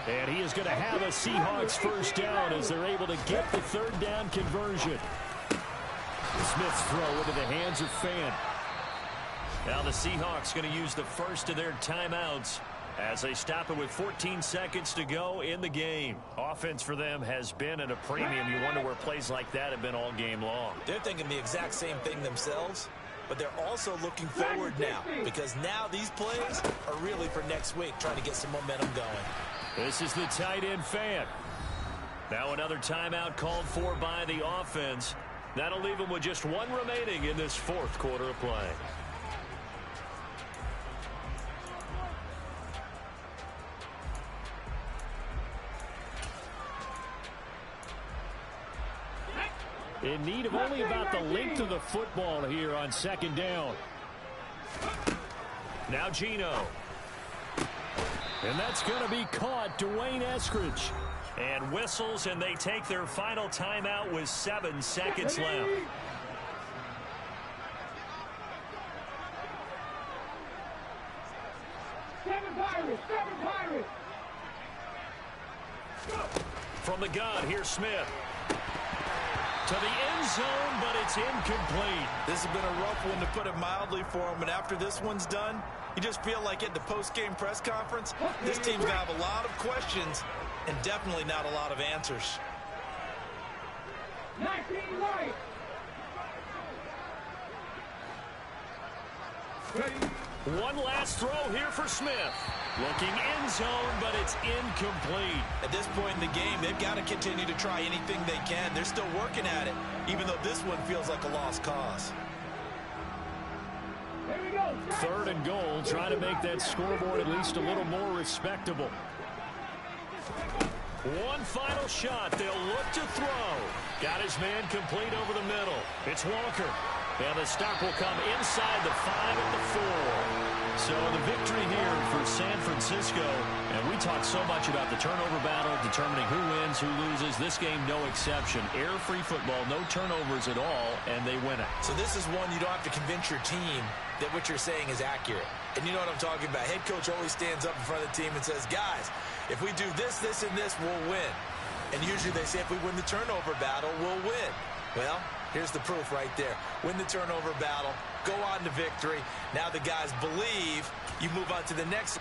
And he is going to have a Seahawks first down as they're able to get the 3rd down conversion. Smith's throw into the hands of Fant. Now the Seahawks going to use the first of their timeouts as they stop it with 14 seconds to go in the game. Offense for them has been at a premium. You wonder where plays like that have been all game long. They're thinking the exact same thing themselves, but they're also looking forward now, because now these plays are really for next week, trying to get some momentum going. This is the tight end Fant. Now another timeout called for by the offense. That'll leave them with just one remaining in this 4th quarter of play. In need of only about the length of the football here on 2nd down. Now Geno. And that's going to be caught. Dwayne Eskridge. And whistles, and they take their final timeout with 7 seconds left. From the gun, here's Smith. To the end zone, but it's incomplete. This has been a rough one, to put it mildly, for him. And after this one's done, you just feel like at the post-game press conference, this team's going to have a lot of questions and definitely not a lot of answers. 19 right. One last throw here for Smith. Looking end zone, but it's incomplete. At this point in the game, they've got to continue to try anything they can. They're still working at it, even though this one feels like a lost cause. 3rd and goal, trying to make that scoreboard at least a little more respectable. One final shot. They'll look to throw. Got his man complete over the middle. It's Walker. And the stop will come inside the 5 at the 4. So the victory here for San Francisco. And we talked so much about the turnover battle, determining who wins, who loses. This game, no exception. Air-free football, no turnovers at all, and they win it. So this is one you don't have to convince your team that what you're saying is accurate. And you know what I'm talking about. Head coach always stands up in front of the team and says, guys, if we do this, this, and this, we'll win. And usually they say if we win the turnover battle, we'll win. Well, here's the proof right there. Win the turnover battle, go on to victory. Now the guys believe, you move on to the next.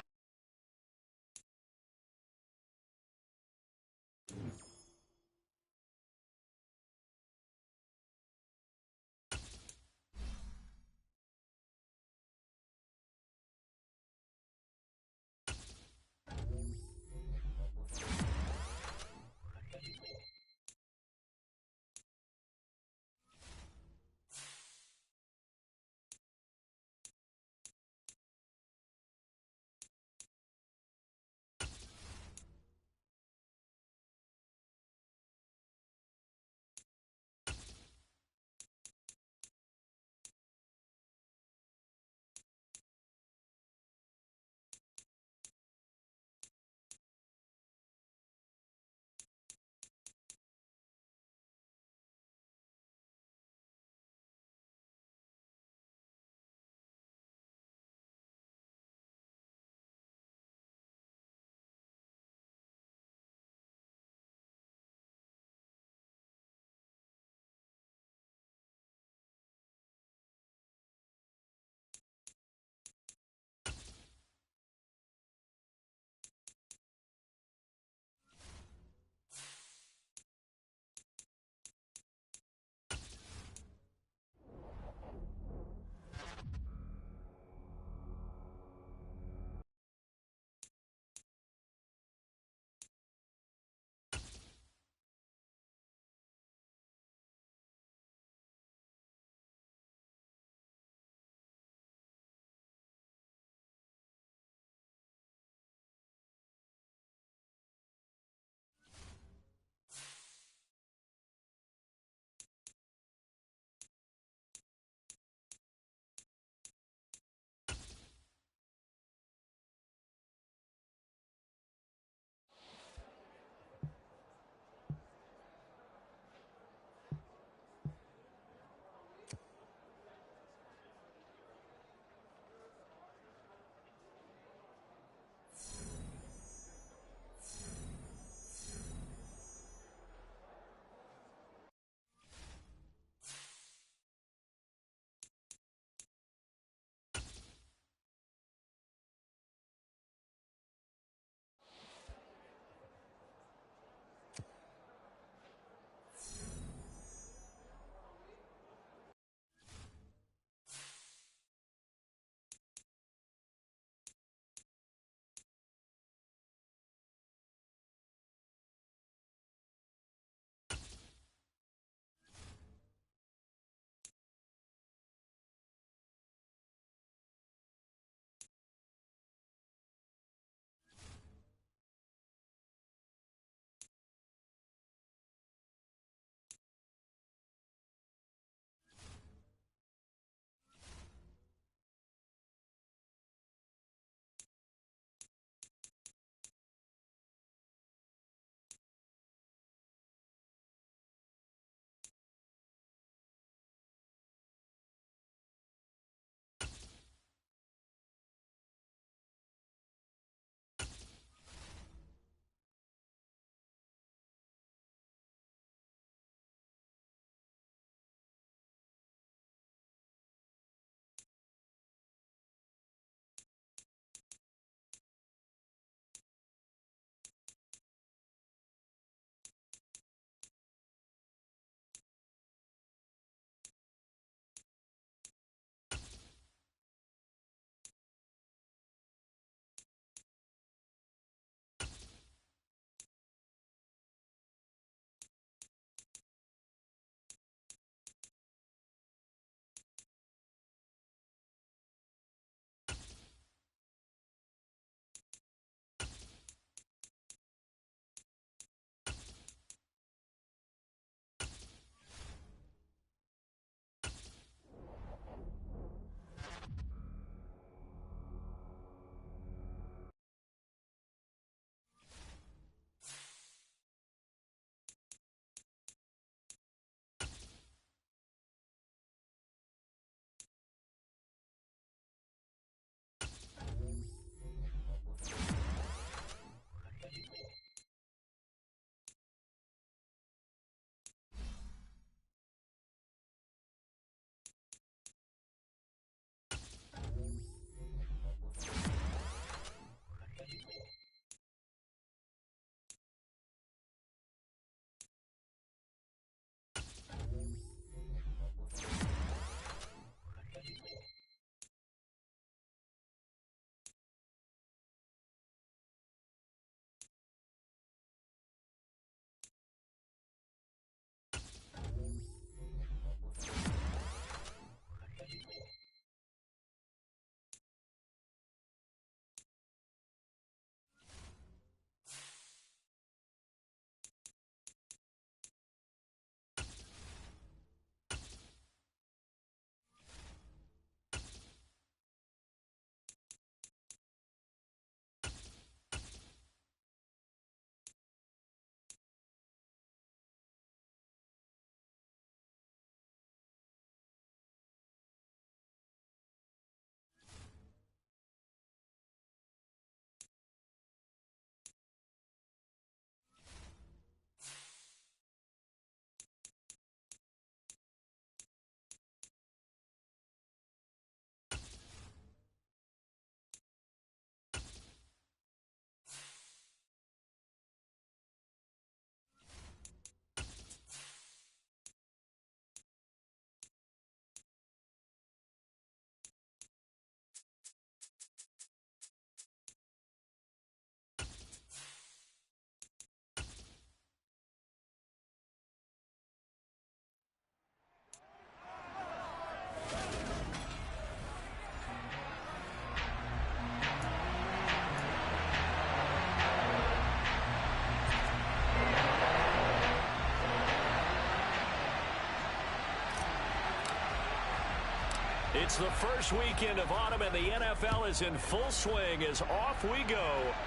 It's the first weekend of autumn, and the NFL is in full swing as off we go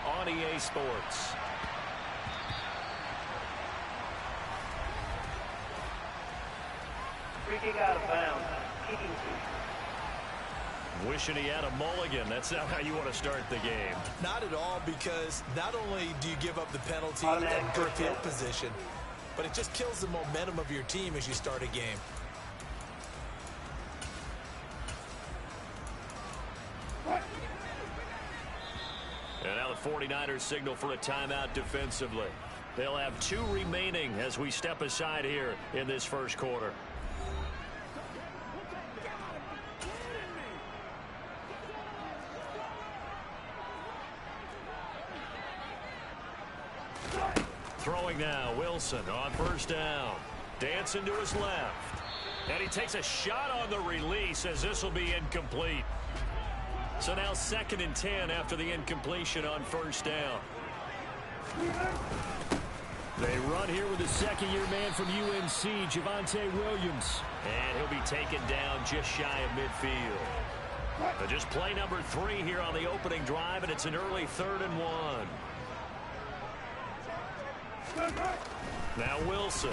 on EA Sports. Free kick out of bounds. Kicking team. Wishing he had a mulligan. That's not how you want to start the game. Not at all, because not only do you give up the penalty Automatic and good first field down. position, but it just kills the momentum of your team as you start a game. And now the 49ers signal for a timeout defensively. They'll have 2 remaining as we step aside here in this first quarter. Throwing now, Wilson on first down. Dancing to his left. And he takes a shot on the release as this will be incomplete. So now 2nd and 10 after the incompletion on first down. They run here with a second-year man from UNC, Javonte Williams. And he'll be taken down just shy of midfield. But just play number 3 here on the opening drive, and it's an early 3rd and 1. Now Wilson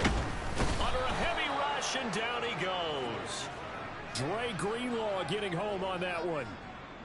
under a heavy rush, and down he goes. Dre Greenlaw getting home on that one.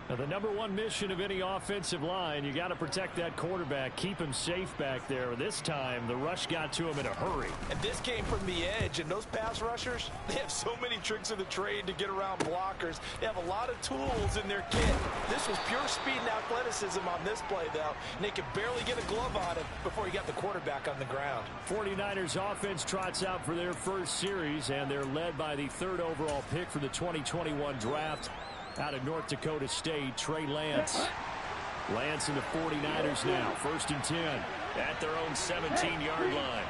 Now, the number 1 mission of any offensive line, you got to protect that quarterback, keep him safe back there. This time, the rush got to him in a hurry. And this came from the edge, and those pass rushers, they have so many tricks of the trade to get around blockers. They have a lot of tools in their kit. This was pure speed and athleticism on this play, though, and they could barely get a glove on him before he got the quarterback on the ground. 49ers offense trots out for their first series, and they're led by the 3rd overall pick for the 2021 draft. Out of North Dakota State, Trey Lance. Lance and the 49ers now, 1st and 10 at their own 17-yard line.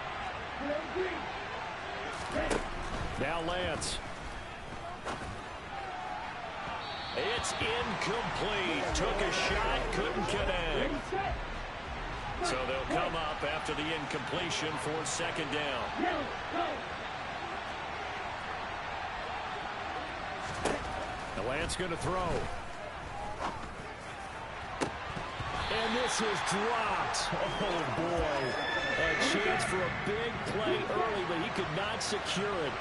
Now Lance. It's incomplete. Took a shot, couldn't connect. So they'll come up after the incompletion for 2nd down. Now Lance going to throw. And this is dropped. Oh, boy. A chance for a big play early, but he could not secure it.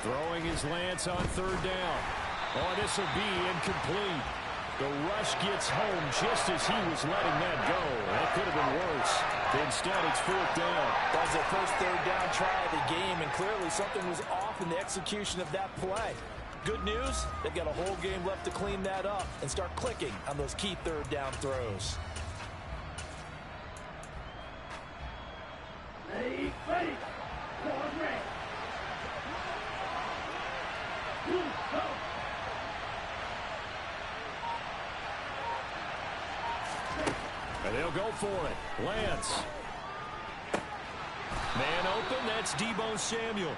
Throwing his Lance on 3rd down. Oh, this will be incomplete. The rush gets home just as he was letting that go. That could have been worse. Instead, it's 4th down. That was their first 3rd down try of the game, and clearly something was off in the execution of that play. Good news, they've got a whole game left to clean that up and start clicking on those key 3rd down throws. Ready, ready. Forward red. Go. And they'll go for it. Lance. Man open, that's Deebo Samuel.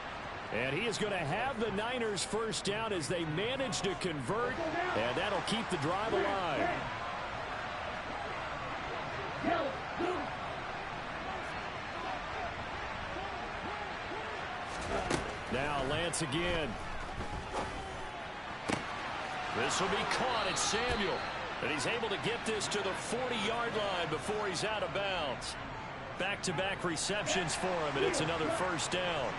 And he is going to have the Niners first down as they manage to convert, and that'll keep the drive alive. Now Lance again. This will be caught. It's Samuel. And he's able to get this to the 40-yard line before he's out of bounds. Back-to-back receptions for him, and it's another first down.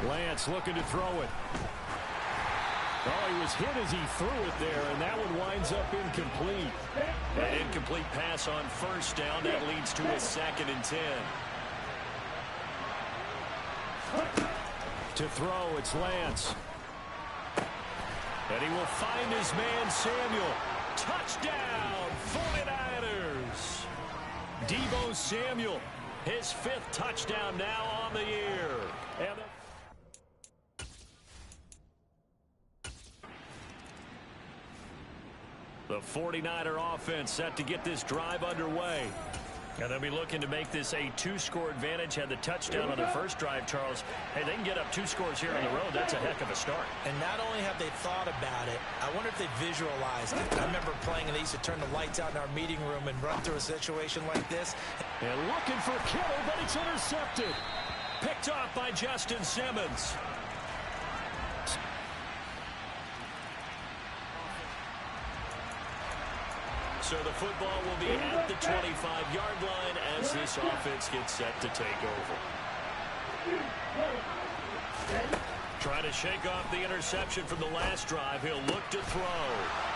Lance looking to throw it. Oh, he was hit as he threw it there, and that one winds up incomplete. An incomplete pass on first down. That leads to a 2nd and 10. To throw, it's Lance. And he will find his man, Samuel. Touchdown, 49ers. Deebo Samuel, his 5th touchdown now on the year. And the 49er offense set to get this drive underway. And they'll be looking to make this a 2-score advantage. Had the touchdown on their first drive, Charles. Hey, they can get up 2 scores here on the road. That's a heck of a start. And not only have they thought about it, I wonder if they visualized it. I remember playing and they used to turn the lights out in our meeting room and run through a situation like this. And looking for Kittle, but it's intercepted. Picked off by Justin Simmons. So the football will be at the 25-yard line as this offense gets set to take over. Trying to shake off the interception from the last drive. He'll look to throw.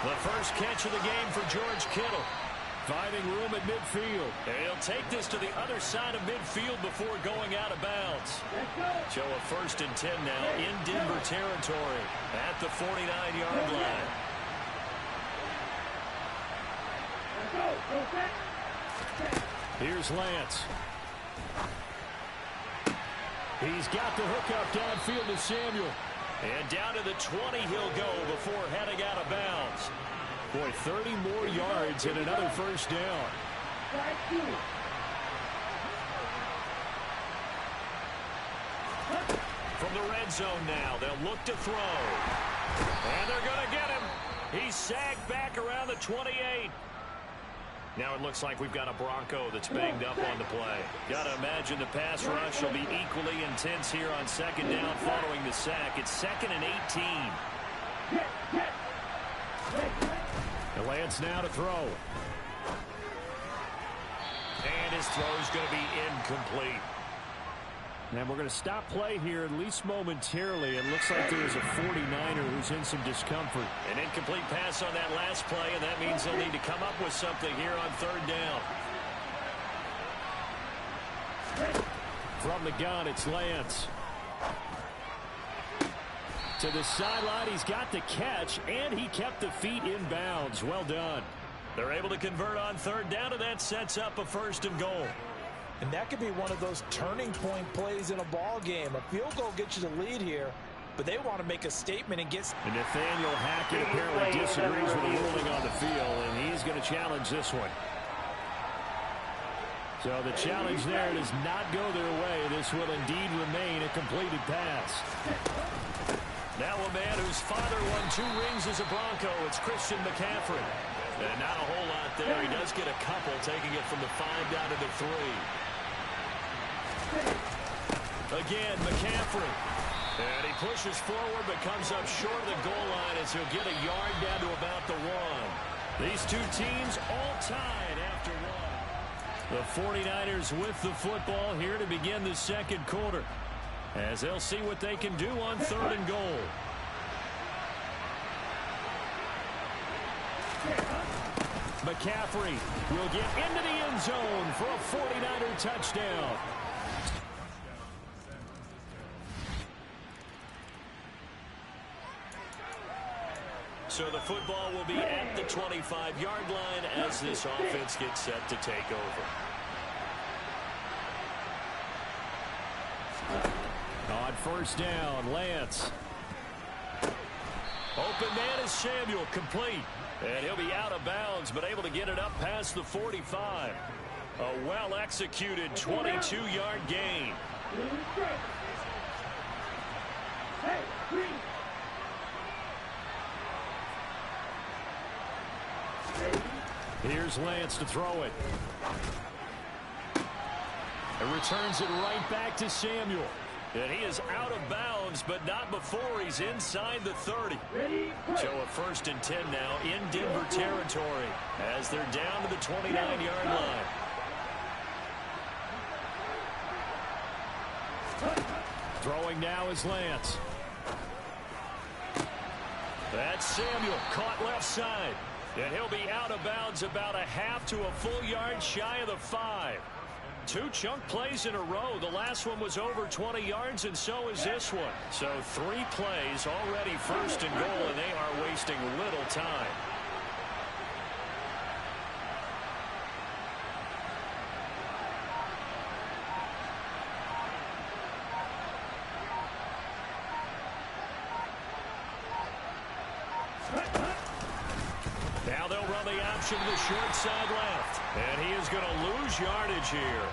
The first catch of the game for George Kittle. Finding room at midfield. And he'll take this to the other side of midfield before going out of bounds. So a 1st and 10 now in Denver territory at the 49-yard line. Here's Lance. He's got the hook up downfield to Samuel. And down to the 20 he'll go before heading out of bounds. Boy, 30 more yards and another first down. From the red zone now, they'll look to throw. And they're going to get him. He's sagged back around the 28. Now it looks like we've got a Bronco that's banged up on the play. Got to imagine the pass rush will be equally intense here on 2nd down following the sack. It's 2nd and 18. The Lance now to throw. And his throw's going to be incomplete. And we're going to stop play here, at least momentarily. It looks like there's a 49er who's in some discomfort. An incomplete pass on that last play, and that means they'll need to come up with something here on 3rd down. From the gun, it's Lance. To the sideline, he's got the catch, and he kept the feet in bounds. Well done. They're able to convert on 3rd down, and that sets up a 1st and goal. And that could be one of those turning point plays in a ball game. A field goal gets you the lead here, but they want to make a statement and get... And Nathaniel Hackett apparently disagrees with the ruling on the field, and he's going to challenge this one. So the challenge there does not go their way. This will indeed remain a completed pass. Now a man whose father won 2 rings as a Bronco. It's Christian McCaffrey. And not a whole lot there. He does get a couple, taking it from the 5 down to the 3. Again, McCaffrey. And he pushes forward, but comes up short of the goal line as he'll get a yard down to about the 1. These two teams all tied after 1. The 49ers with the football here to begin the 2nd quarter, as they'll see what they can do on 3rd and goal. McCaffrey will get into the end zone for a 49er touchdown. So the football will be at the 25-yard line as this offense gets set to take over. On 1st down, Lance. Open man is Samuel, complete. And he'll be out of bounds, but able to get it up past the 45. A well-executed 22-yard gain. Here's Lance to throw it. And returns it right back to Samuel. And he is out of bounds, but not before he's inside the 30. So a 1st and 10 now in Denver territory as they're down to the 29-yard line. Throwing now is Lance. That's Samuel, caught left side. And he'll be out of bounds about a half to a full yard shy of the 5. 2 chunk plays in a row. The last one was over 20 yards, and so is this one. So 3 plays already 1st and goal, and they are wasting little time. Now they'll run on the option to the short side left. And he is going to lose yardage here.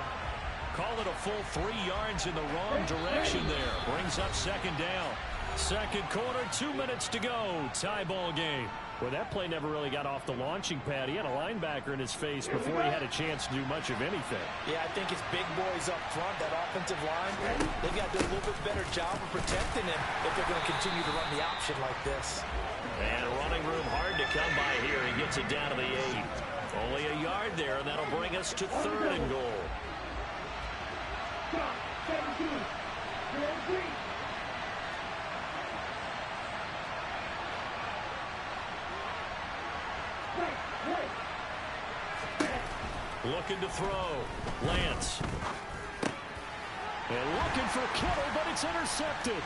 Call it a full 3 yards in the wrong direction there. Brings up second down. Second quarter, 2 minutes to go. Tie ball game. Well, that play never really got off the launching pad. He had a linebacker in his face before he had a chance to do much of anything. Yeah, I think it's big boys up front, that offensive line. They've got to do a little bit better job of protecting him if they're going to continue to run the option like this. And running room hard to come by here. He gets it down to the 8. Only a yard there, and that'll bring us to 3rd and goal. Looking to throw. Lance. And looking for Kittle, but it's intercepted.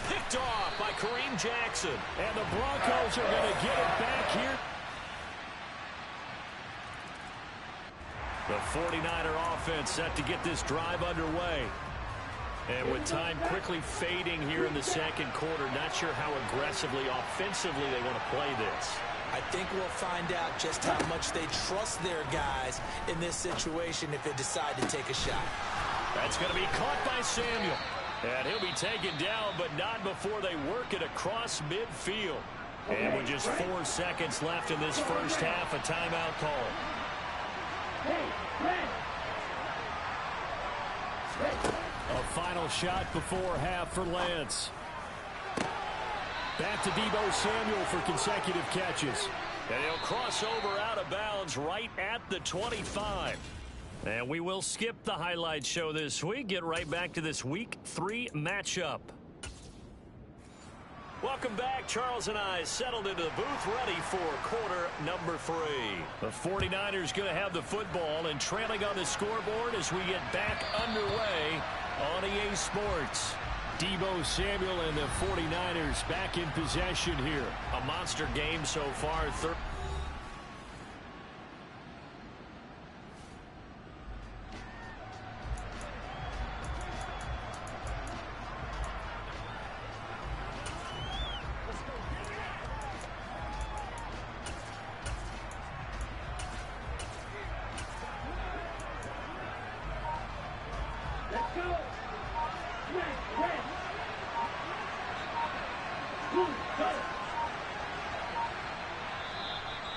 Picked off by Kareem Jackson. And the Broncos are going to get it back here. The 49er offense set to get this drive underway. And with time quickly fading here in the second quarter, not sure how aggressively, offensively they want to play this. I think we'll find out just how much they trust their guys in this situation if they decide to take a shot. That's going to be caught by Samuel. And he'll be taken down, but not before they work it across midfield. And with just 4 seconds left in this first half, a timeout call. A final shot before half for Lance. Back to Deebo Samuel for consecutive catches. And he'll cross over out of bounds right at the 25. And we will skip the highlight show this week. Get right back to this Week 3 matchup. Welcome back. Charles and I settled into the booth ready for quarter number 3. The 49ers going to have the football and trailing on the scoreboard as we get back underway on EA Sports. Deebo Samuel and the 49ers back in possession here. A monster game so far.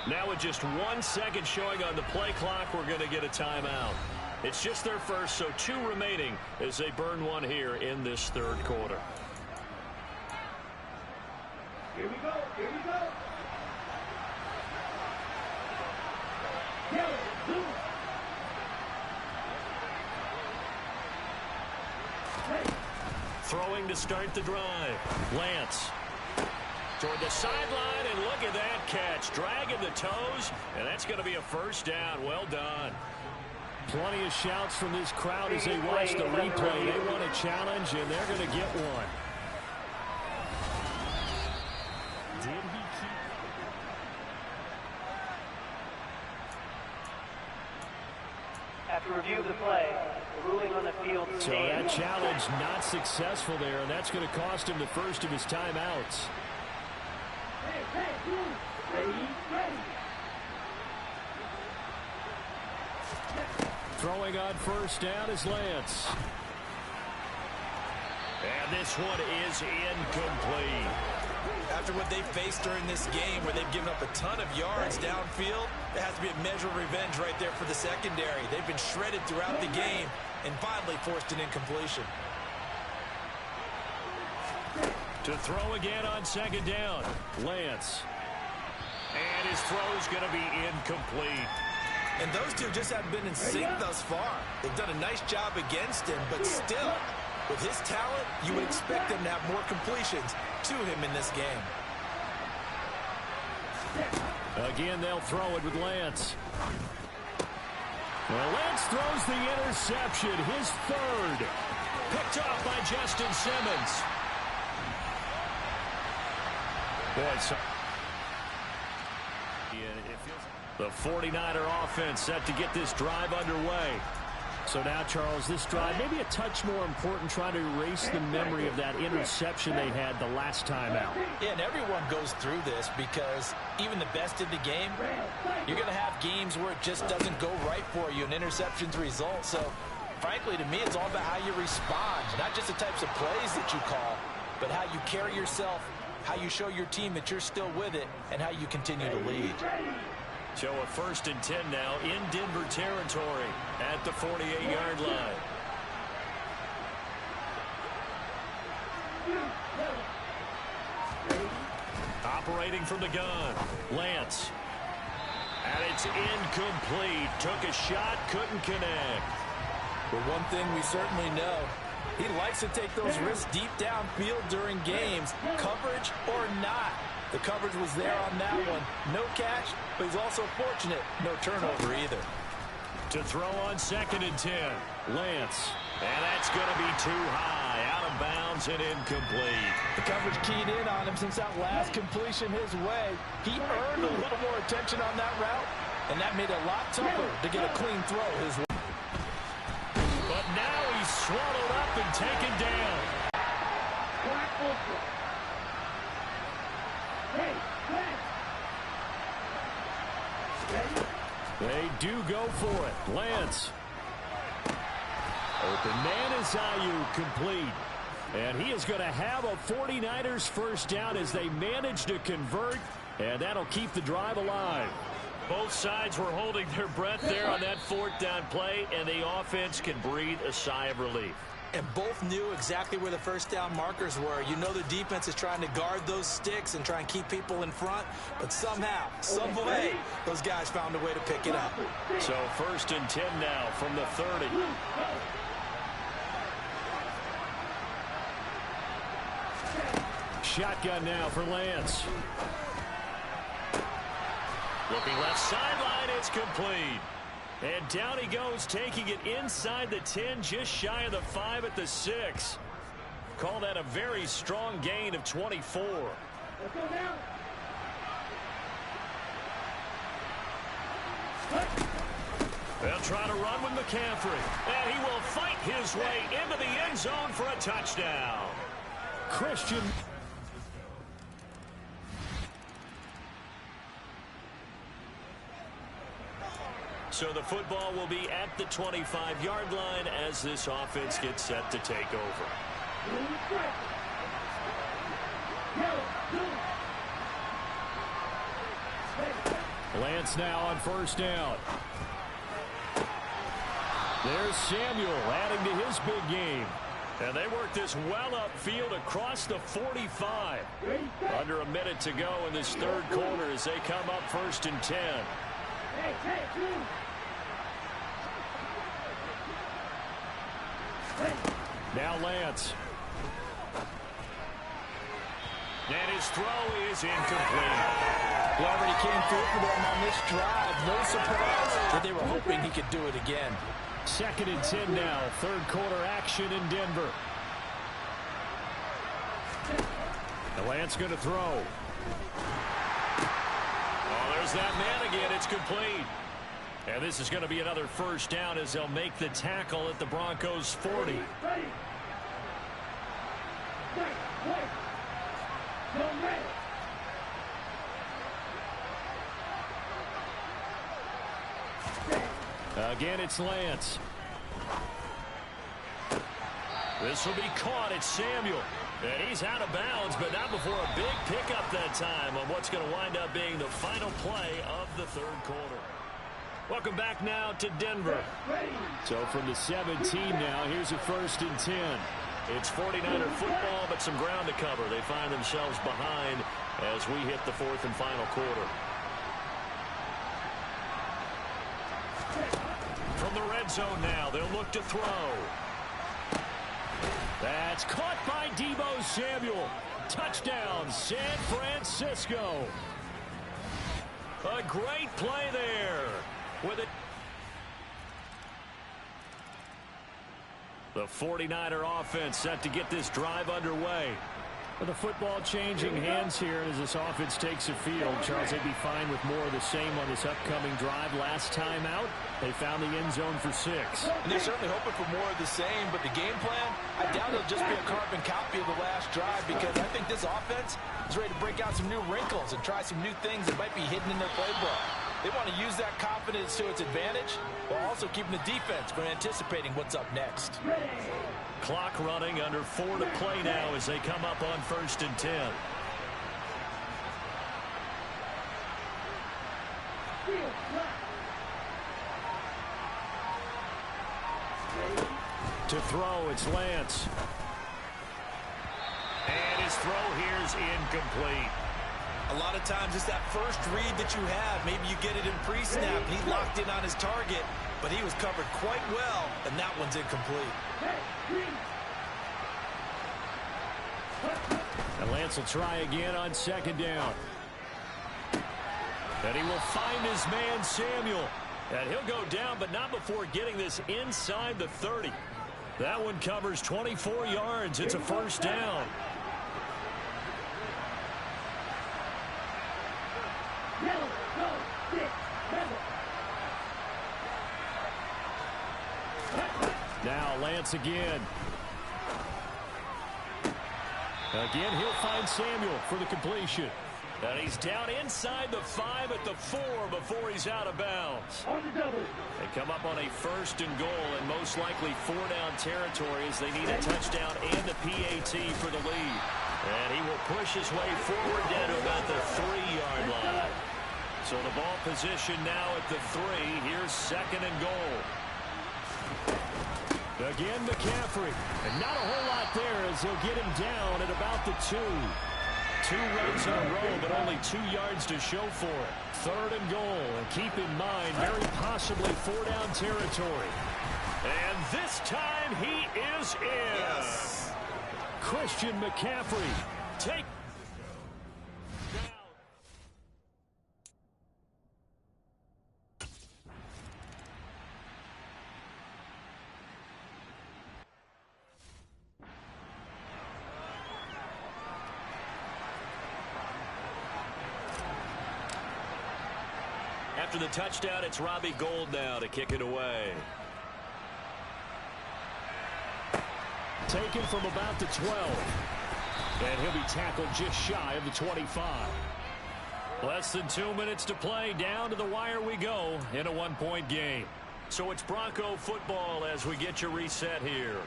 Now with just 1 second showing on the play clock, we're going to get a timeout. It's just their first, so 2 remaining as they burn one here in this third quarter. Here we go, here we go. Throwing to start the drive. Lance. Toward the sideline, and look at that catch. Dragging the toes, and that's going to be a first down. Well done. Plenty of shouts from this crowd as they watch the replay. They want a challenge, and they're going to get one. Did he keep... After review of the play, the ruling on the field stands. So that challenge not successful there, and that's going to cost him the first of his timeouts. Throwing on first down is Lance. And this one is incomplete. After what they faced during this game where they've given up a ton of yards downfield, there has to be a measure of revenge right there for the secondary. They've been shredded throughout the game and finally forced an incompletion. To throw again on second down, Lance. And his throw is going to be incomplete. And those two just haven't been in sync thus far. They've done a nice job against him, but still, with his talent, you would expect them to have more completions to him in this game. Again, they'll throw it with Lance. Well, Lance throws the interception, his third. Picked off by Justin Simmons. Boy, so the 49er offense set to get this drive underway. So now, Charles, this drive maybe a touch more important, trying to erase the memory of that interception they had the last time out. Yeah, and everyone goes through this because even the best in the game, you're going to have games where it just doesn't go right for you, and interceptions result. So, frankly, to me, it's all about how you respond, not just the types of plays that you call, but how you carry yourself, how you show your team that you're still with it, and how you continue to lead. So a 1st and 10 now in Denver territory at the 48-yard line. Operating from the gun, Lance. And it's incomplete. Took a shot, couldn't connect. But one thing we certainly know, he likes to take those risks deep downfield during games, coverage or not. The coverage was there on that one. No catch, but he's also fortunate. No turnover either. To throw on 2nd and 10, Lance. And that's going to be too high. Out of bounds and incomplete. The coverage keyed in on him since that last completion his way. He earned a little more attention on that route, and that made it a lot tougher to get a clean throw his way. But now he's swallowed up and taken down. They do go for it. Lance. Open man is Ayuk, complete. And he is going to have a 49ers first down as they manage to convert, and that'll keep the drive alive. Both sides were holding their breath there on that 4th down play, and the offense can breathe a sigh of relief. And both knew exactly where the first down markers were. You know the defense is trying to guard those sticks and try and keep people in front, but somehow, some way, those guys found a way to pick it up. So 1st and 10 now from the 30. Shotgun now for Lance. Looking left sideline, it's complete. And down he goes, taking it inside the 10, just shy of the 5 at the 6. Call that a very strong gain of 24. They'll try to run with McCaffrey. And he will fight his way into the end zone for a touchdown. Christian. So the football will be at the 25-yard line as this offense gets set to take over. Lance now on 1st down. There's Samuel adding to his big game. And they work this well upfield across the 45. Under a minute to go in this 3rd quarter as they come up 1st and 10. Now Lance. And his throw is incomplete. He already came through for them on this drive. No surprise that they were hoping he could do it again. 2nd and 10 now. 3rd quarter action in Denver. And Lance going to throw. Oh, there's that man again. It's complete. And this is going to be another first down as they'll make the tackle at the Broncos' 40. Again, it's Lance. This will be caught. It's Samuel. And he's out of bounds, but not before a big pickup that time on what's going to wind up being the final play of the 3rd quarter. Welcome back now to Denver. So from the 17 now, here's a 1st and 10. It's 49er football, but some ground to cover. They find themselves behind as we hit the 4th and final quarter. From the red zone now, they'll look to throw. That's caught by Deebo Samuel. Touchdown, San Francisco. A great play there. With it. The 49er offense set to get this drive underway. With the football changing hands here as this offense takes the field, Charles, they'd be fine with more of the same on this upcoming drive. Last time out, they found the end zone for 6. And they're certainly hoping for more of the same, but the game plan, I doubt it'll just be a carbon copy of the last drive, because I think this offense is ready to break out some new wrinkles and try some new things that might be hidden in their playbook. They want to use that confidence to its advantage, while also keeping the defense from anticipating what's up next. Clock running, under 4 to play now as they come up on 1st and 10. To throw, it's Lance. And his throw here is incomplete. A lot of times it's that first read that you have. Maybe you get it in pre-snap, and he locked in on his target, but he was covered quite well, and that one's incomplete. And Lance will try again on 2nd down. And he will find his man, Samuel. And he'll go down, but not before getting this inside the 30. That one covers 24 yards. It's a 1st down. Now Lance again. Again, he'll find Samuel for the completion. And he's down inside the 5 at the 4 before he's out of bounds. They come up on a 1st and goal, and most likely 4-down territory as they need a touchdown and a PAT for the lead. And he will push his way forward down to about the 3-yard line. So the ball position now at the 3. Here's 2nd and goal. Again, McCaffrey. And not a whole lot there as they'll get him down at about the 2. 2 runs in a row, but only 2 yards to show for it. 3rd and goal. And keep in mind, very possibly 4-down territory. And this time he is in. Yes. Christian McCaffrey. Take. After the touchdown, it's Robbie Gould now to kick it away. Taken from about the 12. And he'll be tackled just shy of the 25. Less than 2 minutes to play. Down to the wire we go in a 1-point game. So it's Bronco football as we get your reset here.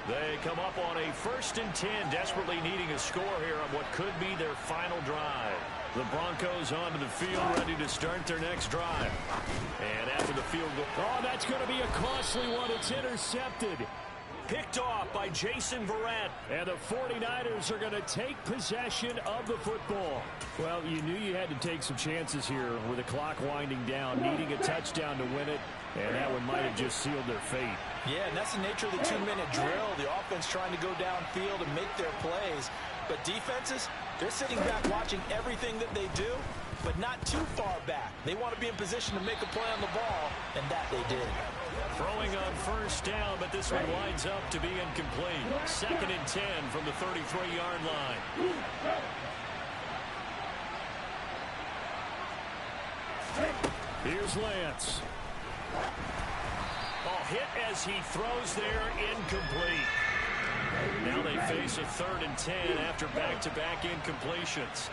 They come up on a 1st and 10, desperately needing a score here on what could be their final drive. The Broncos onto the field, ready to start their next drive. And after the field goal, oh, that's going to be a costly one. It's intercepted. Picked off by Jason Verrett. And the 49ers are going to take possession of the football. Well, you knew you had to take some chances here with the clock winding down, needing a touchdown to win it. And that one might have just sealed their fate. Yeah, and that's the nature of the 2-minute drill. The offense trying to go downfield and make their plays. But defenses, they're sitting back watching everything that they do, but not too far back. They want to be in position to make a play on the ball, and that they did. Throwing on 1st down, but this one winds up to be incomplete. 2nd and 10 from the 33-yard line. Here's Lance. Oh, hit as he throws there, incomplete. Now they face a 3rd and 10 after back-to-back incompletions.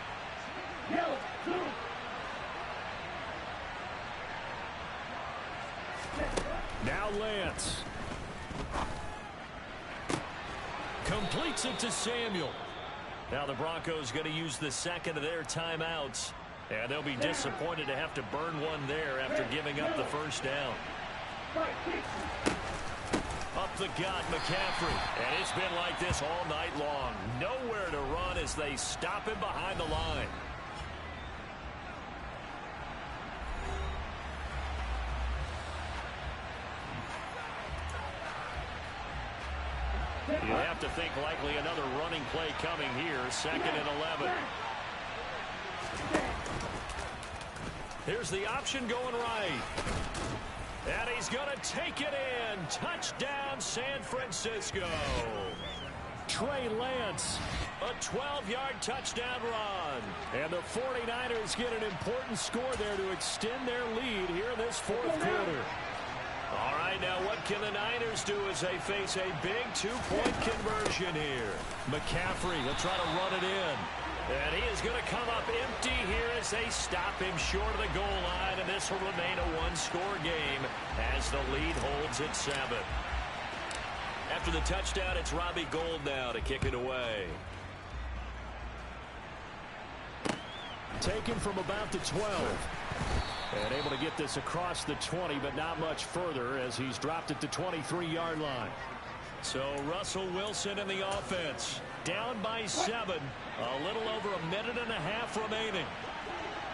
Now Lance. Completes it to Samuel. Now the Broncos going to use the 2nd of their timeouts. And they'll be disappointed to have to burn one there after giving up the 1st down. Up the gut, McCaffrey. And it's been like this all night long. Nowhere to run as they stop him behind the line. You have to think likely another running play coming here. 2nd and 11. Here's the option going right. And he's going to take it in. Touchdown, San Francisco. Trey Lance. A 12-yard touchdown run. And the 49ers get an important score there to extend their lead here in this fourth quarter. All right, now what can the Niners do as they face a big two-point conversion here? McCaffrey will try to run it in. And he is going to come up empty here as they stop him short of the goal line. And this will remain a one-score game as the lead holds at 7. After the touchdown, it's Robbie Gould now to kick it away. Taken from about the 12. And able to get this across the 20, but not much further as he's dropped at the 23-yard line. So Russell Wilson in the offense. Down by 7. A little over a minute and a half remaining.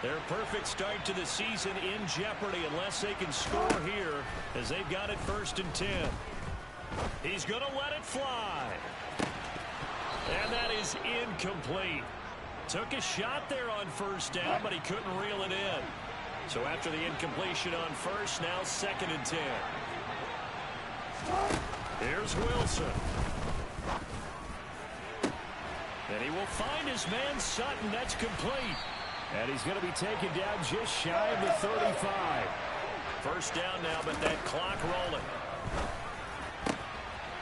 Their perfect start to the season in jeopardy unless they can score here as they've got it 1st and 10. He's going to let it fly. And that is incomplete. Took a shot there on 1st down, but he couldn't reel it in. So after the incompletion on 1st, now 2nd and 10. Here's Wilson. And he will find his man Sutton. That's complete. And he's going to be taken down just shy of the 35. 1st down now, but that clock rolling.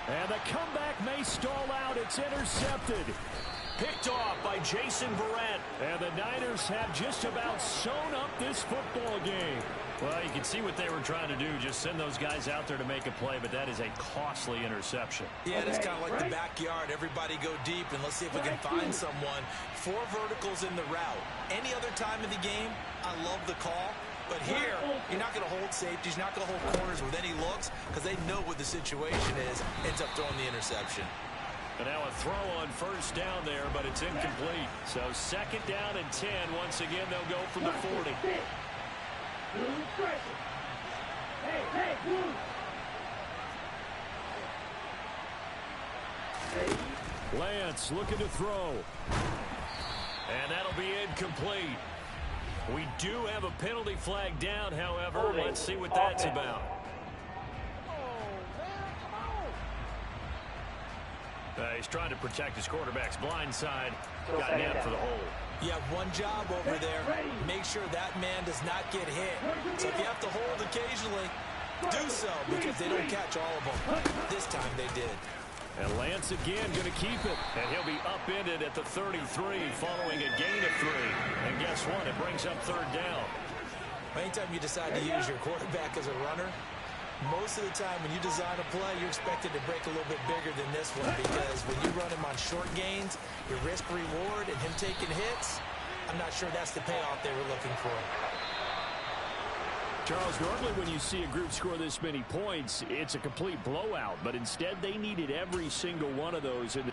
And the comeback may stall out. It's intercepted. Picked off by Jason Verrett. And the Niners have just about sewn up this football game. Well, you can see what they were trying to do. Just send those guys out there to make a play, but that is a costly interception. Yeah, it's kind of like the backyard. Everybody go deep, and let's see if we can find someone. 4 verticals in the route. Any other time of the game, I love the call. But here, you're not going to hold safeties. You're not going to hold corners with any looks because they know what the situation is. Ends up throwing the interception. And now a throw on 1st down there, but it's incomplete. So 2nd down and 10. Once again, they'll go from the 40. Lance looking to throw. And that'll be incomplete. We do have a penalty flag down, however. Let's see what that's about. He's trying to protect his quarterback's blind side. Got nailed for the hole. You have one job over there. Make sure that man does not get hit. So if you have to hold occasionally, do so because they don't catch all of them. This time they did. And Lance again going to keep it. And he'll be upended at the 33 following a gain of 3. And guess what? It brings up 3rd down. Anytime you decide to use your quarterback as a runner, most of the time when you design a play, you're expected to break a little bit bigger than this one because when you run him on short gains, your risk-reward and him taking hits, I'm not sure that's the payoff they were looking for. Charles, normally when you see a group score this many points, it's a complete blowout, but instead they needed every single one of those in the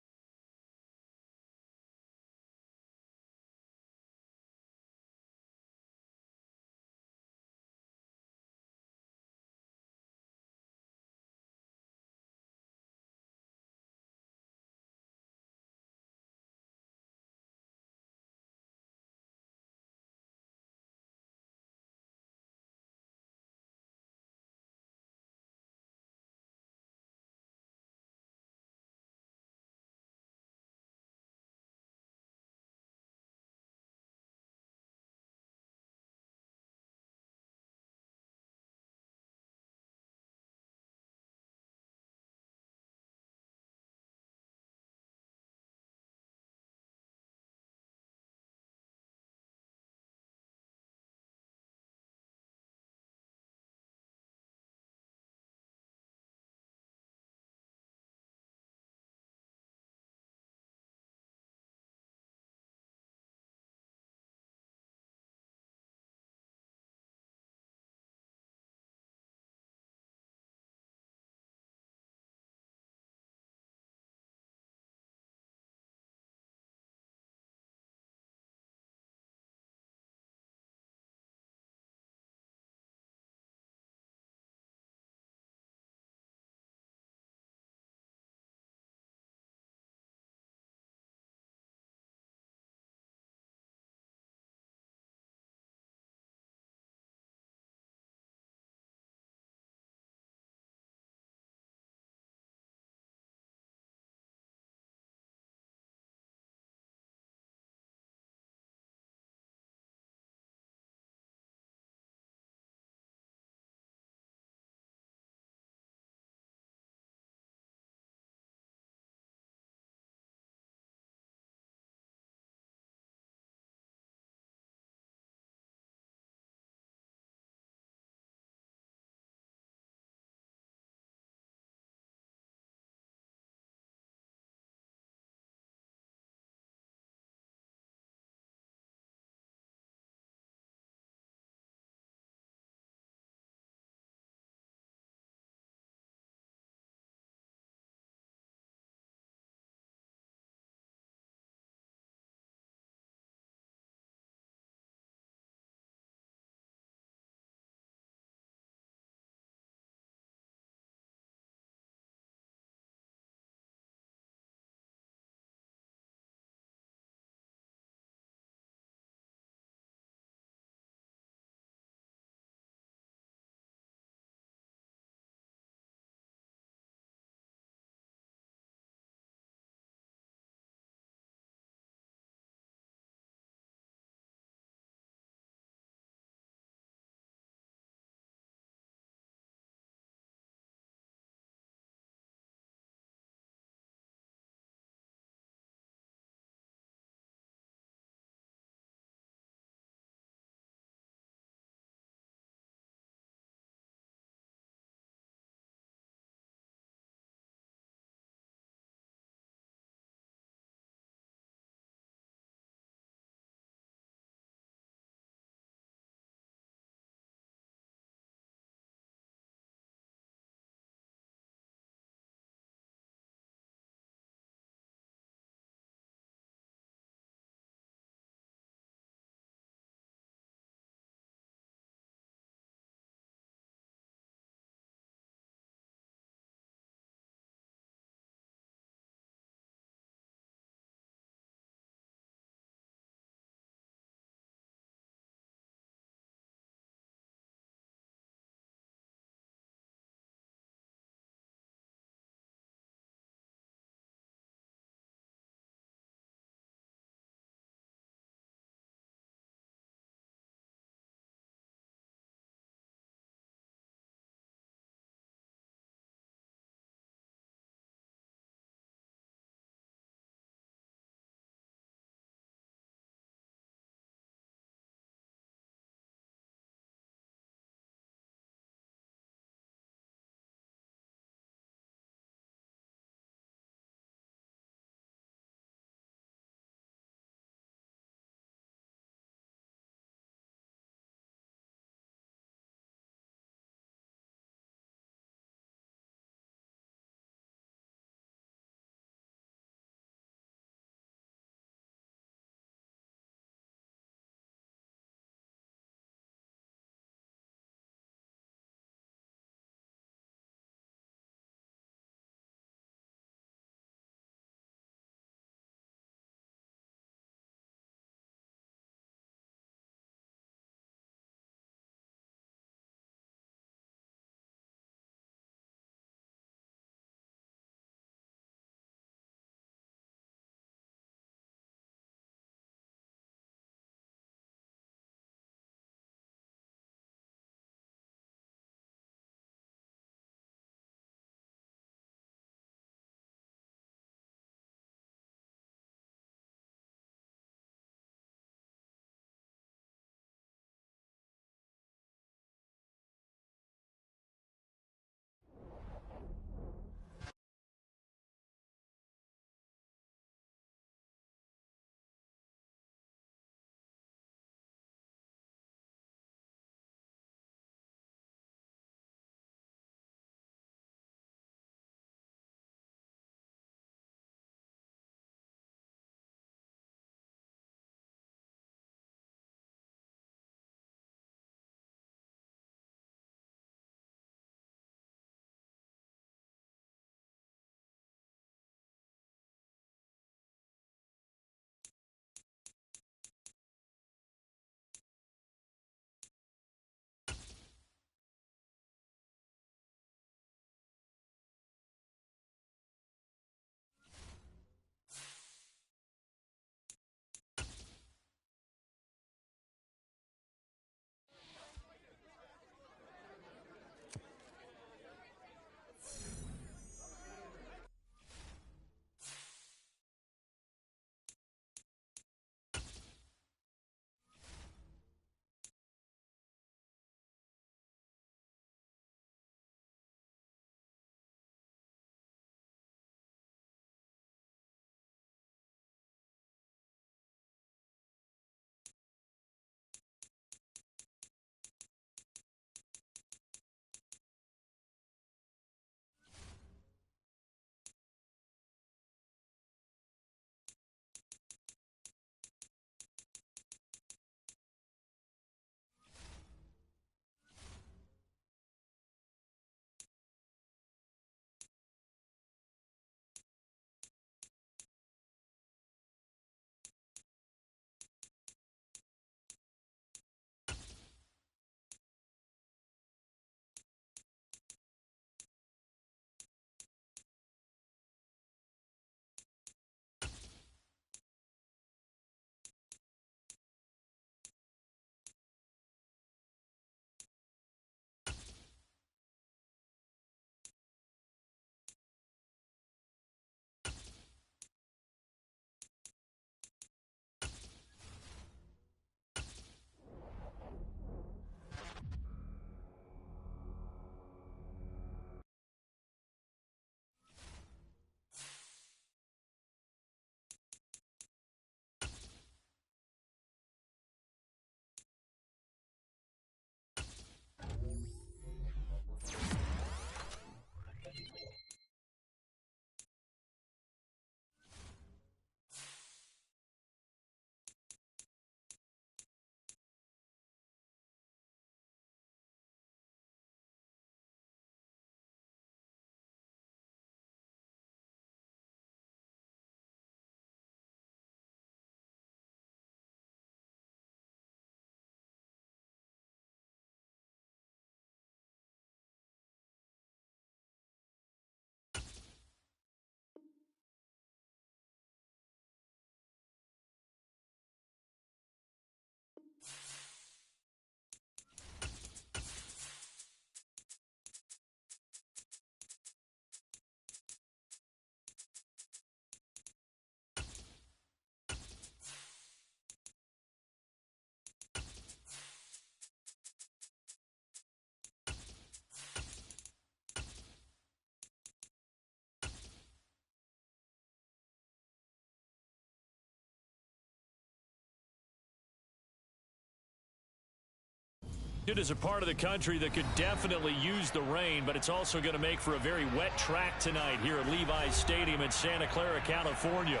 It is a part of the country that could definitely use the rain, but it's also going to make for a very wet track tonight here at Levi's Stadium in Santa Clara, California.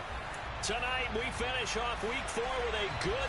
Tonight, we finish off Week 4 with a good